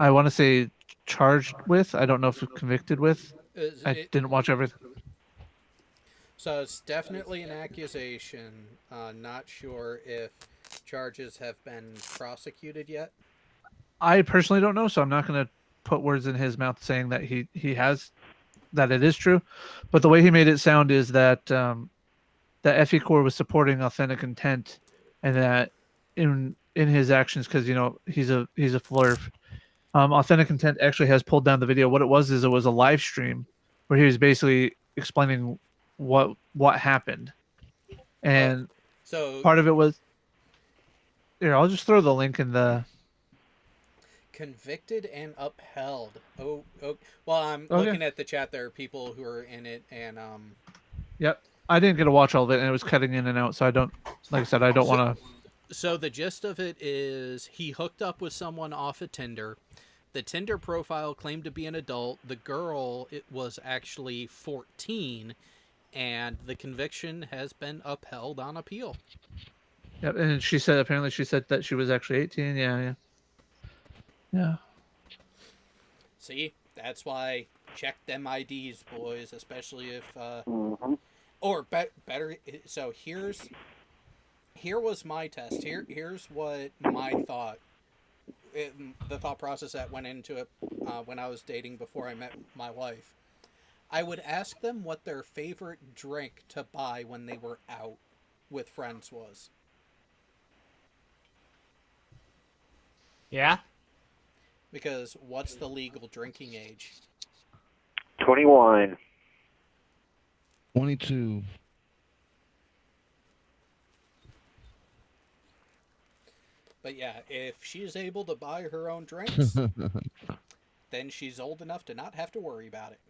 I want to say charged with. I don't know if it's convicted with. I didn't watch everything. So it's definitely an accusation. Not sure if charges have been prosecuted yet. I personally don't know, so I'm not going to put words in his mouth saying that he has, that it is true. But the way he made it sound is that that FE Corps was supporting Authentic Intent, and that in his actions, because he's a Flurf, Authentic Intent actually has pulled down the video. What it was is it was a live stream where he was basically explaining what happened, and So part of it was here. I'll just throw the link in the. Convicted and upheld. Oh. Well, I'm Okay. looking at the chat. There are people who are in it, and Yep, I didn't get to watch all of it, and it was cutting in and out. So I don't, like I said, I don't want to. So the gist of it is he hooked up with someone off of Tinder. The Tinder profile claimed to be an adult. The girl, it was actually 14, and the conviction has been upheld on appeal. Yep, and she said that she was actually 18. Yeah. See, that's why check them IDs, boys, especially if or better. So here was my test. Here's what my thought. The thought process that went into it when I was dating before I met my wife. I would ask them what their favorite drink to buy when they were out with friends was. Yeah? Because what's the legal drinking age? 21. 22. But yeah, if she's able to buy her own drinks, then she's old enough to not have to worry about it.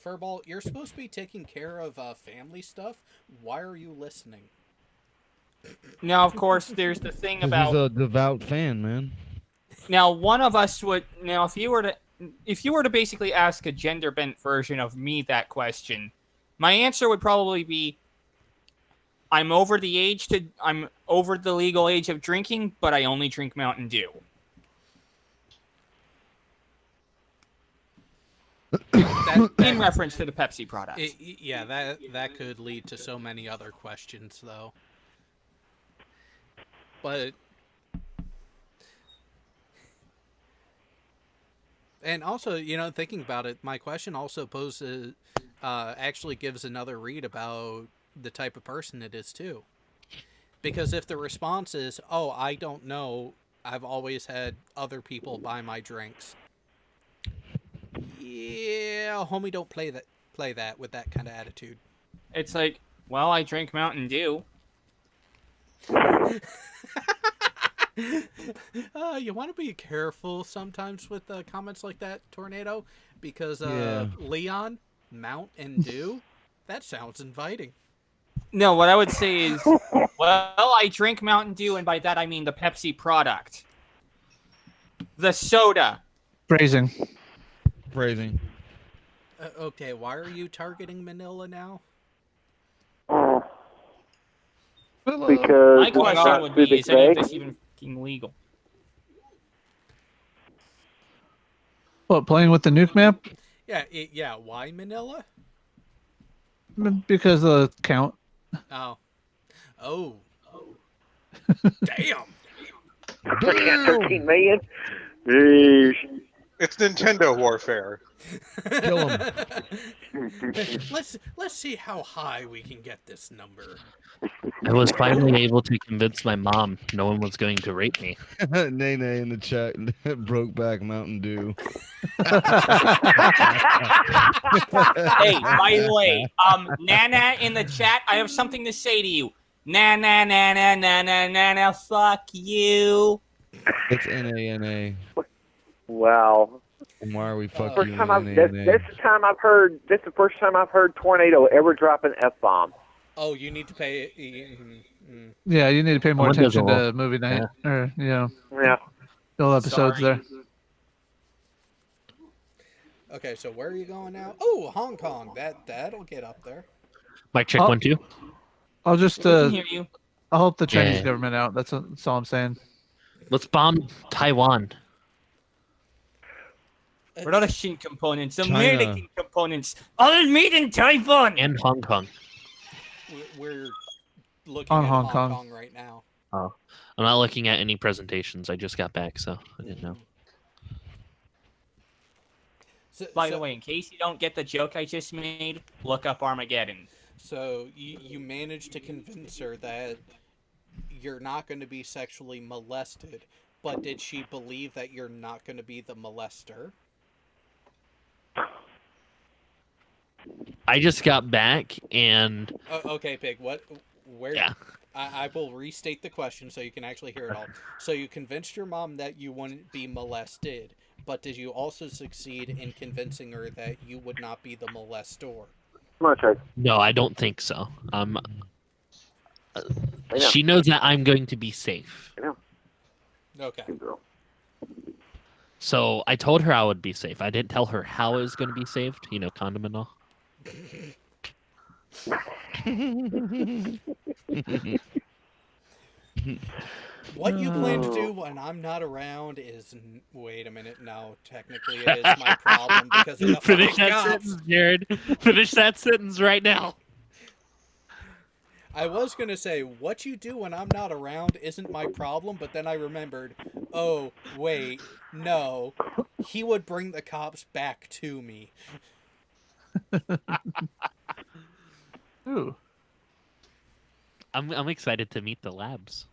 Furball, you're supposed to be taking care of family stuff. Why are you listening? Now, of course, there's the thing 'Cause about. he's a devout fan, man. Now, one of us would. Now, if you were to basically ask a gender bent version of me that question, my answer would probably be, I'm over the legal age of drinking, but I only drink Mountain Dew. In reference to the Pepsi product. Yeah, that could lead to so many other questions, though. But and also, thinking about it, my question also poses actually gives another read about the type of person it is too. Because if the response is, "Oh, I don't know, I've always had other people buy my drinks," yeah, homie, don't play that with that kind of attitude. It's like, well, I drink Mountain Dew. You want to be careful sometimes with comments like that, Tornado, because Yeah. Leon, Mount, and Dew, that sounds inviting. No, what I would say is, well, I drink Mountain Dew, and by that I mean the Pepsi product. The soda. Phrasing. Okay, why are you targeting Manila now? Because My question would be, is any of this even fucking legal? What, playing with the nuke map? Yeah. Why Manila? Because of the count. Oh. Damn. 13 million? Yeesh. It's Nintendo warfare. Kill him. Let's see how high we can get this number. I was finally able to convince my mom no one was going to rape me. Nay in the chat broke back Mountain Dew. Hey, by the way, Nana in the chat, I have something to say to you. Nana, fuck you. It's NANA. Wow. And why are we fucking First you time in this NANA? is the first time I've heard Tornado ever drop an F-bomb. Oh, you need to pay. Yeah, you need to pay more One does attention all. to movie night or Yeah. all episodes Sorry. there. Okay, so where are you going now? Oh, Hong Kong. That'll get up there. Mic check Oh. 1 2. I'll just We can hear you. I'll help the Chinese Yeah. government out. That's all I'm saying. Let's bomb Taiwan. We're not Russian components, China. American components, all made in Taiwan. And Hong Kong. We're looking On at Hong Hong Kong. Kong right now. Oh, I'm not looking at any presentations. I just got back, so I didn't know. By the way, in case you don't get the joke I just made, look up Armageddon. So you managed to convince her that you're not going to be sexually molested, but did she believe that you're not going to be the molester? I just got back and Okay, Pig. Where? yeah. I will restate the question so you can actually hear it all. So you convinced your mom that you wouldn't be molested, but did you also succeed in convincing her that you would not be the molestor? Come on, Chase. No, I don't think so. know. She knows that I'm going to be safe. I know. Okay. Good girl. So I told her I would be safe. I didn't tell her how I was going to be saved. You know, condom and all. What you plan to do when I'm not around is... Wait a minute. No, technically it is my problem because of the Finish fucking that cops. sentence, Jared. Finish that sentence right now. I was going to say, what you do when I'm not around isn't my problem, but then I remembered, oh, wait, no. He would bring the cops back to me. Ooh. I'm excited to meet the labs.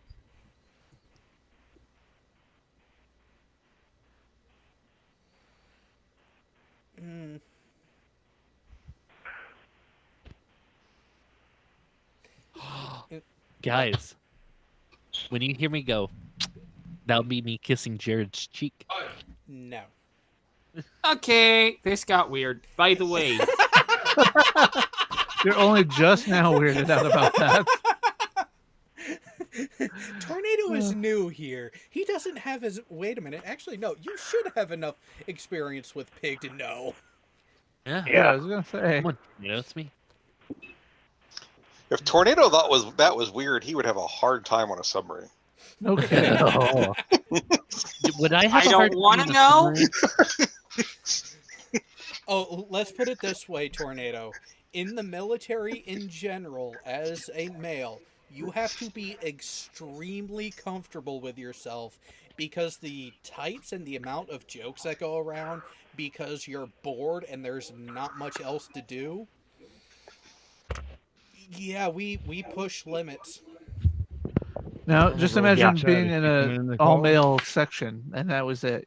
Mm. Guys, when you hear me go, that'll be me kissing Jared's cheek. No. Okay, this got weird. By the way, You're only just now weirded out about that. Tornado is new here. He doesn't have his... Wait a minute. Actually, no. You should have enough experience with Pig to know. Yeah, I was gonna say. Come on, you know, it's me. If Tornado thought that was weird, he would have a hard time on a submarine. No kidding. Oh. Would I have I a hard don't want time to on a know. submarine? Oh, let's put it this way, Tornado. In the military in general, as a male, you have to be extremely comfortable with yourself because the tights and the amount of jokes that go around because you're bored and there's not much else to do. Yeah, we push limits. Now, just bro, imagine Chad, being if in you come a in the all-male section, and that was it.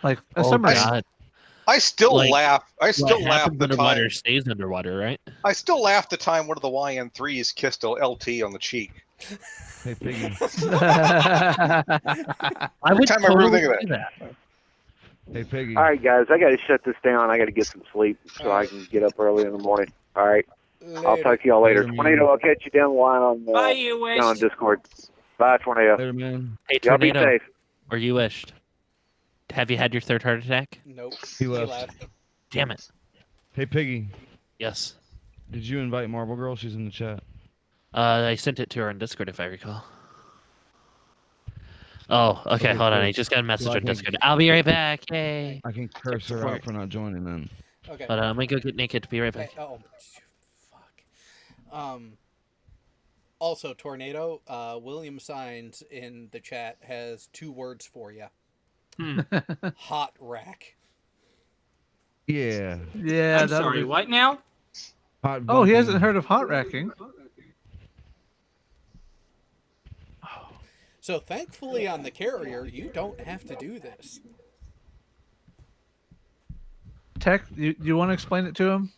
Like a Oh, submarine. God. I still Like, laugh. I still What laugh happens the underwater time. stays underwater, right? I still laugh the time one of the YN3s kissed a LT on the cheek. Hey, Piggy. I Every would time I totally really think do of that. Hey, Piggy. All right, guys, I got to shut this down. I got to get some sleep so I can get up early in the morning. All right. I'll talk to y'all later. Later, man. Tornado, I'll catch you down the line on Bye, you down on wished. Discord. Bye, Tornado. Later, man. Hey, Y'all be Tornado, safe. or you wished. Have you had your third heart attack? Nope. He left. Damn it. Hey, Piggy. Yes. Did you invite Marble Girl? She's in the chat. I sent it to her on Discord, if I recall. Oh, okay, hold on. I just got a message on Discord. I'll be right back. Yay. I can curse her out for not joining then. Okay. Hold on, I'm gonna go get naked. Be right back. Hey, oh, fuck. Also, Tornado, William Signs in the chat has 2 words for you. Hot rack. Yeah. Yeah. I'm sorry. What now? Hot Oh, he bumping. hasn't heard of hot racking. So thankfully on the carrier, you don't have to do this. Tech, you want to explain it to him?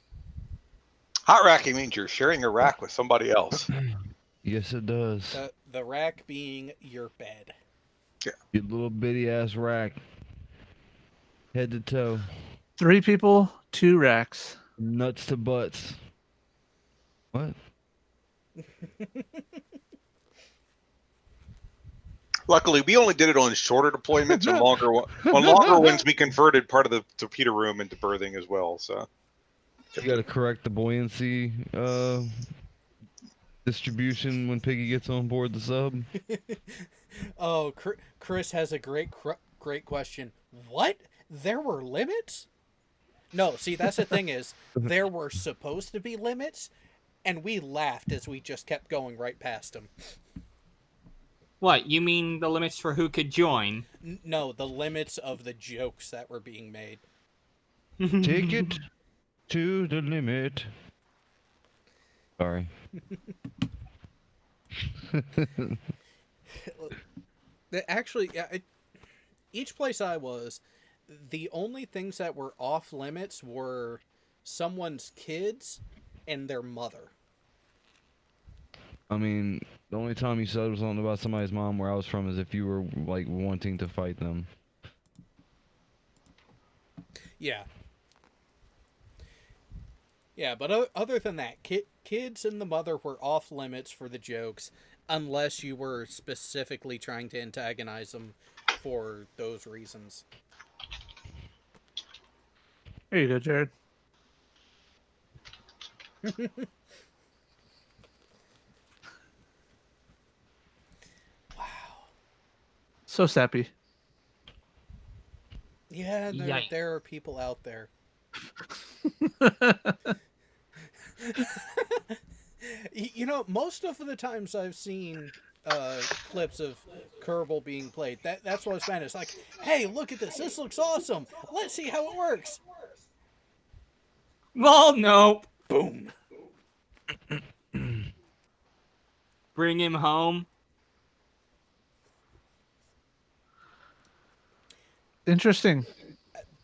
Hot racking means you're sharing a rack with somebody else. Yes, it does. The rack being your bed. Your little bitty ass rack. Head to toe. 3 people, 2 racks. Nuts to butts. What? Luckily, we only did it on shorter deployments. On longer ones, we converted part of the torpedo room into berthing as well. So You got to correct the buoyancy distribution when Piggy gets on board the sub. Oh, Chris has a great question. What? There were limits? No, see, that's the thing is, there were supposed to be limits, and we laughed as we just kept going right past them. What, you mean the limits for who could join? No, the limits of the jokes that were being made. Take it to the limit. Sorry. Actually, yeah, each place I was, the only things that were off limits were someone's kids and their mother. I mean, the only time you said something about somebody's mom where I was from is if you were like wanting to fight them. Yeah. Yeah, but other than that, kids and the mother were off limits for the jokes, unless you were specifically trying to antagonize them for those reasons. There you go, Jared. So sappy. Yeah, there are people out there. You know, most of the times I've seen clips of Kerbal being played, that's what I was meant. It's like, hey, look at this. This looks awesome. Let's see how it works. Well, nope. Boom. Bring him home. Interesting.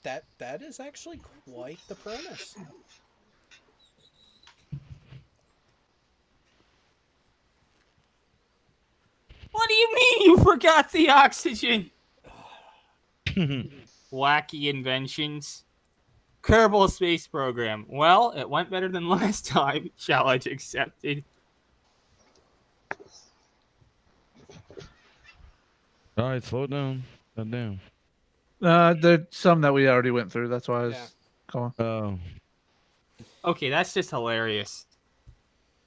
That is actually quite the premise. What do you mean you forgot the oxygen? Wacky inventions. Kerbal Space Program. Well, it went better than last time. Challenge accepted. All right, slow it down. Slow it down. There's some that we already went through. That's why I was calling. Oh. Okay, that's just hilarious.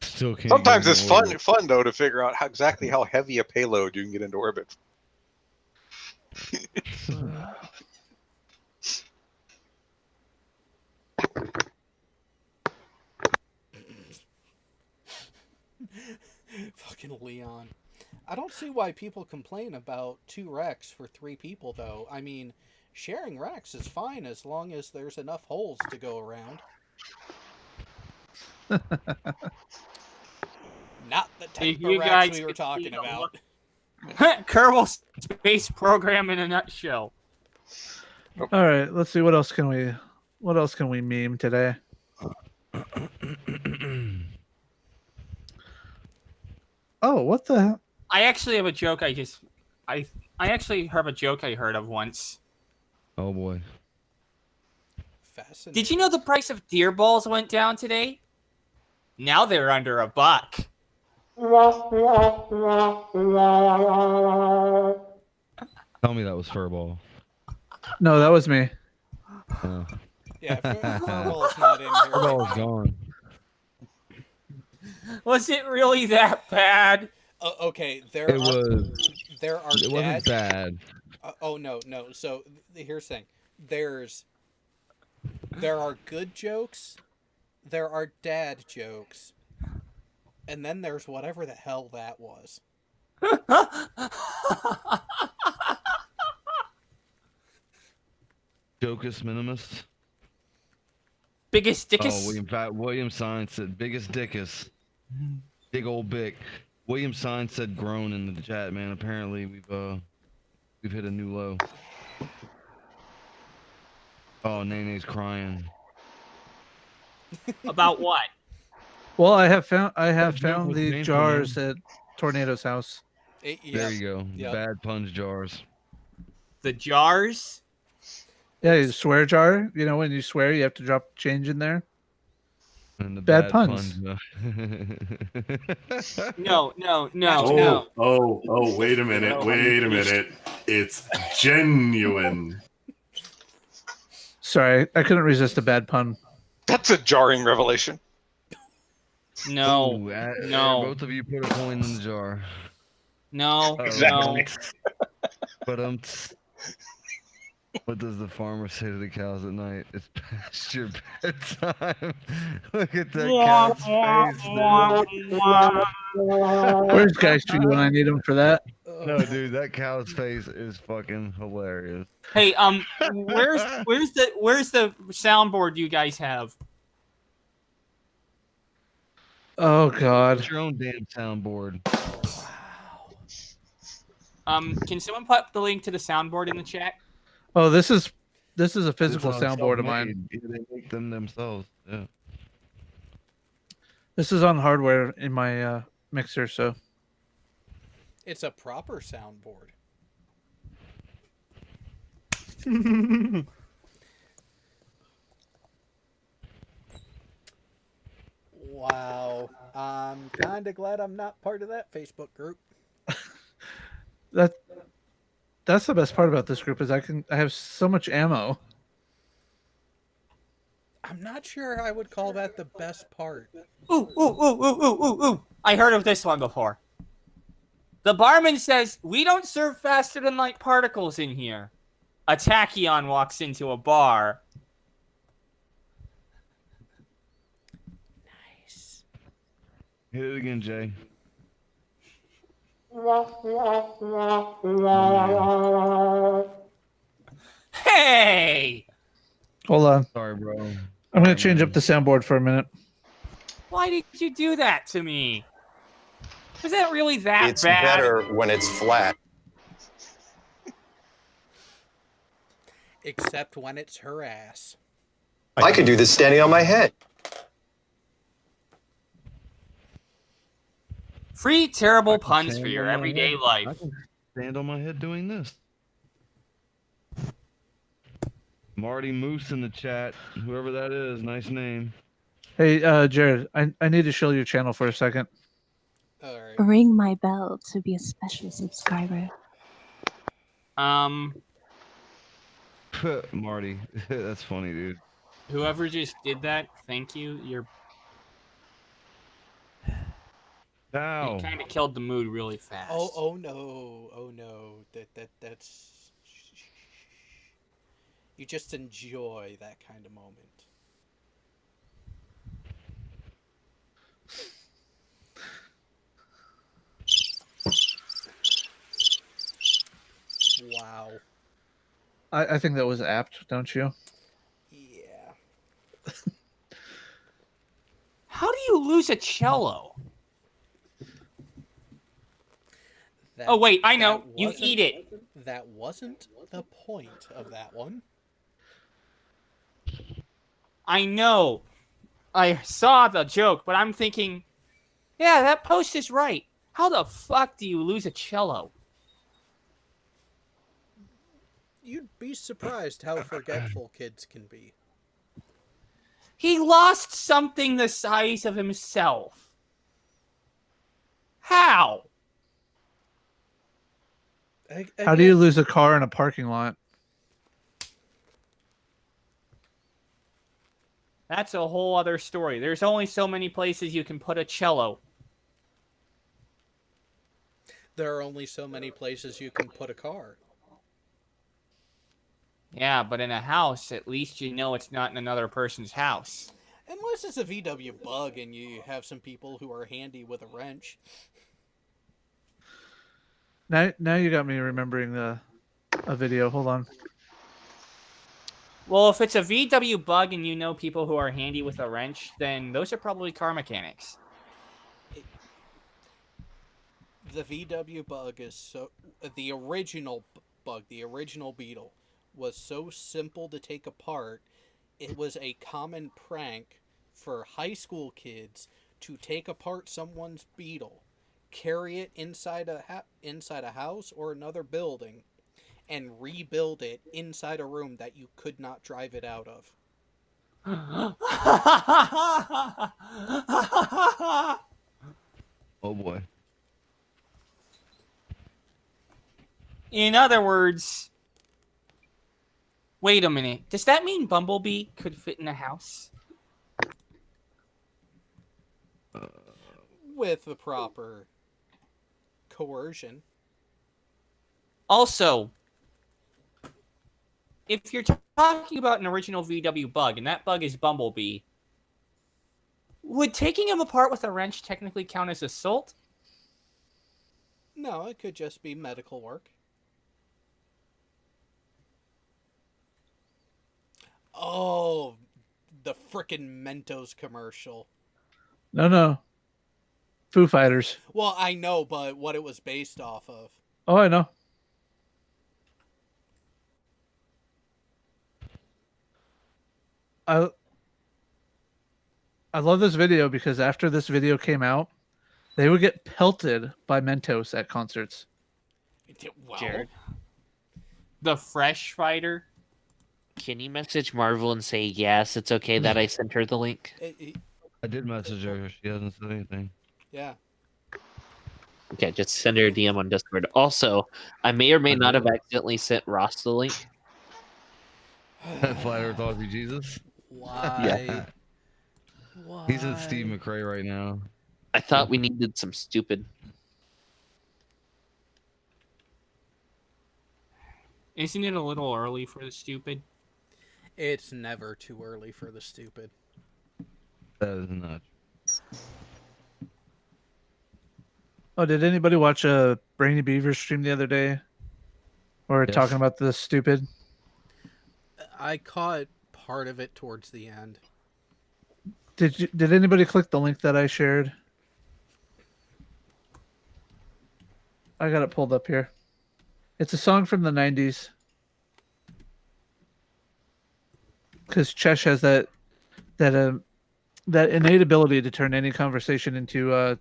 Still can't. Sometimes it's fun though to figure out exactly how heavy a payload you can get into orbit. Fucking Leon. I don't see why people complain about 2 racks for 3 people, though. I mean, sharing racks is fine as long as there's enough holes to go around. Not the type If you of racks guys we were could talking see the about. Kerbal Space Program in a nutshell. All right, let's see what else can we meme today. Oh, what the hell? I actually have a joke I actually have a joke I heard of once. Oh boy. Fascinating. Did you know the price of deer balls went down today? Now they're under $1. Tell me that was Furball. No, that was me. Oh. Yeah, Furball's not in here. Furball's gone. Was it really that bad? Okay, there It was. It wasn't bad. Oh no. So here's the thing. There are good jokes, there are dad jokes, and then there's whatever the hell that was. Jocus minimus. Biggest dickus. Oh, William Sines said biggest dickus. Big old Bick. William Sines said groan in the chat, man. Apparently we've hit a new low. Oh, Nene's crying. About what? Well, I have found was the painful, jars man. at Tornado's house. There you go. Yep. Bad punch jars. The jars? Yeah, you swear jar. You know, when you swear, you have to drop change in there. And the Bad puns. No. Oh, wait a minute. It's genuine. Sorry, I couldn't resist a bad pun. That's a jarring revelation. No. Ooh, No. Both of you put a coin in the jar. No. Exactly. But what does the farmer say to the cows at night? It's past your bedtime. Look at that cow's face. Where's Guy Street when I need him for that? No, dude, that cow's face is fucking hilarious. Hey, where's the soundboard you guys have? Oh God. Get your own damn soundboard. Can someone put the link to the soundboard in the chat? Oh, this is a physical This is soundboard of mine. self-made. Yeah, they make them themselves. Yeah. This is on hardware in my mixer, so It's a proper soundboard. Wow. I'm kind of glad I'm not part of that Facebook group. that's the best part about this group is I have so much ammo. I'm not sure I would call that the best part. Ooh, ooh, ooh, ooh, ooh, ooh, ooh. I heard of this one before. The barman says, "We don't serve faster than light particles in here." A tachyon walks into a bar. Nice. Hit it again, Jay. Hey! Hold on. Sorry, bro. I'm gonna change up the soundboard for a minute. Why did you do that to me? Was that really that It's bad? better when it's flat. Except when it's her ass. I could do this standing on my head. Free terrible can puns stand for your on my everyday head. life. I can stand on my head doing this. Marty Moose in the chat. Whoever that is, nice name. Hey, Jared, I need to show your channel for a second. All right. Ring my bell to be a special subscriber. Marty. That's funny, dude. Whoever just did that, thank you. Ow. You kind of killed the mood really fast. Oh no. That's you just enjoy that kind of moment. Wow. I think that was apt, don't you? Yeah. How do you lose a cello? That, Oh wait, I that know. You wasn't- eat it. That wasn't the point of that one. I know. I saw the joke, but I'm thinking, yeah, that post is right. How the fuck do you lose a cello? You'd be surprised how forgetful kids can be. He lost something the size of himself. How? How do you lose a car in a parking lot? That's a whole other story. There's only so many places you can put a cello. There are only so many places you can put a car. Yeah, but in a house, at least you know it's not in another person's house. Unless it's a VW Bug and you have some people who are handy with a wrench. Now you got me remembering a video. Hold on. Well, if it's a VW Bug and you know people who are handy with a wrench, then those are probably car mechanics. The VW Bug is so... The original Bug, the original Beetle, was so simple to take apart, it was a common prank for high school kids to take apart someone's Beetle, carry it inside a house or another building, and rebuild it inside a room that you could not drive it out of. Oh boy. In other words, wait a minute. Does that mean Bumblebee could fit in a house? With the proper coercion. Also, if you're talking about an original VW Bug, and that bug is Bumblebee, would taking him apart with a wrench technically count as assault? No, it could just be medical work. Oh, the frickin' Mentos commercial. No. Foo Fighters. Well, I know, but what it was based off of. Oh, I know. I love this video because after this video came out, they would get pelted by Mentos at concerts. Well, Jared. The Fresh Fighter. Can you message Marvel and say, yes, it's okay that I sent her the link? I did message her. She hasn't said anything. Yeah. Okay, just send her a DM on Discord. Also, I may or may not have accidentally sent Ross the link. Flat Earth Aussie Jesus? Why? Yeah. He's at Steve McRae right now. I thought we needed some stupid. Isn't it a little early for the stupid? It's never too early for the stupid. That is not. Oh, did anybody watch a Brainy Beaver stream the other day? Or Yes. talking about the stupid? I caught part of it towards the end. Did anybody click the link that I shared? I got it pulled up here. It's a song from the 90s. Because Chesh has that innate ability to turn any conversation into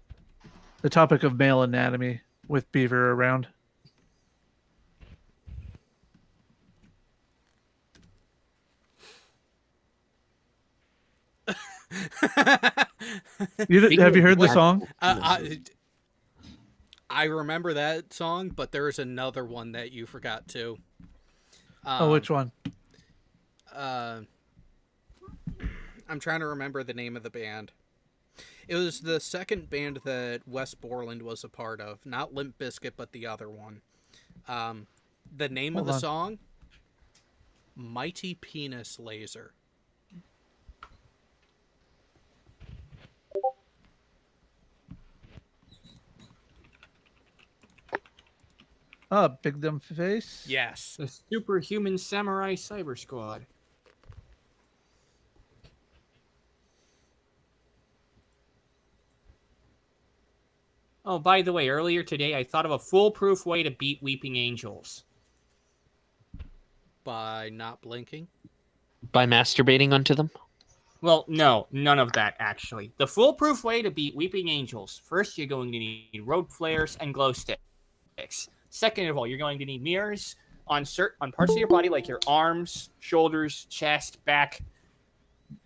the topic of male anatomy with Beaver around. Have you heard the song? I remember that song, but there's another one that you forgot too. Which one? I'm trying to remember the name of the band. It was the second band that Wes Borland was a part of. Not Limp Bizkit, but the other one. The name of the song? Mighty Penis Laser. Oh, Big Dumb Face? Yes. The Superhuman Samurai Cyber Squad. Oh, by the way, earlier today I thought of a foolproof way to beat Weeping Angels. By not blinking? By masturbating onto them? Well, no, none of that, actually. The foolproof way to beat Weeping Angels. First, you're going to need road flares and glow sticks. Second of all, you're going to need mirrors on parts of your body like your arms, shoulders, chest, back,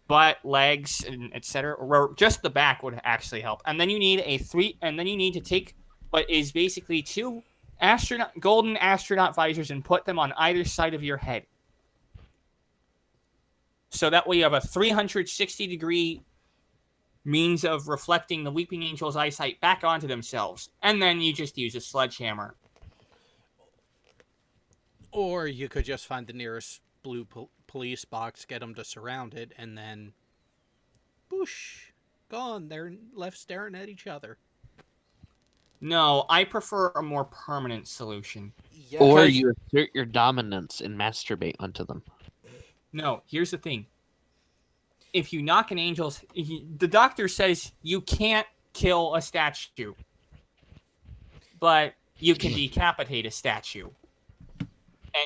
butt, legs, and etc. Or just the back would actually help. And then you need to take what is basically two golden astronaut visors and put them on either side of your head. So that way you have a 360-degree means of reflecting the Weeping Angel's eyesight back onto themselves. And then you just use a sledgehammer. Or you could just find the nearest blue police box, get them to surround it, and then... boosh! Gone. They're left staring at each other. No, I prefer a more permanent solution. Yeah. Or you assert your dominance and masturbate onto them. No, here's the thing. If you knock an angel's... the doctor says you can't kill a statue. But you can decapitate a statue.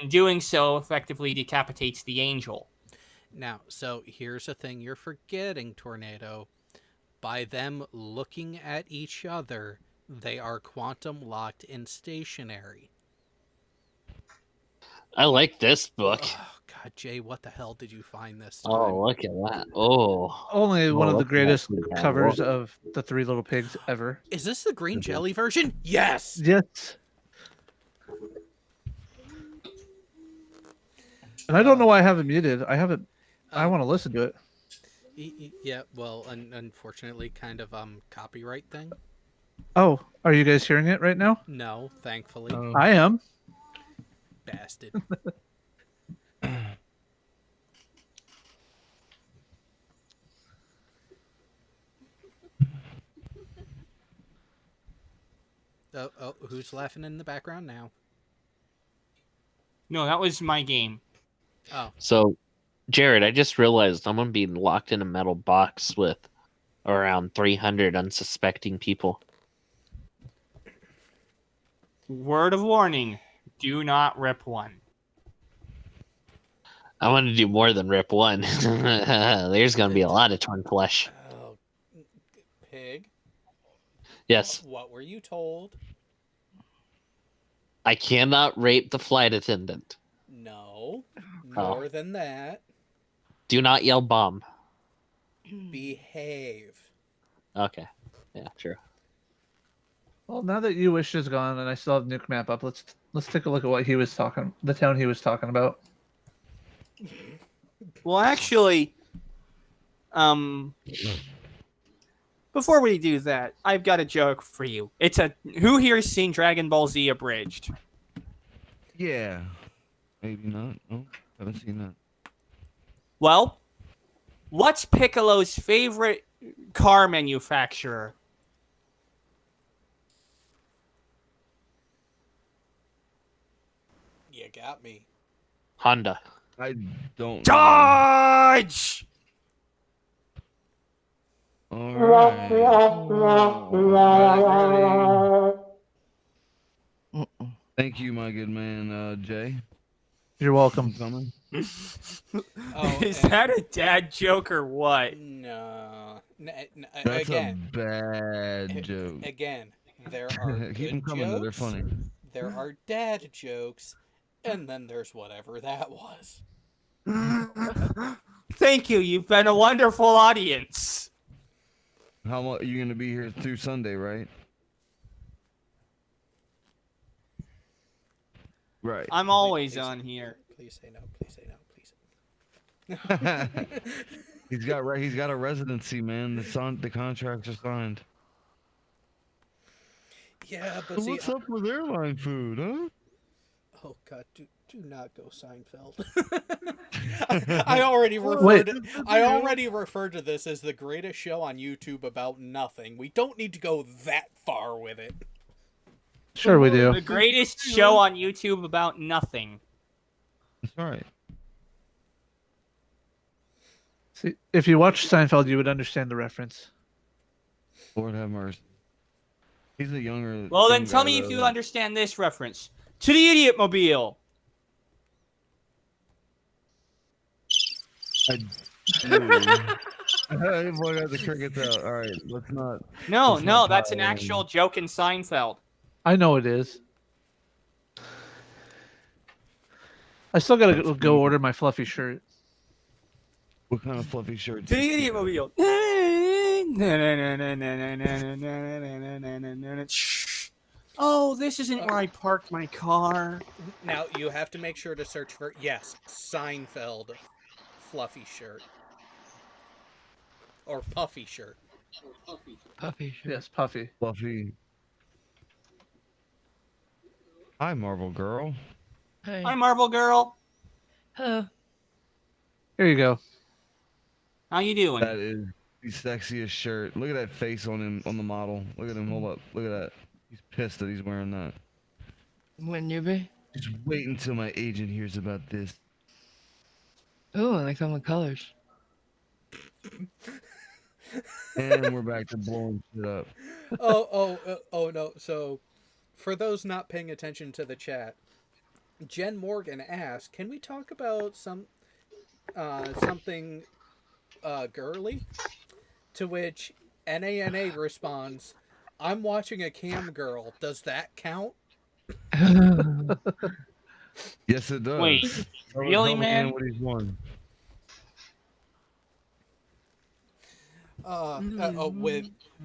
And doing so effectively decapitates the angel. Now, so here's the thing you're forgetting, Tornado. By them looking at each other, they are quantum locked and stationary. I like this book. Oh, God, Jay, what the hell did you find this time? Oh, look at that. Oh. Only one of the look at greatest that. covers of the Three Little Pigs ever. Is this the green jelly version? Yes! Yes. And I don't know why I have it muted. I have it. I want to listen to it. Yeah, well, unfortunately, kind of copyright thing. Oh, are you guys hearing it right now? No, thankfully. I am. Bastard. Oh, who's laughing in the background now? No, that was my game. Oh. So, Jared, I just realized I'm being locked in a metal box with around 300 unsuspecting people. Word of warning: do not rip one. I want to do more than rip one. There's going to be a lot of torn flesh. Oh, Pig. Yes. What were you told? I cannot rape the flight attendant. No. More than that. Do not yell bomb. Behave. Okay. Yeah, true. Well, now that You Wish is gone and I still have Nuke Map up, let's take a look at what the town he was talking about. Well, actually, before we do that, I've got a joke for you. It's who here's seen Dragon Ball Z abridged? Yeah. Maybe not. No, haven't seen that. Well, what's Piccolo's favorite car manufacturer? You got me. Honda. I don't Dodge! Thank you, my good man, Jay. You're welcome. Coming. Is that a dad joke or what? No. That's Again. a bad joke. Again, there are Keep good them coming, though. They're jokes, funny. there are dad jokes, and then there's whatever that was. Thank you. You've been a wonderful audience. How long are you going to be here through Sunday, right? Right. I'm always on here. Please say no. Please say no. Please. He's got a residency, man. The contracts are signed. Yeah, but So see, what's up with airline food, huh? Oh God, do not go Seinfeld. I already referred to this as the greatest show on YouTube about nothing. We don't need to go that far with it. Sure we do. The greatest show on YouTube about nothing. That's right. See, if you watch Seinfeld, you would understand the reference. Lord have mercy. He's a younger. Well, then young tell guy, me if though. you understand this reference. To the Idiot Mobile. I do. Boy, got the crickets out. All right, let's not. No, that's an actual joke in Seinfeld. I know it is. I still gotta go order my fluffy shirt. What kind of fluffy shirt? To the Idiot Mobile. Oh, this isn't where I parked my car. Now you have to make sure to search for Seinfeld fluffy shirt or puffy shirt. Puffy shirt. Yes, puffy. Fluffy. Hi, Marvel Girl. Hey. Hi, Marvel Girl. Hello. Here you go. How you doing? That is the sexiest shirt. Look at that face on him, on the model. Look at him. Hold up. Look at that. He's pissed that he's wearing that. Wouldn't you be? Just wait until my agent hears about this. Oh, I like some of the colors. And we're back to blowing shit up. Oh no. So, for those not paying attention to the chat, Jen Morgan asked, "Can we talk about something girly?" To which NANA responds, "I'm watching a cam girl. Does that count?" Yes, it does. Wait, really, man? What he's won.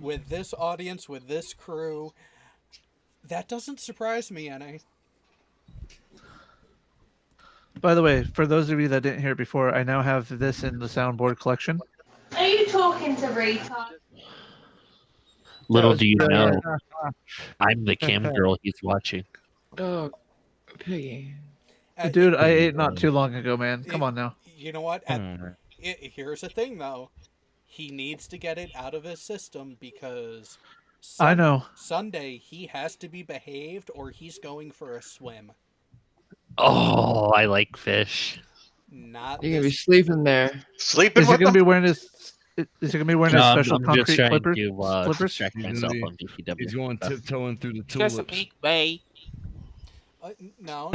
With this audience, with this crew, that doesn't surprise me, NA. By the way, for those of you that didn't hear it before, I now have this in the soundboard collection. Are you talking to retard? Little do you know, I'm the cam girl he's watching. Oh, piggy. Dude, I ate not too long ago, man. Come on now. You know what? Here's the thing, though. He needs to get it out of his system because I know. Sunday he has to be behaved or he's going for a swim. Oh, I like fish. Not You're gonna be sleeping there. Sleeping. Is he gonna be wearing his Is he gonna be wearing his No, special I'm just concrete trying slippers? to Slippers? distract myself on BPW. He's going tiptoeing through the tulips. Chesapeake Bay. No,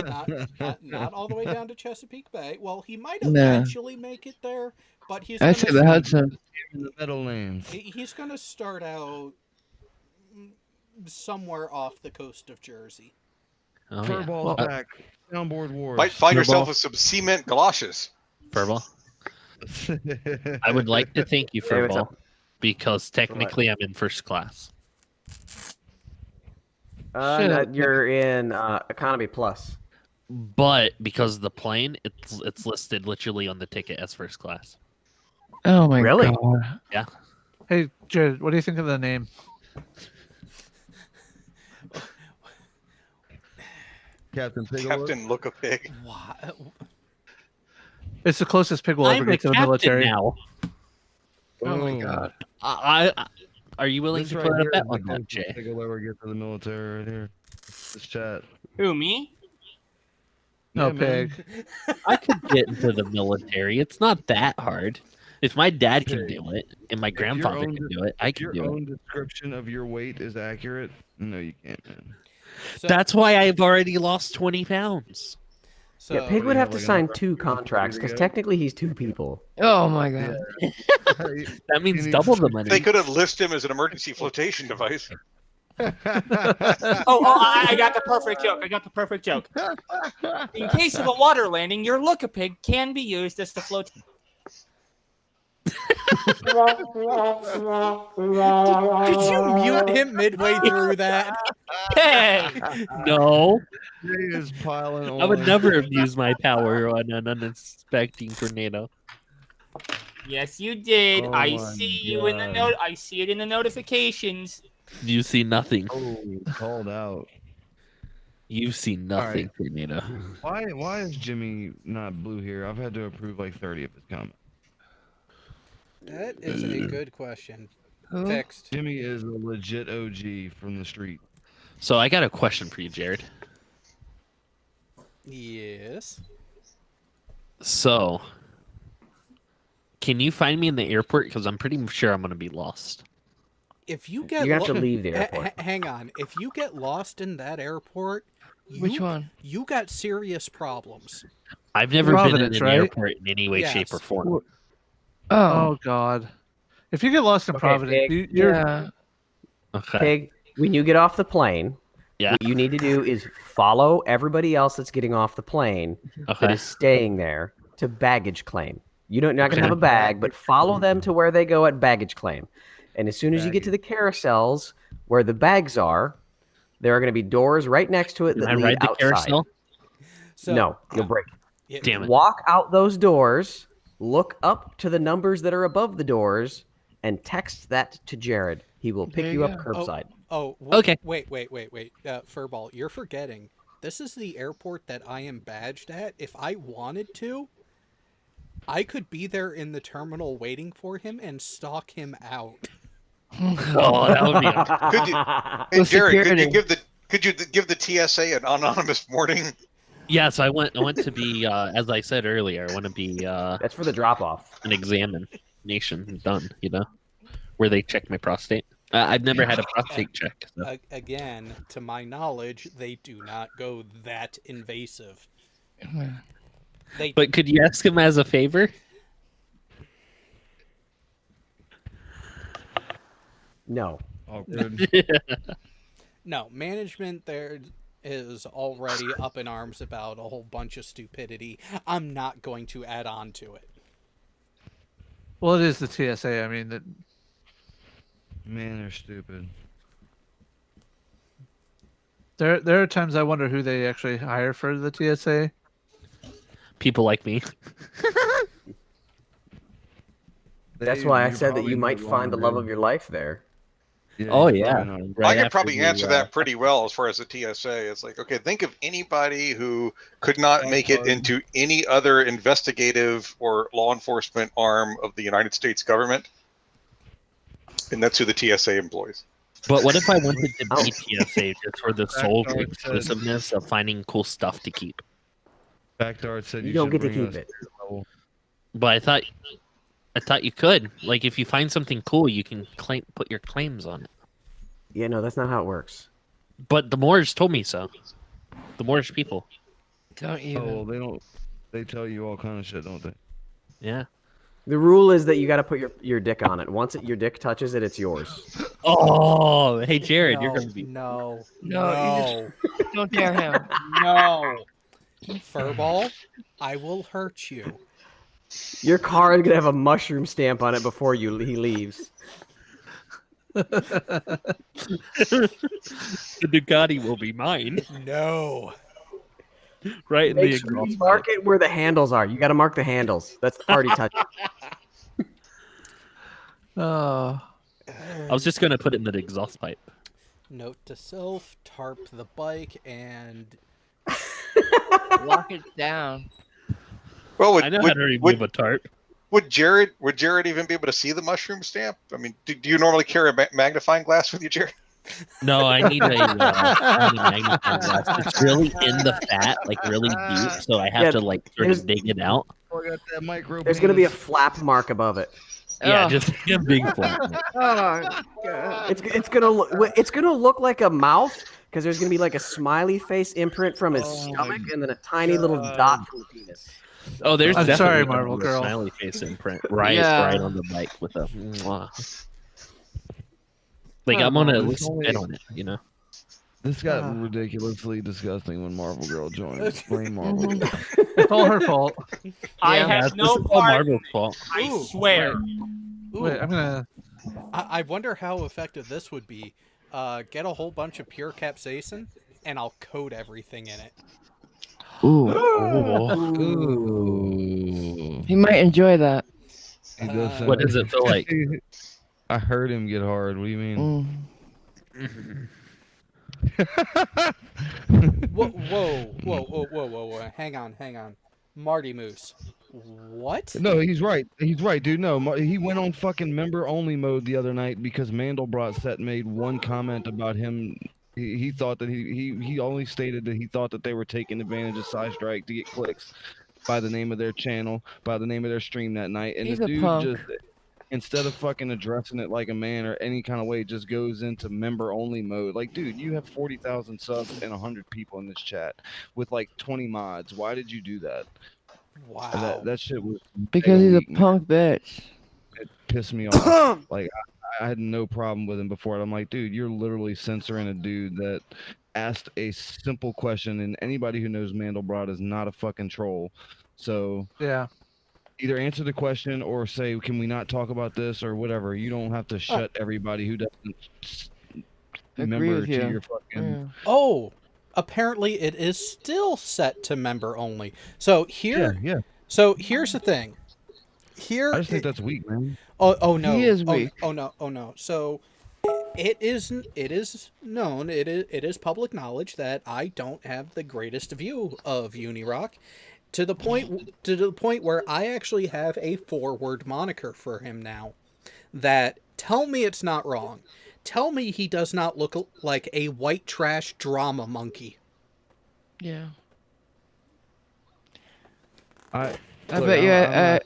not all the way down to Chesapeake Bay. Well, he might No. eventually make it there, but he's I gonna say the Hudson. In the Meadowlands. he's gonna start out somewhere off the coast of Jersey. Oh, Furball's yeah. back. Soundboard Wars. Might find yourself Furball. with some cement galoshes. Furball. I would like to thank you, Hey, what's Furball, up? because technically I'm in first class. No, you're in economy plus. But because of the plane, it's listed literally on the ticket as first class. Oh my Really? god. Yeah. Hey, Jared, what do you think of the name? Captain Pig. Captain Look a Pig. It's the closest pig will ever I'm a get to the captain military. now. Oh my god. Are you willing This to right put a here bet is on the that, closest Jay? pig will ever get to the military right here. This chat. Who, me? No Yeah, man. pig. I could get into the military. It's not that hard. If my dad can do it and my grandfather own can do it, I If can your do it. own description of your weight is accurate, no, you can't, man. So, That's why I've already lost 20 pounds. so Yeah, Pig do would you have have, to like, sign another 2 contracts because go? technically he's 2 people. Oh my god. That means needs- double the money. They could have listed him as an emergency flotation device. I got the perfect joke. I got the perfect joke. In case of a water landing, your look-a-pig can be used as the float. Did you mute him midway through that? Hey! No, Jay is piling on. I would never abuse my power on an unsuspecting tornado. Yes, you did. Oh I my see you in the God. note. I see it in the notifications. You see nothing. Oh, called out. You see nothing, tornado. Why is Jimmy not blue here? I've had to approve like 30 of his comments. That is a good question. Who? Fixed. Jimmy is a legit OG from the street. So I got a question for you, Jared. Yes. So, can you find me in the airport? Because I'm pretty sure I'm going to be lost. If you get You have to leave the airport. hang on. If you get lost in that airport, Which one? You got serious problems. I've never been in Providence, an right? airport in any way, shape, or Yes. form. Oh. Oh God! If you get lost in Okay, Providence, Pig. you're Yeah. Okay. Pig, when you get off the plane, Yeah. what you need to do is follow everybody else that's getting off the plane that Okay. is staying there to baggage claim. You're not going to Okay. have a bag, but follow them to where they go at baggage claim. And as soon as you get to the carousels where the bags are, there are going to be doors right next to it Can that I lead ride the outside. carousel? So, No, you'll break. Yeah, Damn it. Walk out those doors, look up to the numbers that are above the doors, and text that to Jared. He will pick There you you up go. curbside. Okay. Wait. Furball, you're forgetting. This is the airport that I am badged at. If I wanted to, I could be there in the terminal waiting for him and stalk him out. Oh, that would be. Could you, hey, With Jared, security. could you give the TSA an anonymous warning? Yeah, so I want to be, as I said earlier, I want to be That's for the drop off. an examination done. You know, where they check my prostate. I've never had a prostate check. So. Again, to my knowledge, they do not go that invasive. They But could you ask him as a favor? No. Awkward. No, management there is already up in arms about a whole bunch of stupidity. I'm not going to add on to it. well, it is the TSA. I mean, Man, they're stupid. there are times I wonder who they actually hire for the TSA. People like me. That's They- why I you're said that probably you might no find the longer- love of your life there. Yeah, Oh, you're yeah. probably not- Right I could after probably the, answer that pretty well as far as the TSA. It's like, okay, think of anybody who could not make it into any other investigative or law enforcement arm of the United States government. And that's who the TSA employs. But what if I wanted to be TSA just for the sole Backdoor said- exclusiveness of finding cool stuff to keep? Backdart said You you don't should get to bring keep us it. level. But I thought you could. Like, if you find something cool, you can put your claims on it. Yeah, no, that's not how it works. But the Moors told me so. The Moorish people. Don't even. Oh well, they don't. They tell you all kind of shit, don't they? Yeah. The rule is that you got to put your dick on it. Once your dick touches it, it's yours. Oh, hey Jared, you're No, gonna be no, No, no, don't dare him. No. Furball, I will hurt you. Your car is gonna have a mushroom stamp on it before he leaves. The Ducati will be mine. No. Right in Make the sure you exhaust mark pipe. it where the handles are. You got to mark the handles. That's the party touch. Oh. I was just gonna put it in the exhaust pipe. Note to self: tarp the bike and Lock it down. Well, I know how to remove a tarp. Would Jared even be able to see the mushroom stamp? I mean, do you normally carry a magnifying glass with you, Jared? No, I need a magnifying glass. It's really in the fat, like really deep, so I have to like sort of dig it out. Oh, I got that micro. There's gonna be a flap mark above it. Yeah, Oh. just a big flap. Oh god. It's gonna look like a mouth because there's gonna be like a smiley face imprint from his stomach and then a tiny little dot from the penis. Oh, there's I'm definitely sorry, gonna Marvel be a Girl. smiley face imprint right on the bike with a mwah. Like I'm gonna at least spit on it, you know. This got ridiculously disgusting when Marvel Girl joined. Blame Marvel. It's all her fault. I Yeah, have this no is all part. Marvel's fault. I Ooh, swear. Wait, I'm gonna. I wonder how effective this would be. Get a whole bunch of pure capsaicin, and I'll coat everything in it. Ooh. Ooh. He might enjoy that. He does sound What does it feel like? I heard him get hard. What do you mean? Whoa. Hang on. Marty Moose. What? No, he's right. He's right, dude. No, he went on fucking member only mode the other night because Mandelbrot set made one comment about him. He thought that he only stated that he thought that they were taking advantage of Psystrike to get clicks by the name of their channel, by the name of their stream that night. And He's the a dude punk. just, instead of fucking addressing it like a man or any kind of way, just goes into member only mode. Like, dude, you have 40,000 subs and 100 people in this chat with like 20 mods. Why did you do that? Wow. That shit was Because he's a weak, man. punk bitch. It pissed me off. Like I had no problem with him before. I'm like, dude, you're literally censoring a dude that asked a simple question, and anybody who knows Mandelbrot is not a fucking troll. So Yeah. either answer the question or say, can we not talk about this or whatever. You don't have to shut everybody who doesn't remember with to you. your fucking. Oh, apparently it is still set to member only. So here, Yeah. So here's the thing. Here, I just think that's weak, man. Oh no. He is weak. Oh no. So it is known. It is public knowledge that I don't have the greatest view of Unirock, to the point where I actually have a forward moniker for him now. That tell me it's not wrong. Tell me he does not look like a white trash drama monkey. Yeah. I bet you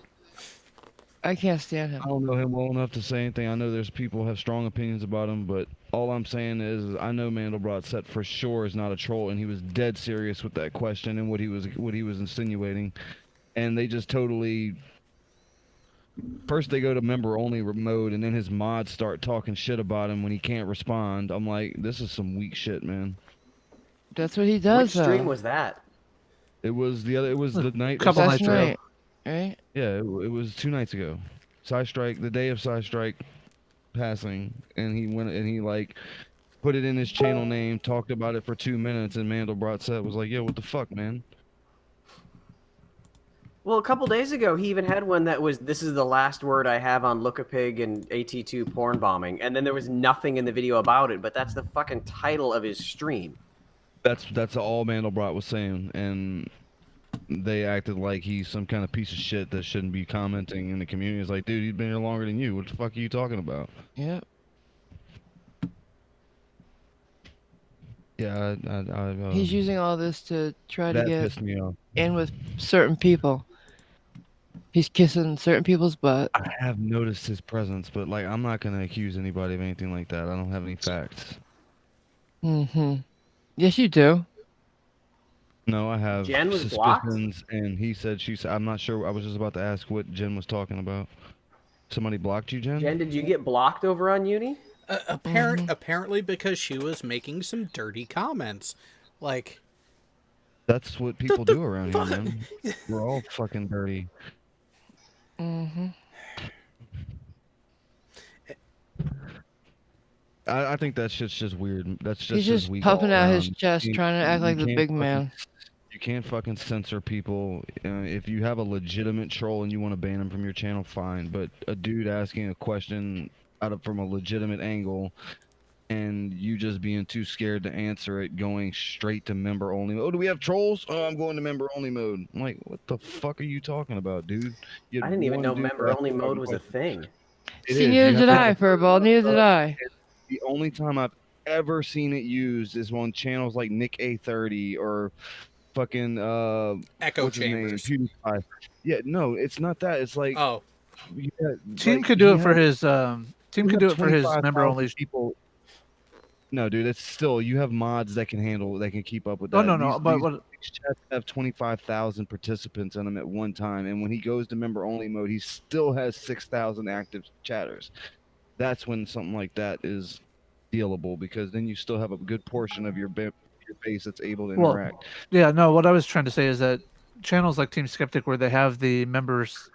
I can't stand him. I don't know him well enough to say anything. I know there's people who have strong opinions about him, but all I'm saying is I know Mandelbrot set for sure is not a troll, and he was dead serious with that question and what he was insinuating, and they just totally. First they go to member only mode, and then his mods start talking shit about him when he can't respond. I'm like, this is some weak shit, man. That's what he does. Which stream was that? It was the night. Couple nights ago. Right? Yeah, it was 2 nights ago. Psystrike, the day of Psystrike passing, and he went and he like put it in his channel name, talked about it for 2 minutes, and Mandelbrot said was like, "Yo, what the fuck, man?" Well, a couple days ago, he even had one that was, "This is the last word I have on Look-a-Pig and AT2 porn bombing," and then there was nothing in the video about it, but that's the fucking title of his stream. That's all Mandelbrot was saying, and they acted like he's some kind of piece of shit that shouldn't be commenting in the community. It's like, dude, he's been here longer than you. What the fuck are you talking about? Yep. Yeah, He's using all this to try to that get pissed me off. in with certain people. He's kissing certain people's butt. I have noticed his presence, but like I'm not gonna accuse anybody of anything like that. I don't have any facts. Mm-hmm. Yes, you do. No, I have Jen was blocked? suspicions, and he said she said. I'm not sure. I was just about to ask what Jen was talking about. Somebody blocked you, Jen? Jen, did you get blocked over on Uni? Apparently because she was making some dirty comments. Like, That's what people do around here, man. We're all fucking dirty. Mm-hmm. I think that shit's just weird. That's just He's just weak puffing all out his around. chest, trying to act like the can't big fucking- man. You can't fucking censor people. If you have a legitimate troll and you want to ban him from your channel, fine. But a dude asking a question from a legitimate angle, and you just being too scared to answer it, going straight to member only. Oh, do we have trolls? Oh, I'm going to member only mode. I'm like, what the fuck are you talking about, dude? You had I didn't even one know dude member ask only a mode fucking was a question. thing. It See, is. neither You have did to I, have Furball. Neither did I. the only time I've ever seen it used is on channels like Nick A30 or fucking Echo what's his name? chambers. PewDiePie. Yeah, no, it's not that. It's like Team could do it for his team could do it for his member only. people. No, dude, it's still you have mods that can handle that can keep up with that. Oh no, but These chats have 25,000 participants in them at one time, and when he goes to member only mode, he still has 6,000 active chatters. That's when something like that is dealable, because then you still have a good portion of your base that's able to interact. Well, yeah, no. What I was trying to say is that channels like Team Skeptic, where they have the members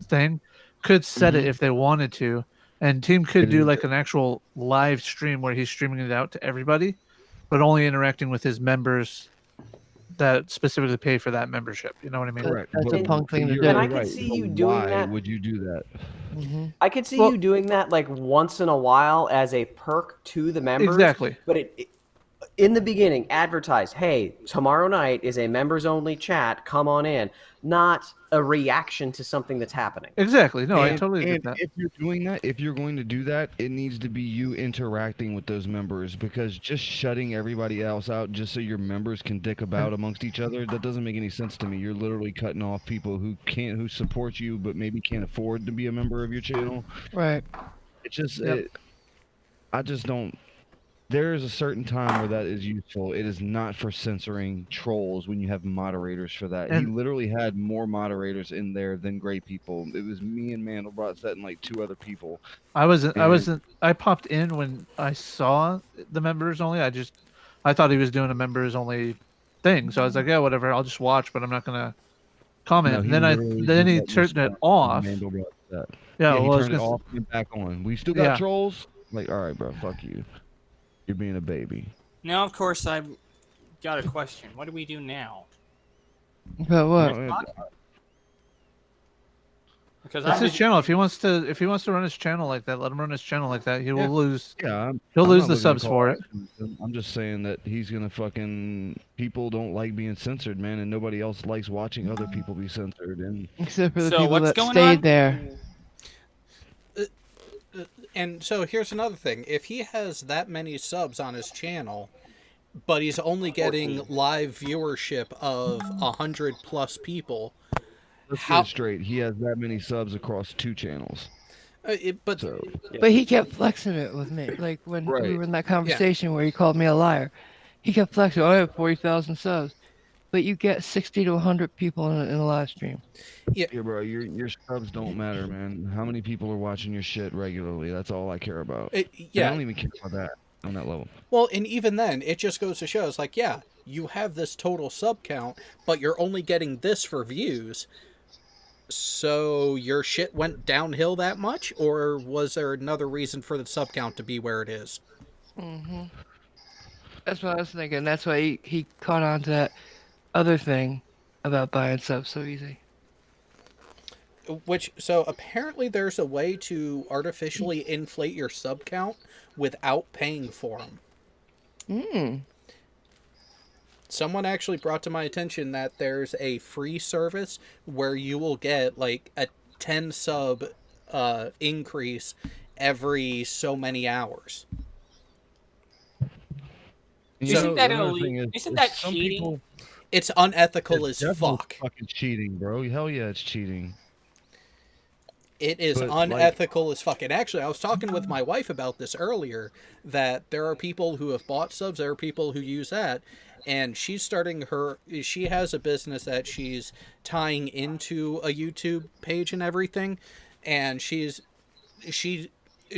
thing, could set it if they wanted to, and Team could do like an actual live stream where he's streaming it out to everybody, but only interacting with his members that specifically pay for that membership. You know what I mean? Correct. That's a punk thing to You're do. And I could right, see but you doing why that. would you do that? I could see you doing that like once in a while as a perk to the members. Exactly. But in the beginning, advertise, hey, tomorrow night is a members only chat. Come on in. Not a reaction to something that's happening. Exactly. No, I And- totally get and that. if you're doing that, if you're going to do that, it needs to be you interacting with those members, because just shutting everybody else out just so your members can dick about amongst each other, that doesn't make any sense to me. You're literally cutting off people who support you but maybe can't afford to be a member of your channel. Right. It just Yep. I just don't. There is a certain time where that is useful. It is not for censoring trolls when you have moderators for that. He And- literally had more moderators in there than great people. It was me and Mandelbrot set and like 2 other people. I popped in when I saw the members only. I thought he was doing a members only thing, so I was like, yeah, whatever. I'll just watch, but I'm not gonna comment. No, he And literally then he let me turned start it off. Mandelbrot set. Yeah, he well, I was turned it gonna s- off and back on. We still got Yeah. trolls. Like, all right, bro, fuck you. You're being a baby. Now, of course, I've got a question. What do we do now? But what? Because It's I'm his channel. If he wants to run his channel like that, let him run his channel like that. He will lose. Yeah, he'll I'm lose not the looking to subs call for it. action. I'm just saying that he's gonna fucking. People don't like being censored, man, and nobody else likes watching other people be censored. And Except for the So people what's that going stayed on? there. And so here's another thing. If he has that many subs on his channel, but he's only getting live viewership of 100+ people, let's get it straight. He has that many subs across 2 channels. But But he kept flexing it with me. Like when we Right. were in that conversation where he called me a liar. He kept flexing, I have 40,000 subs. But you get 60 to 100 people in a live stream. Yeah, bro, your subs don't matter, man. How many people are watching your shit regularly? That's all I care about. And yeah. I don't even care about that on that level. Well, and even then, it just goes to show, it's like, yeah, you have this total sub count, but you're only getting this for views. So your shit went downhill that much, or was there another reason for the sub count to be where it is? Mm-hmm. That's what I was thinking. That's why he caught on to that other thing about buying subs so easy. So apparently there's a way to artificially inflate your sub count without paying for them. Someone actually brought to my attention that there's a free service where you will get like a 10 sub increase every so many hours. Isn't that illegal? Isn't that cheating? It's unethical It's as definitely fuck. fucking cheating, bro. Hell yeah, it's cheating. It is But, unethical as fuck. And actually, I was talking with my wife about this earlier, that there are people who have bought subs, there are people who use that, and she has a business that she's tying into a YouTube page and everything, and she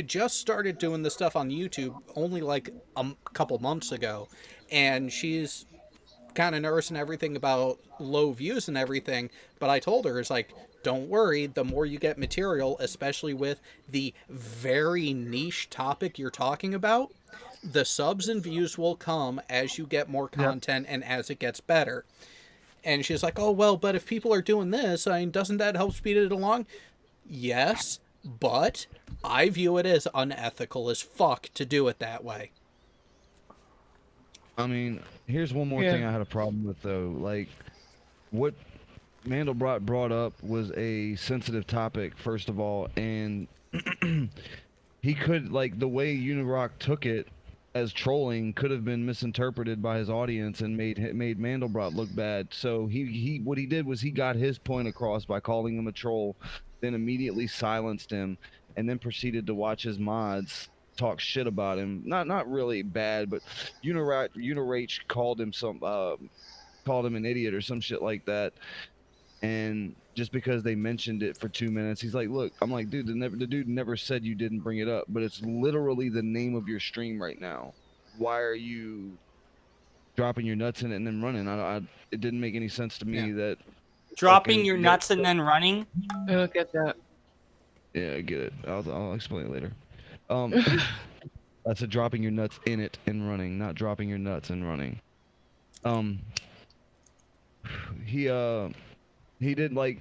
just started doing the stuff on YouTube only like a couple months ago, and she's kind of nervous and everything about low views and everything, but I told her, it's like, don't worry, the more you get material, especially with the very niche topic you're talking about, the subs and views will come as you get more content and as it gets better. And she's like, oh, well, but if people are doing this, I mean, doesn't that help speed it along? Yes, but I view it as unethical as fuck to do it that way. I mean, here's one more thing I had a problem with, though. Like, what Mandelbrot brought up was a sensitive topic, first of all, and he could, like, the way Unirock took it as trolling could have been misinterpreted by his audience and made Mandelbrot look bad. So what he did was he got his point across by calling him a troll, then immediately silenced him, and then proceeded to watch his mods talk shit about him. Not really bad, but Unirach called him an idiot or some shit like that. And just because they mentioned it for 2 minutes, he's like, look, I'm like, dude, the dude never said you didn't bring it up, but it's literally the name of your stream right now. Why are you dropping your nuts in it and then running? It didn't make any sense to me that dropping your nuts and then running. I don't get that. Yeah, I get it. I'll explain it later. That's a dropping your nuts in it and running, not dropping your nuts and running. He did, like,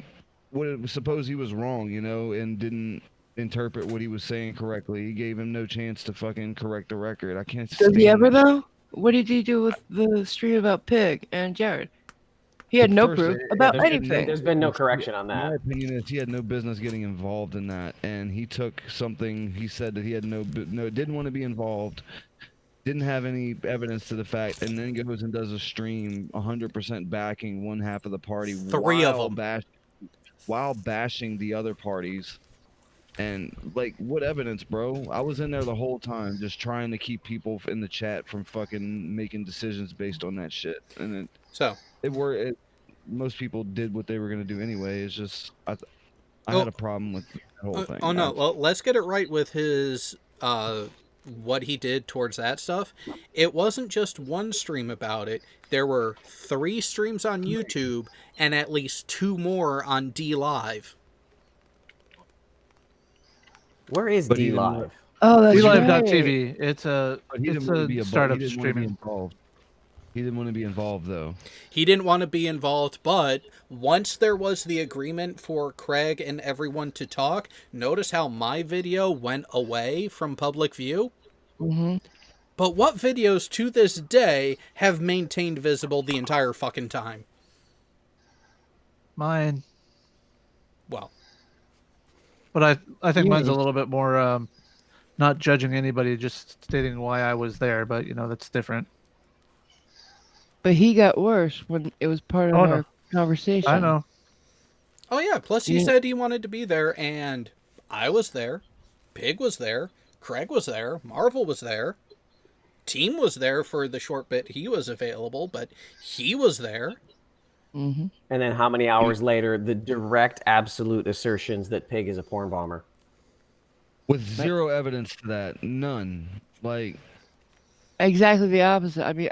suppose he was wrong, you know, and didn't interpret what he was saying correctly. He gave him no chance to fucking correct the record. I can't. Does he ever though? What did he do with the stream about Pig and Jared? He had no proof about anything. There's been no correction on My that. opinion is he had no business getting involved in that, and he took something. He said that he had didn't want to be involved, didn't have any evidence to the fact, and then goes and does a stream 100% backing one half of the party, Three of them, while bashing the other parties. And, like, what evidence, bro? I was in there the whole time just trying to keep people in the chat from fucking making decisions based on that shit. And most people did what they were going to do anyway. It's just I had a problem with the whole thing. Oh no, well, let's get it right with his what he did towards that stuff. It wasn't just one stream about it. There were 3 streams on YouTube and at least 2 more on D Live. Where is D Live? Oh, that's DLive.tv. It's a startup streaming. He didn't want to be involved, though. He didn't want to be involved, but once there was the agreement for Craig and everyone to talk, notice how my video went away from public view? Mm-hmm. But what videos to this day have maintained visible the entire fucking time? Mine. Well. But I think mine's a little bit more not judging anybody, just stating why I was there, but, you know, that's different. But he got worse when it was part of our conversation. I know. Oh, yeah. Plus, he said he wanted to be there, and I was there. Pig was there. Craig was there. Marvel was there. Team was there for the short bit he was available, but he was there. Mm-hmm. And then how many hours later, the direct, absolute assertions that Pig is a porn bomber. With zero evidence to that. None. Like... Exactly the opposite. I mean,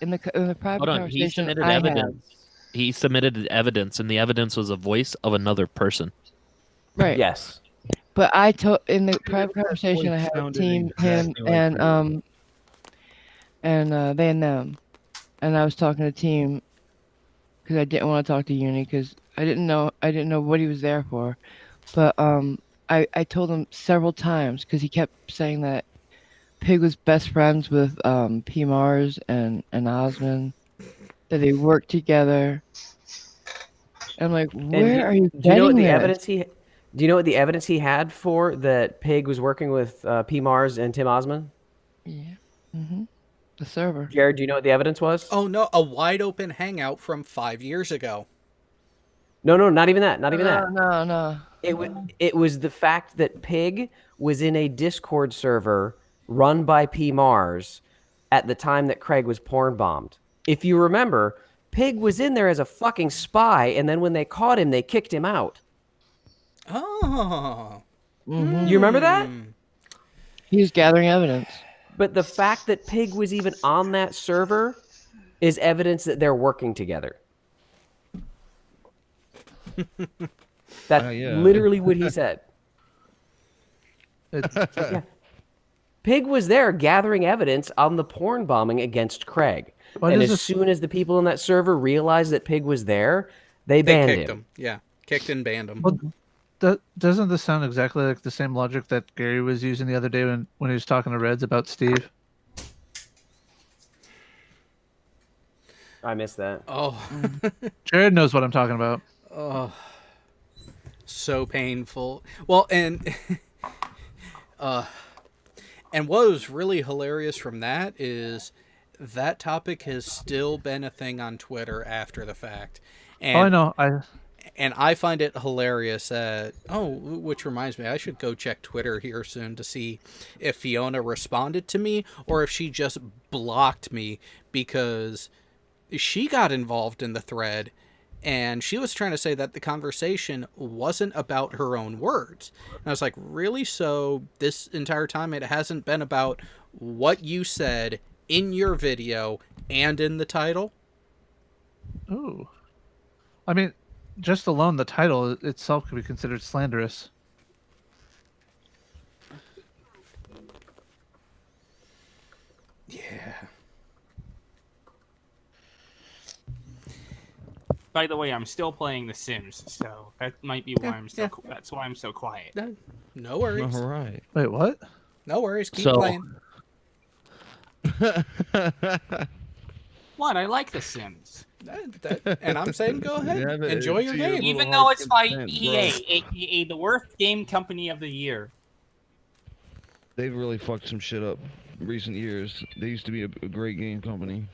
in the private conversation, he submitted evidence. He submitted evidence, and the evidence was a voice of another person. Right. Yes. But I told in the private conversation I had with Team, him, and they and them, and I was talking to Team because I didn't want to talk to Uni because I didn't know what he was there for, but I told him several times because he kept saying that Pig was best friends with P. Mars and Osmond, that they worked together. I'm like, where are you getting do you know what the this? evidence do you know what the evidence he had for that Pig was working with P. Mars and Tim Osmond? Yeah. Mm-hmm. The server. Jared, do you know what the evidence was? Oh, no. A wide open hangout from 5 years ago. No, not even that. Not even that. No. It was the fact that Pig was in a Discord server run by P Mars at the time that Craig was porn bombed. If you remember, Pig was in there as a fucking spy, and then when they caught him, they kicked him out. Oh. You remember that? He was gathering evidence. But the fact that Pig was even on that server is evidence that they're working together. That's literally what he said. Yeah. Pig was there gathering evidence on the porn bombing against Craig. And as soon as the people in that server realized that Pig was there, they banned kicked him. Yeah, kicked and banned him. Well, doesn't this sound exactly like the same logic that Gary was using the other day when he was talking to Reds about Steve? I missed that. Oh. Jared knows what I'm talking about. Oh. So painful. Well, and and what was really hilarious from that is that topic has still been a thing on Twitter after the fact. And, I know. And I find it hilarious that, which reminds me, I should go check Twitter here soon to see if Fiona responded to me or if she just blocked me because she got involved in the thread and she was trying to say that the conversation wasn't about her own words. And I was like, really? So this entire time it hasn't been about what you said in your video and in the title? Ooh. I mean, just alone the title itself could be considered slanderous. Yeah. By the way, I'm still playing The Sims, so that might be why that's why I'm so quiet. No worries. All right. Wait, what? No worries. Keep playing. What? I like The Sims. And I'm saying go ahead. Enjoy your game. Even though it's by EA, aka the worst game company of the year. They've really fucked some shit up in recent years. They used to be a great game company.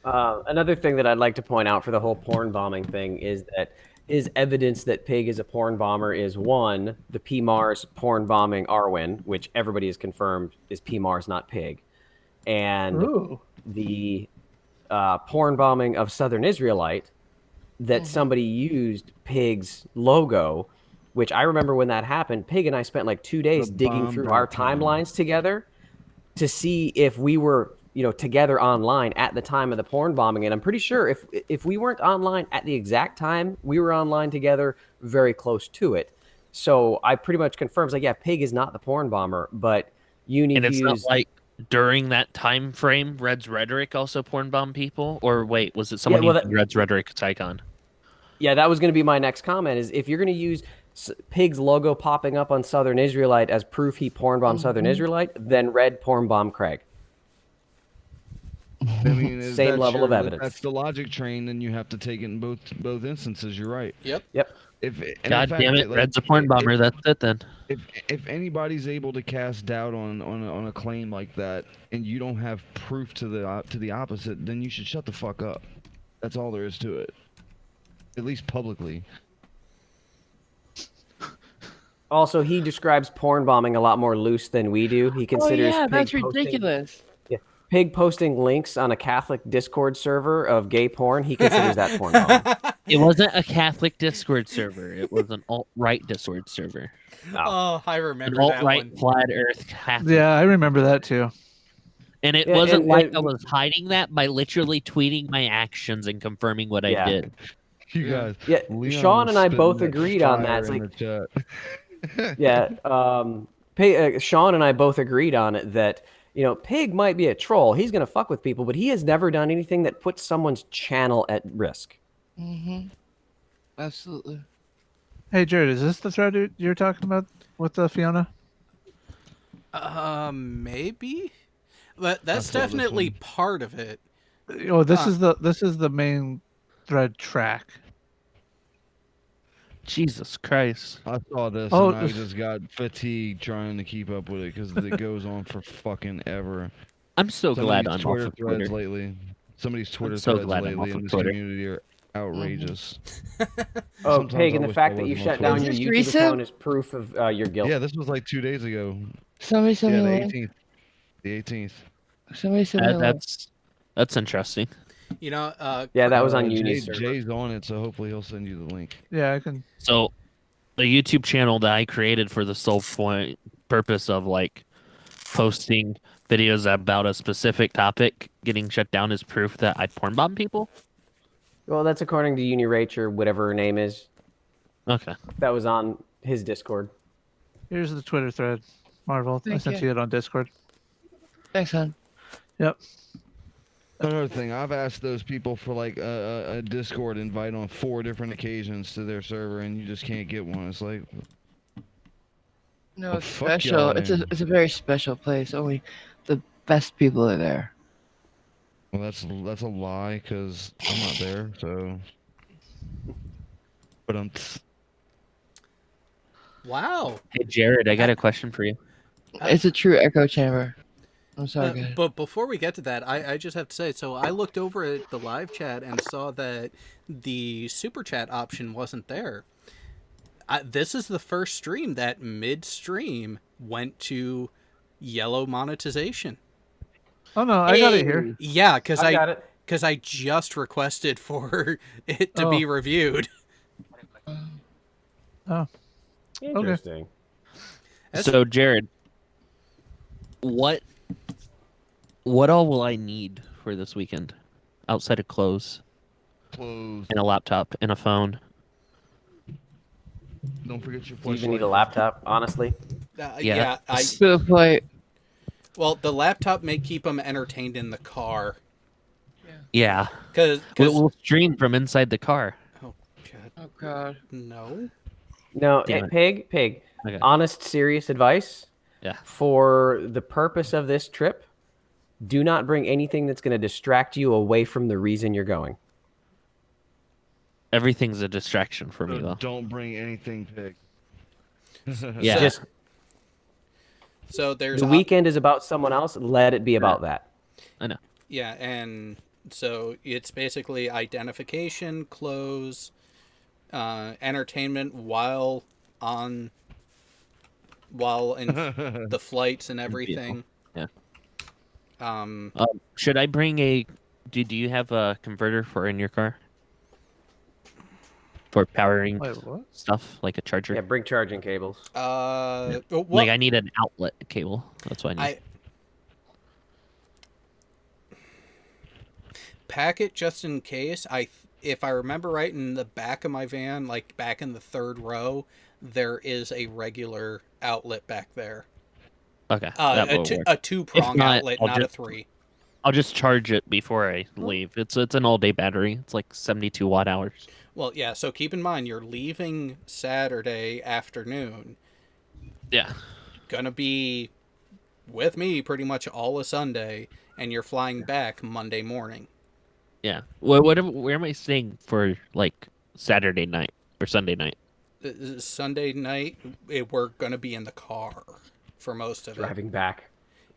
Another thing that I'd like to point out for the whole porn bombing thing is that evidence that Pig is a porn bomber is one, the P Mars porn bombing Arwen, which everybody has confirmed is P Mars, not Pig, and the porn bombing of Southern Israelite that somebody used Pig's logo, which I remember when that happened. Pig and I spent like 2 days digging through our timelines together to see if we were together online at the time of the porn bombing. And I'm pretty sure if we weren't online at the exact time, we were online together very close to it. So I pretty much confirms like, yeah, Pig is not the porn bomber, but Uni And it's used... not like during that time frame, Red's Rhetoric also porn bombed people? Or wait, was it someone using Red's Rhetoric icon? Yeah, that was going to be my next comment, is if you're going to use Pig's logo popping up on Southern Israelite as proof he porn bombed Southern Israelite, then Red porn bomb Craig. I mean, Same level of evidence. That's the logic train, then you have to take it in both instances. You're right. Yep. God damn it, Red's a porn bomber. That's it then. If anybody's able to cast doubt on a claim like that, and you don't have proof to the opposite, then you should shut the fuck up. That's all there is to it. At least publicly. Also, he describes porn bombing a lot more loose than we do. He considers that's ridiculous. Pig posting links on a Catholic Discord server of gay porn, he considers that porn bombing. It wasn't a Catholic Discord server. It was an alt-right Discord server. Oh, I remember an that alt-right one. flat Earth Catholic. Yeah, I remember that too. And it wasn't like I was hiding that by literally tweeting my actions and confirming what I did. You guys. Yeah, Leon Sean and I spitting both that agreed on that. fire It's in like, the chat. yeah, Sean and I both agreed on it that, Pig might be a troll. He's going to fuck with people, but he has never done anything that puts someone's channel at risk. Mm-hmm. Absolutely. Hey, Jared, is this the thread you're talking about with Fiona? Maybe. But that's definitely part of it. Oh, this is the main thread track. Jesus Christ. I saw this Oh, and I just got fatigued trying to keep up with it because it goes on for fucking ever. I'm so glad I'm off of threads Twitter. lately. Somebody's Twitter I'm so threads glad I'm lately off in of this Twitter. community are outrageous. Oh, Sometimes Pig, I and the wish fact I that you was more shut down Is your focused. this YouTube recent? account is proof of your guilt. Yeah, this was like 2 days ago. Somebody send Yeah, me the a link. 18th. The 18th. Somebody send me a link. That's interesting. You know, Yeah, that was on Uni's server. Jay's on it, so hopefully he'll send you the link. Yeah, I can. So, the YouTube channel that I created for the sole point purpose of like posting videos about a specific topic getting shut down is proof that I porn bomb people. Well, that's according to Unirach or whatever her name is. Okay. That was on his Discord. Here's the Twitter thread, Marvel. I Thank sent you. you it on Discord. Thanks, hon. Yep. Another thing, I've asked those people for like a Discord invite on 4 different occasions to their server, and you just can't get one. It's like, No, well, it's fuck special. y'all then. It's a very special place. Only the best people are there. Well, that's a lie because I'm not there. So, but wow. Hey Jared, I got a question for you. It's a true echo chamber. I'm sorry, guys. But before we get to that, I just have to say, so I looked over at the live chat and saw that the super chat option wasn't there. This is the first stream that mid-stream went to yellow monetization. Oh no, I got it here. Yeah, because I got it. Because I just requested for it to be reviewed. Oh, interesting. So Jared, what all will I need for this weekend outside of clothes? Clothes and a laptop and a phone. Don't forget your. Do you even need a laptop? Honestly. Yeah. Well, the laptop may keep them entertained in the car. Yeah. Because we'll stream from inside the car. Oh god. Oh god. No. No, Damn it. Pig. Okay. Honest, serious advice. Yeah. For the purpose of this trip, do not bring anything that's going to distract you away from the reason you're going. Everything's a distraction for me, though. Don't bring anything, Pig. Yeah. So there's the weekend is about someone else. Let it be about that. I know. Yeah, and so it's basically identification, clothes, entertainment while in the flights and everything. Yeah. Um, should I bring a? Do you have a converter for in your car? For powering stuff like a charger. Yeah, bring charging cables. Like I need an outlet cable. That's what I need. Pack it just in case. If I remember right, in the back of my van, like back in the third row, there is a regular outlet back there. Okay. A two-prong outlet, not a three. I'll just charge it before I leave. It's an all-day battery. It's like 72 watt hours. Well, yeah. So keep in mind, you're leaving Saturday afternoon. Yeah. Gonna be with me pretty much all of Sunday, and you're flying back Monday morning. Yeah. Where am I staying for like Saturday night or Sunday night? Sunday night, we're gonna be in the car for most of it. Driving back.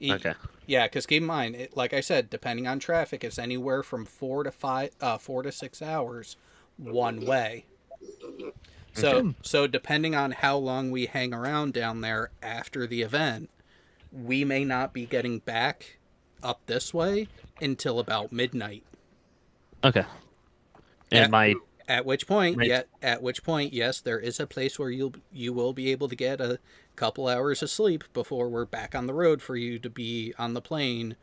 Okay. Yeah, because keep in mind, like I said, depending on traffic, it's anywhere from 4 to 6 hours one way. So depending on how long we hang around down there after the event, we may not be getting back up this way until about midnight. Okay. And at which point, yes, there is a place where you will be able to get a couple hours of sleep before we're back on the road for you to be on the plane,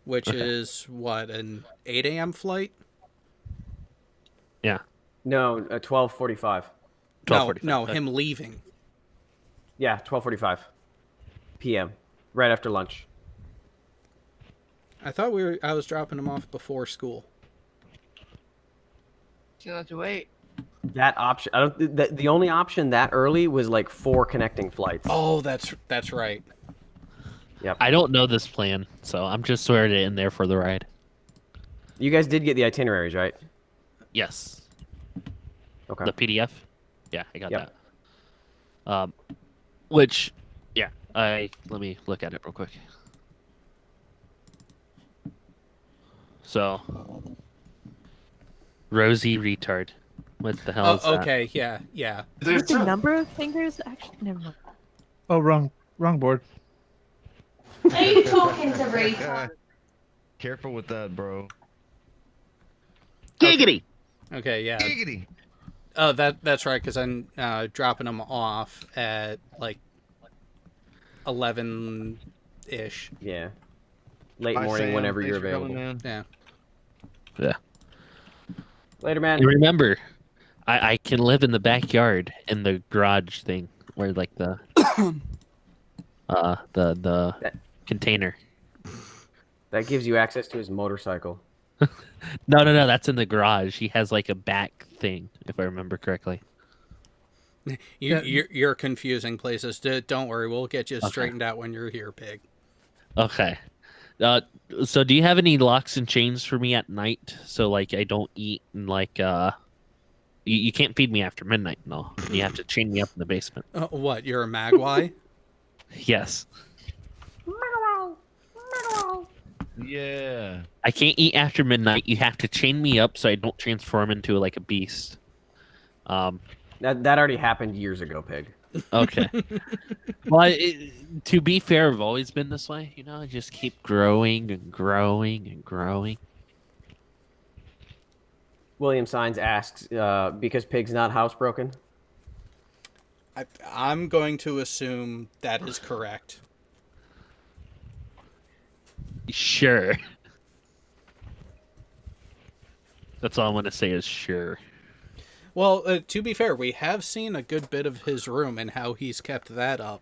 which is what, an 8 a.m. flight? Yeah. No, 12:45. No, him leaving. Yeah, 12:45 p.m. right after lunch. I thought I was dropping him off before school. You'll have to wait. That option, the only option that early was like 4 connecting flights. Oh, that's right. Yep. I don't know this plan, so I'm just sort of in there for the ride. You guys did get the itineraries, right? Yes. Okay. The PDF? Yeah, I got that. Which, yeah, let me look at it real quick. So, Rosie retard. What the hell is Oh, that? okay, yeah. Is the number of fingers actually? Never mind. Oh, wrong board. Are you talking to retard? Careful with that, bro. Giggity. Okay, yeah. Giggity. Oh, that's right, because I'm dropping them off at like 11-ish. Yeah. Late morning, Sam. whenever Thanks you're for coming, available. man. Yeah. Later, man. And remember, I can live in the backyard in the garage thing where like the container. That gives you access to his motorcycle. No, that's in the garage. He has like a back thing, if I remember correctly. You're confusing places. Don't worry, we'll get you straightened out when you're here, Pig. Okay. So do you have any locks and chains for me at night? So like I don't eat and like you can't feed me after midnight and all. You have to chain me up in the basement. What? You're a magwai? Yes. Yeah. I can't eat after midnight. You have to chain me up so I don't transform into like a beast. That already happened years ago, Pig. Okay. Well, to be fair, I've always been this way. You know, I just keep growing and growing and growing. William Signs asks, because Pig's not housebroken? I'm going to assume that is correct. Sure. That's all I'm going to say is sure. Well, to be fair, we have seen a good bit of his room and how he's kept that up.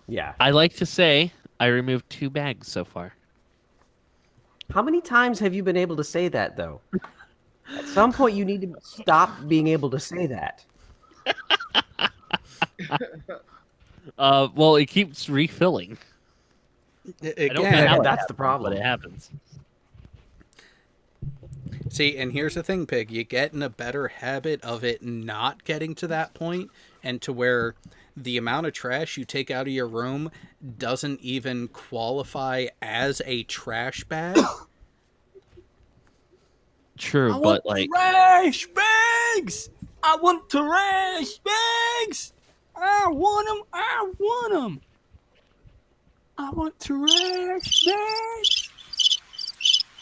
Yeah. I like to say I removed 2 bags so far. How many times have you been able to say that, though? At some point, you need to stop being able to say that. Well, it keeps refilling. Again, that's the problem. But it happens. See, and here's the thing, Pig. You get in a better habit of it not getting to that point, and to where the amount of trash you take out of your room doesn't even qualify as a trash bag. True, but like trash bags. I want trash bags. I want them. I want them. I want trash bags.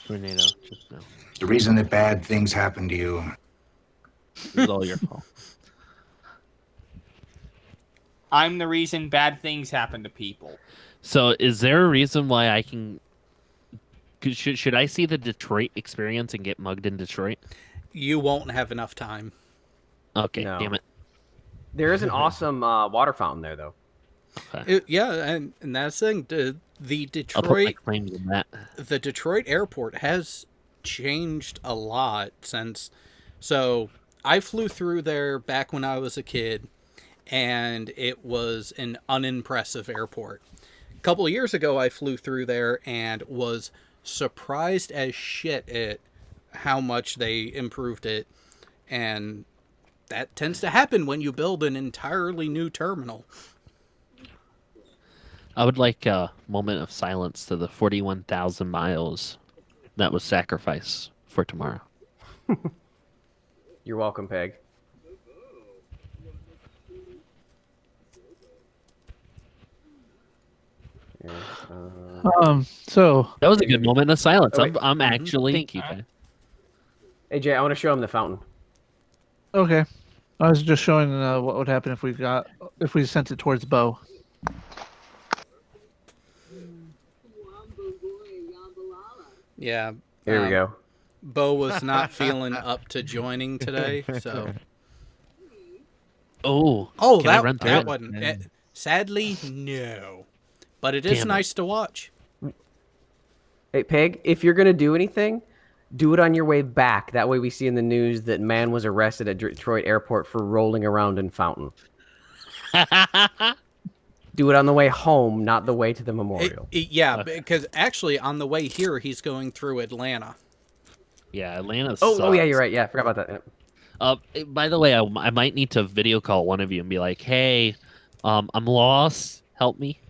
Tornado, just no. The reason that bad things happen to you. It's all your fault. I'm the reason bad things happen to people. So, is there a reason why I can? Should I see the Detroit experience and get mugged in Detroit? You won't have enough time. Okay, No. damn it. There is an awesome water fountain there, though. Yeah, and that's the thing. The I'll put my Detroit, claims in that. the Detroit airport has changed a lot since. So I flew through there back when I was a kid, and it was an unimpressive airport. A couple of years ago, I flew through there and was surprised as shit at how much they improved it, and that tends to happen when you build an entirely new terminal. I would like a moment of silence to the 41,000 miles that was sacrificed for tomorrow. You're welcome, Peg. So that was a good moment of silence. Oh, wait. I'm actually Thank you. Hey, Jay, I want to show him the fountain. okay, I was just showing what would happen if we sent it towards Bo. Yeah. Here we go. Bo was not feeling up to joining today, so. Oh, Oh, can I run through that it? one. Sadly, no. But it is Damn it. nice to watch. Hey, Peg, if you're going to do anything, do it on your way back. That way we see in the news that man was arrested at Detroit airport for rolling around in fountain. Do it on the way home, not the way to the memorial. Yeah, because actually on the way here, he's going through Atlanta. Yeah, Atlanta. Oh, yeah, you're right. Yeah, I forgot about that. Yeah. By the way, I might need to video call one of you and be like, "Hey, I'm lost. Help me."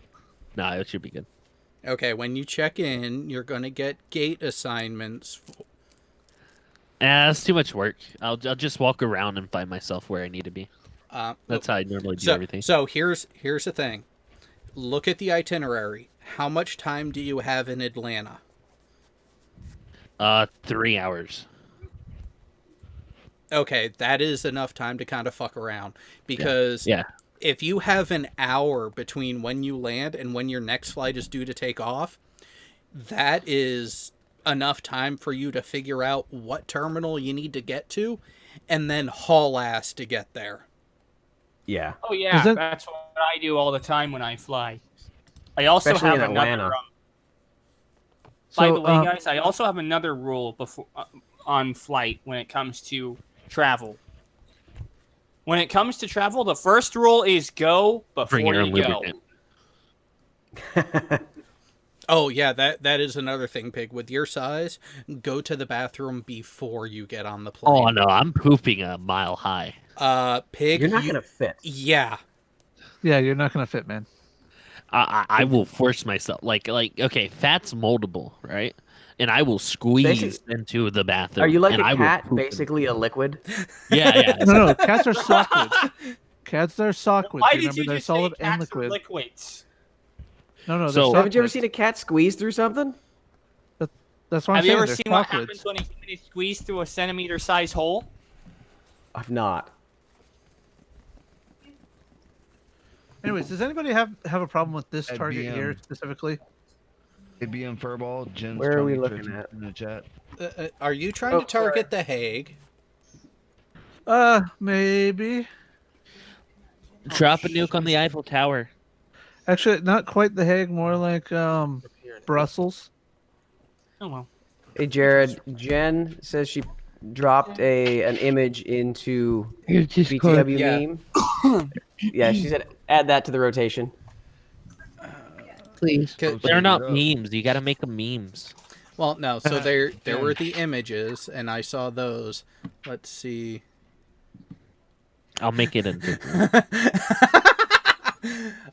Nah, it should be good. Okay, when you check in, you're going to get gate assignments. That's too much work. I'll just walk around and find myself where I need to be. That's how I normally do everything. So here's the thing. Look at the itinerary. How much time do you have in Atlanta? 3 hours. Okay, that is enough time to kind of fuck around because Yeah. if you have an hour between when you land and when your next flight is due to take off, that is enough time for you to figure out what terminal you need to get to and then haul ass to get there. Yeah. Oh yeah, that's what I do all the time when I fly. I also Especially have in Atlanta. another. By So, the way, guys, I also have another rule before on flight when it comes to travel. When it comes to travel, the first rule is go Bring before your you own go. lubricant. Oh yeah, that is another thing, Pig. With your size, go to the bathroom before you get on the plane. Oh no, I'm pooping a mile high. Pig, You're not gonna fit. Yeah. Yeah, you're not gonna fit, man. I will force myself. Like okay, fat's moldable, right? And I will squeeze into the bathroom. Are you like and a I will cat, poop in- basically a liquid? Yeah. No, cats are sockwards. Cats are sockwards. Why did Remember, you they're just say solid and cats are liquid. liquids? No, they're So- sockwards. Haven't you ever seen a cat squeeze through something? That's what I'm Have you saying. ever They're seen what sockwards. happens when a human is squeezed through a centimeter-sized hole? I've not. Anyways, does anybody have a problem with this At target BM. here specifically? ABM Furball, Jen's Where are trying we to get looking your at? attention in the chat. Are you trying to target the Hague? Maybe. Drop a nuke on the Eiffel Tower. Actually, not quite The Hague. More like Brussels. Oh well. Hey Jared, Jen says she dropped an image into Your Discord. BTW meme. Yeah, she said add that to the rotation. Please. They're not memes. You got to make them memes. Well, no. So there were the images, and I saw those. Let's see. I'll make it into.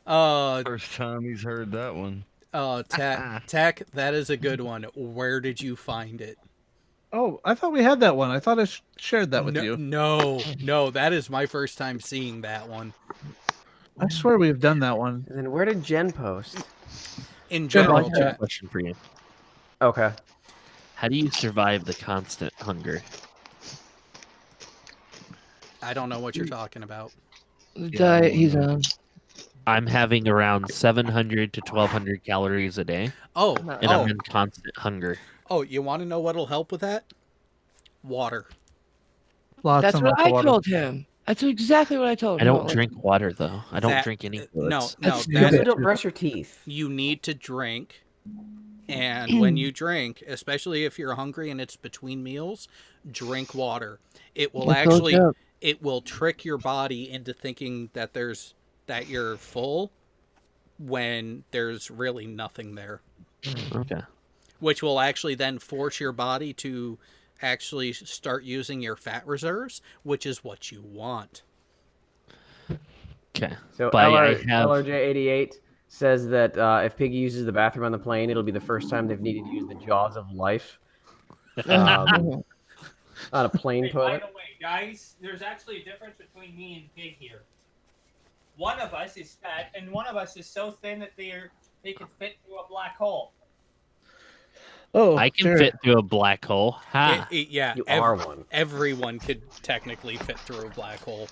First time he's heard that one. Oh, Tech, that is a good one. Where did you find it? Oh, I thought we had that one. I thought I shared that with you. No, that is my first time seeing that one. I swear we've done that one. And then where did Jen post? In Jen, general I have a chat. question for you. Okay. How do you survive the constant hunger? I don't know what you're talking about. The diet he's on. I'm having around 700 to 1,200 calories a day. Oh, and I'm in constant hunger. Oh, you want to know what'll help with that? Water. That's what I told him. That's exactly what I told I him. don't drink water though. I don't That- drink any No, fluids. no. You also don't brush your teeth. You need to drink, and when you drink, especially if you're hungry and it's between meals, drink water. It will I told you. it will trick your body into thinking that you're full when there's really nothing there. Okay. Which will actually then force your body to actually start using your fat reserves, which is what you want. Okay. So But I have LRJ88 says that if Piggy uses the bathroom on the plane, it'll be the first time they've needed to use the jaws of life on a plane By toilet. the way, guys, there's actually a difference between me and Pig here. One of us is fat, and one of us is so thin that they can fit through a black hole. Oh, I can fit through a black hole. Ha. Yeah, You are one. Everyone could technically fit through a black hole.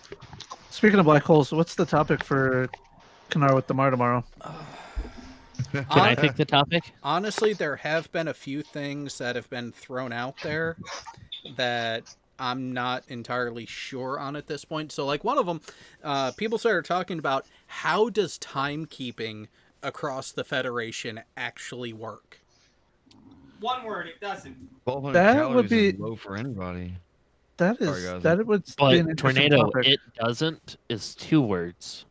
Speaking of black holes, what's the topic for Kanar with Damar tomorrow? Can I pick the topic? Honestly, there have been a few things that have been thrown out there that I'm not entirely sure on at this point. So, like, one of them, people started talking about how does timekeeping across the Federation actually work? One word, it doesn't. 1,200 That calories would be- is low for anybody. That is Sorry, guys. that would be an But interesting tornado, topic. it doesn't is 2 words.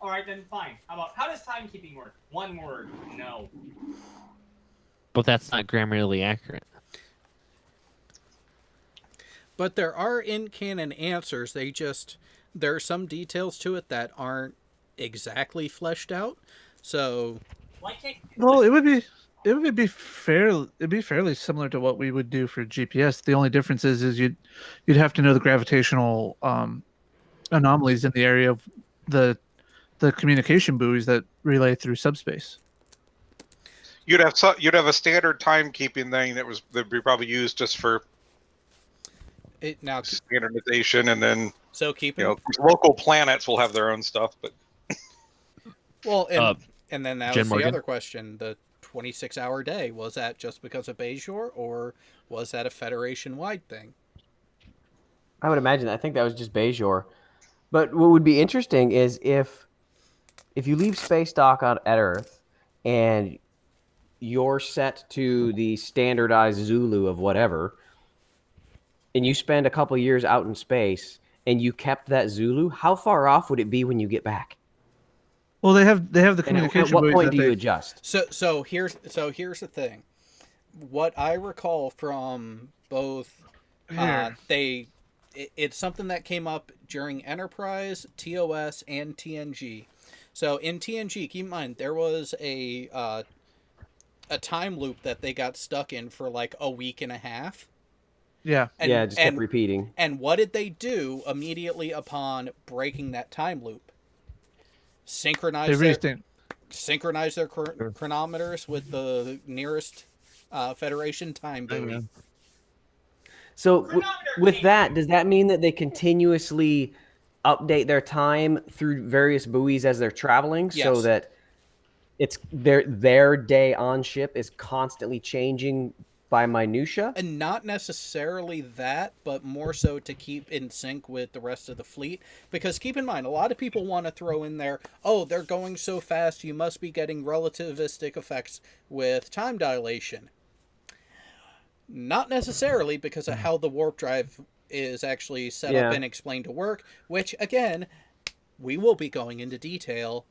All right, then fine. How does timekeeping work? One word, no. But that's not grammatically accurate. But there are in-canon answers. There are some details to it that aren't exactly fleshed out. So, Why can't Well, it would be it would be fairly similar to what we would do for GPS. The only difference is you'd have to know the gravitational anomalies in the area of the communication buoys that relay through subspace. You'd have a standard timekeeping thing that'd be probably used just for standardization, and then so local planets will have their own stuff. But well, and then that Jen was the Morgan? other question: the 26-hour day, was that just because of Bejor, or was that a Federation-wide thing? I would imagine. I think that was just Bejor. But what would be interesting is if you leave space dock at Earth and you're set to the standardized Zulu of whatever, and you spend a couple years out in space and you kept that Zulu, how far off would it be when you get back? Well, they have the And communication. at what buoys point that do you they- adjust? So here's the thing. What I recall from both, Here. it's something that came up during Enterprise, TOS, and TNG. So in TNG, keep in mind there was a time loop that they got stuck in for like a week and a half. Yeah. It just kept repeating. And what did they do immediately upon breaking that time loop? Synchronize their chronometers with the nearest Federation time buoy. So with that, does that mean that they continuously update their time through various buoys as they're traveling, so Yes. that it's their day on ship is constantly changing by minutia? And not necessarily that, but more so to keep in sync with the rest of the fleet. Because keep in mind, a lot of people want to throw in there, oh, they're going so fast, you must be getting relativistic effects with time dilation. Not necessarily, because of how the warp drive is actually set up and explained to work, which, again, we will be going into detail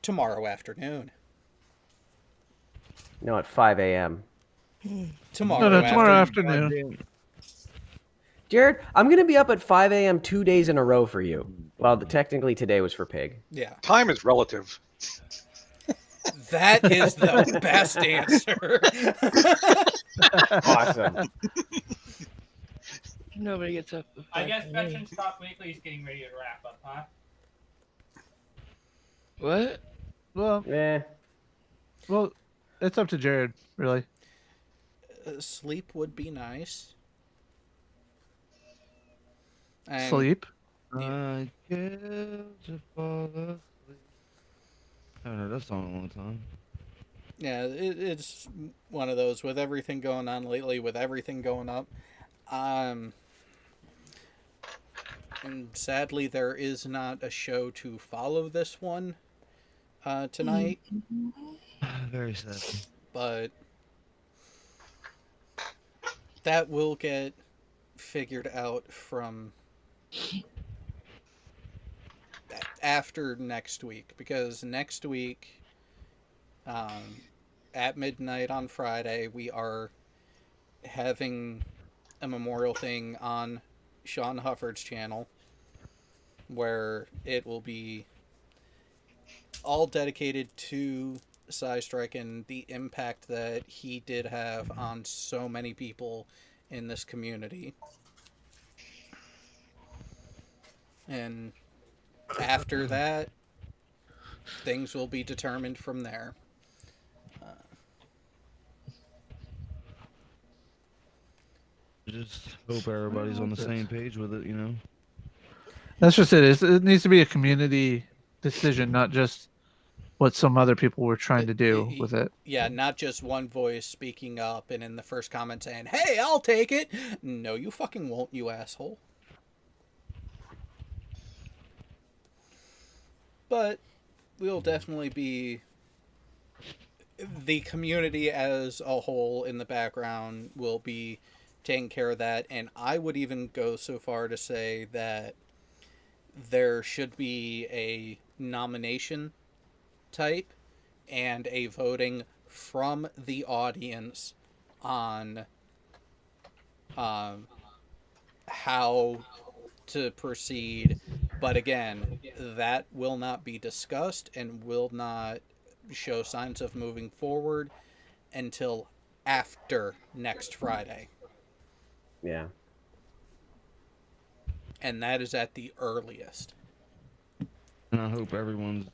tomorrow afternoon. No, at 5 a.m. Tomorrow afternoon. Jared, I'm going to be up at 5 a.m. 2 days in a row for you. Well, technically today was for Pig. Yeah. Time is relative. That is the best answer. Awesome. Nobody gets up. I guess Veterans Talk Weekly is getting ready to wrap up, huh? What? Well, Well, it's up to Jared, really. Sleep would be nice. And Sleep? I get to fall asleep. I haven't heard that song in a long time. Yeah, it's one of those with everything going on lately, with everything going up. And sadly, there is not a show to follow this one tonight. Very sad. But that will get figured out from after next week, because next week at midnight on Friday we are having a memorial thing on Sean Hufford's channel, where it will be all dedicated to Psystrike and the impact that he did have on so many people in this community. And after that, things will be determined from there. Just hope everybody's on the same page with it, you know? That's just it. It needs to be a community decision, not just what some other people were trying to do with it. Yeah, not just one voice speaking up and in the first comment saying, "Hey, I'll take it." No, you fucking won't, you asshole. But we'll definitely be, the community as a whole in the background will be taking care of that. And I would even go so far to say that there should be a nomination type and a voting from the audience on how to proceed. But again, that will not be discussed and will not show signs of moving forward until after next Friday. Yeah. And that is at the earliest. And I hope everyone's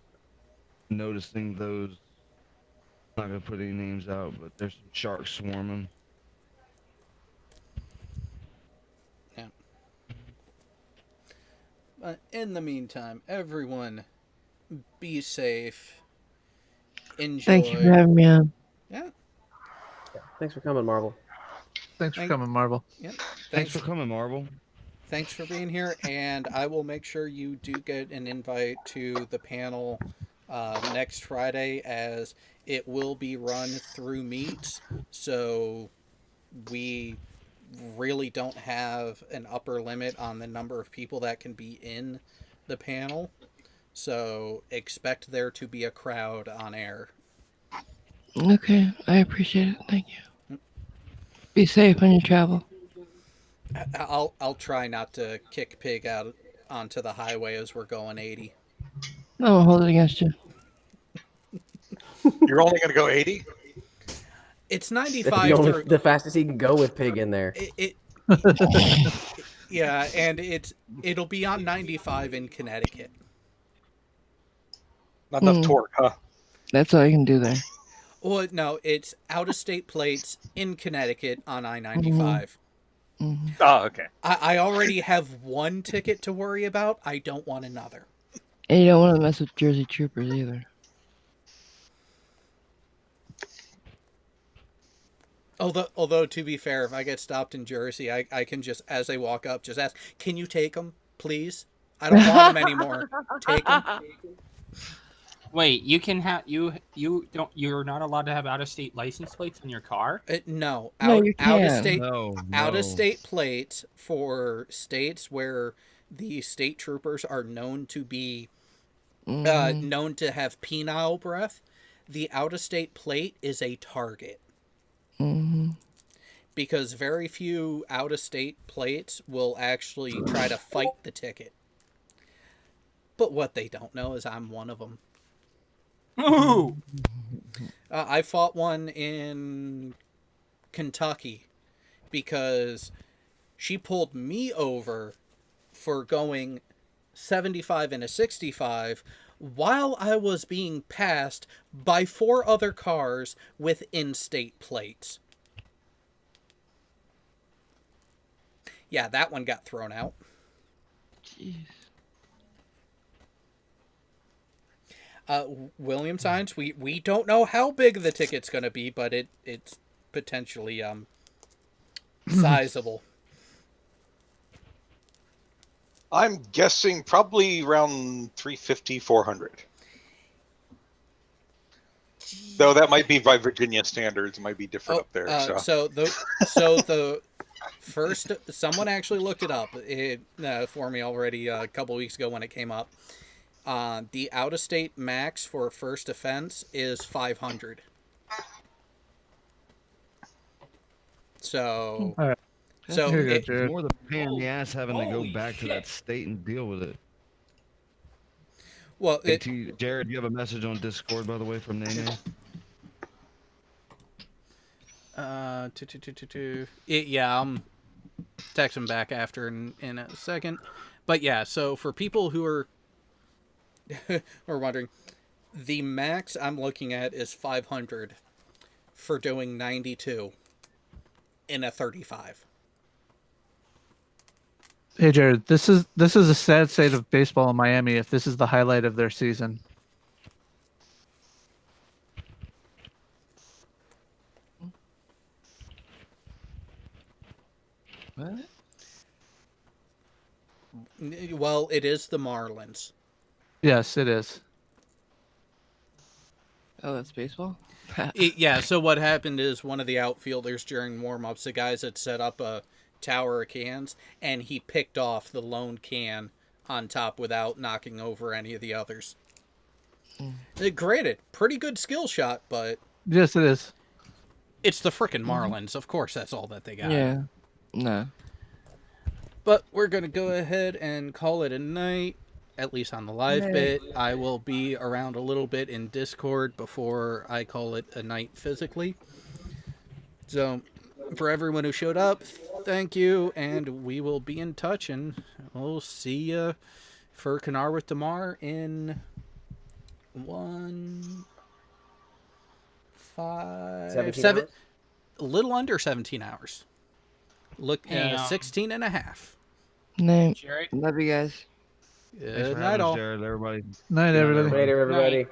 noticing those. I'm not gonna put any names out, but there's some sharks swarming. Yeah. But in the meantime, everyone be safe. Enjoy. Thank you for having me on. Yeah. Thanks for coming, Marvel. Thanks for coming, Marvel. Yep. Thanks for coming, Marvel. Thanks for being here, and I will make sure you do get an invite to the panel next Friday, as it will be run through Meets, so we really don't have an upper limit on the number of people that can be in the panel, so expect there to be a crowd on air. Okay, I appreciate it. Thank you. Be safe on your travel. I'll try not to kick Pig out onto the highway as we're going 80. I won't hold it against you. You're only going to go 80? It's That's 95 through... the fastest he can go with Pig in there. Yeah, and it'll be on 95 in Connecticut. Not enough torque, huh? That's all you can do there. Well, no, it's out-of-state plates in Connecticut on I-95. Oh, okay. I already have one ticket to worry about. I don't want another. And you don't want to mess with Jersey Troopers either. Although, to be fair, if I get stopped in Jersey, I can just, as they walk up, just ask, "Can you take them, please? I don't want them anymore. Take them." Wait, you can have you're not allowed to have out-of-state license plates in your car? No, No, you out of can. state, No. out of state plates for states where the state troopers are known to be known to have penile breath. The out of state plate is a target. Because very few out of state plates will actually try to fight the ticket. But what they don't know is I'm one of them. Ooh. I fought one in Kentucky because she pulled me over for going 75 and a 65 while I was being passed by 4 other cars with in-state plates. Yeah, that one got thrown out. Jeez. William Science, we don't know how big the ticket's going to be, but it's potentially sizable. I'm guessing probably around 350, 400. Though that might be by Virginia standards, it might be different up there. So the first, someone actually looked it up for me already a couple weeks ago when it came up. The out-of-state max for first offense is 500. So, All right. So it's more the pain in the ass having to go back to that state and deal with it. Well, Jared, you have a message on Discord, by the way, from Nene. Yeah, I'm texting back after in a second. But yeah, so for people who are wondering, the max I'm looking at is 500 for doing 92 in a 35. Hey Jared, this is a sad state of baseball in Miami if this is the highlight of their season. What? Well, it is the Marlins. Yes, it is. Oh, that's baseball? Yeah, so what happened is one of the outfielders during warm-ups, the guys had set up a tower of cans, and he picked off the lone can on top without knocking over any of the others. Granted, pretty good skill shot, but... Yes, it is. It's the frickin' Marlins. Of course, that's all that they got. Yeah. No. But we're going to go ahead and call it a night, at least on the live bit. I will be around a little bit in Discord before I call it a night physically. So, for everyone who showed up, thank you, and we will be in touch, and we'll see you for Canar with Damar in 17 7, hours? a little under 17 hours. Look, Hey, 16 and a half. Night. Jared? Love you guys. Good Thanks for night, having us, all. Jared. Everybody. Night, Good everybody. Later, everybody. Night.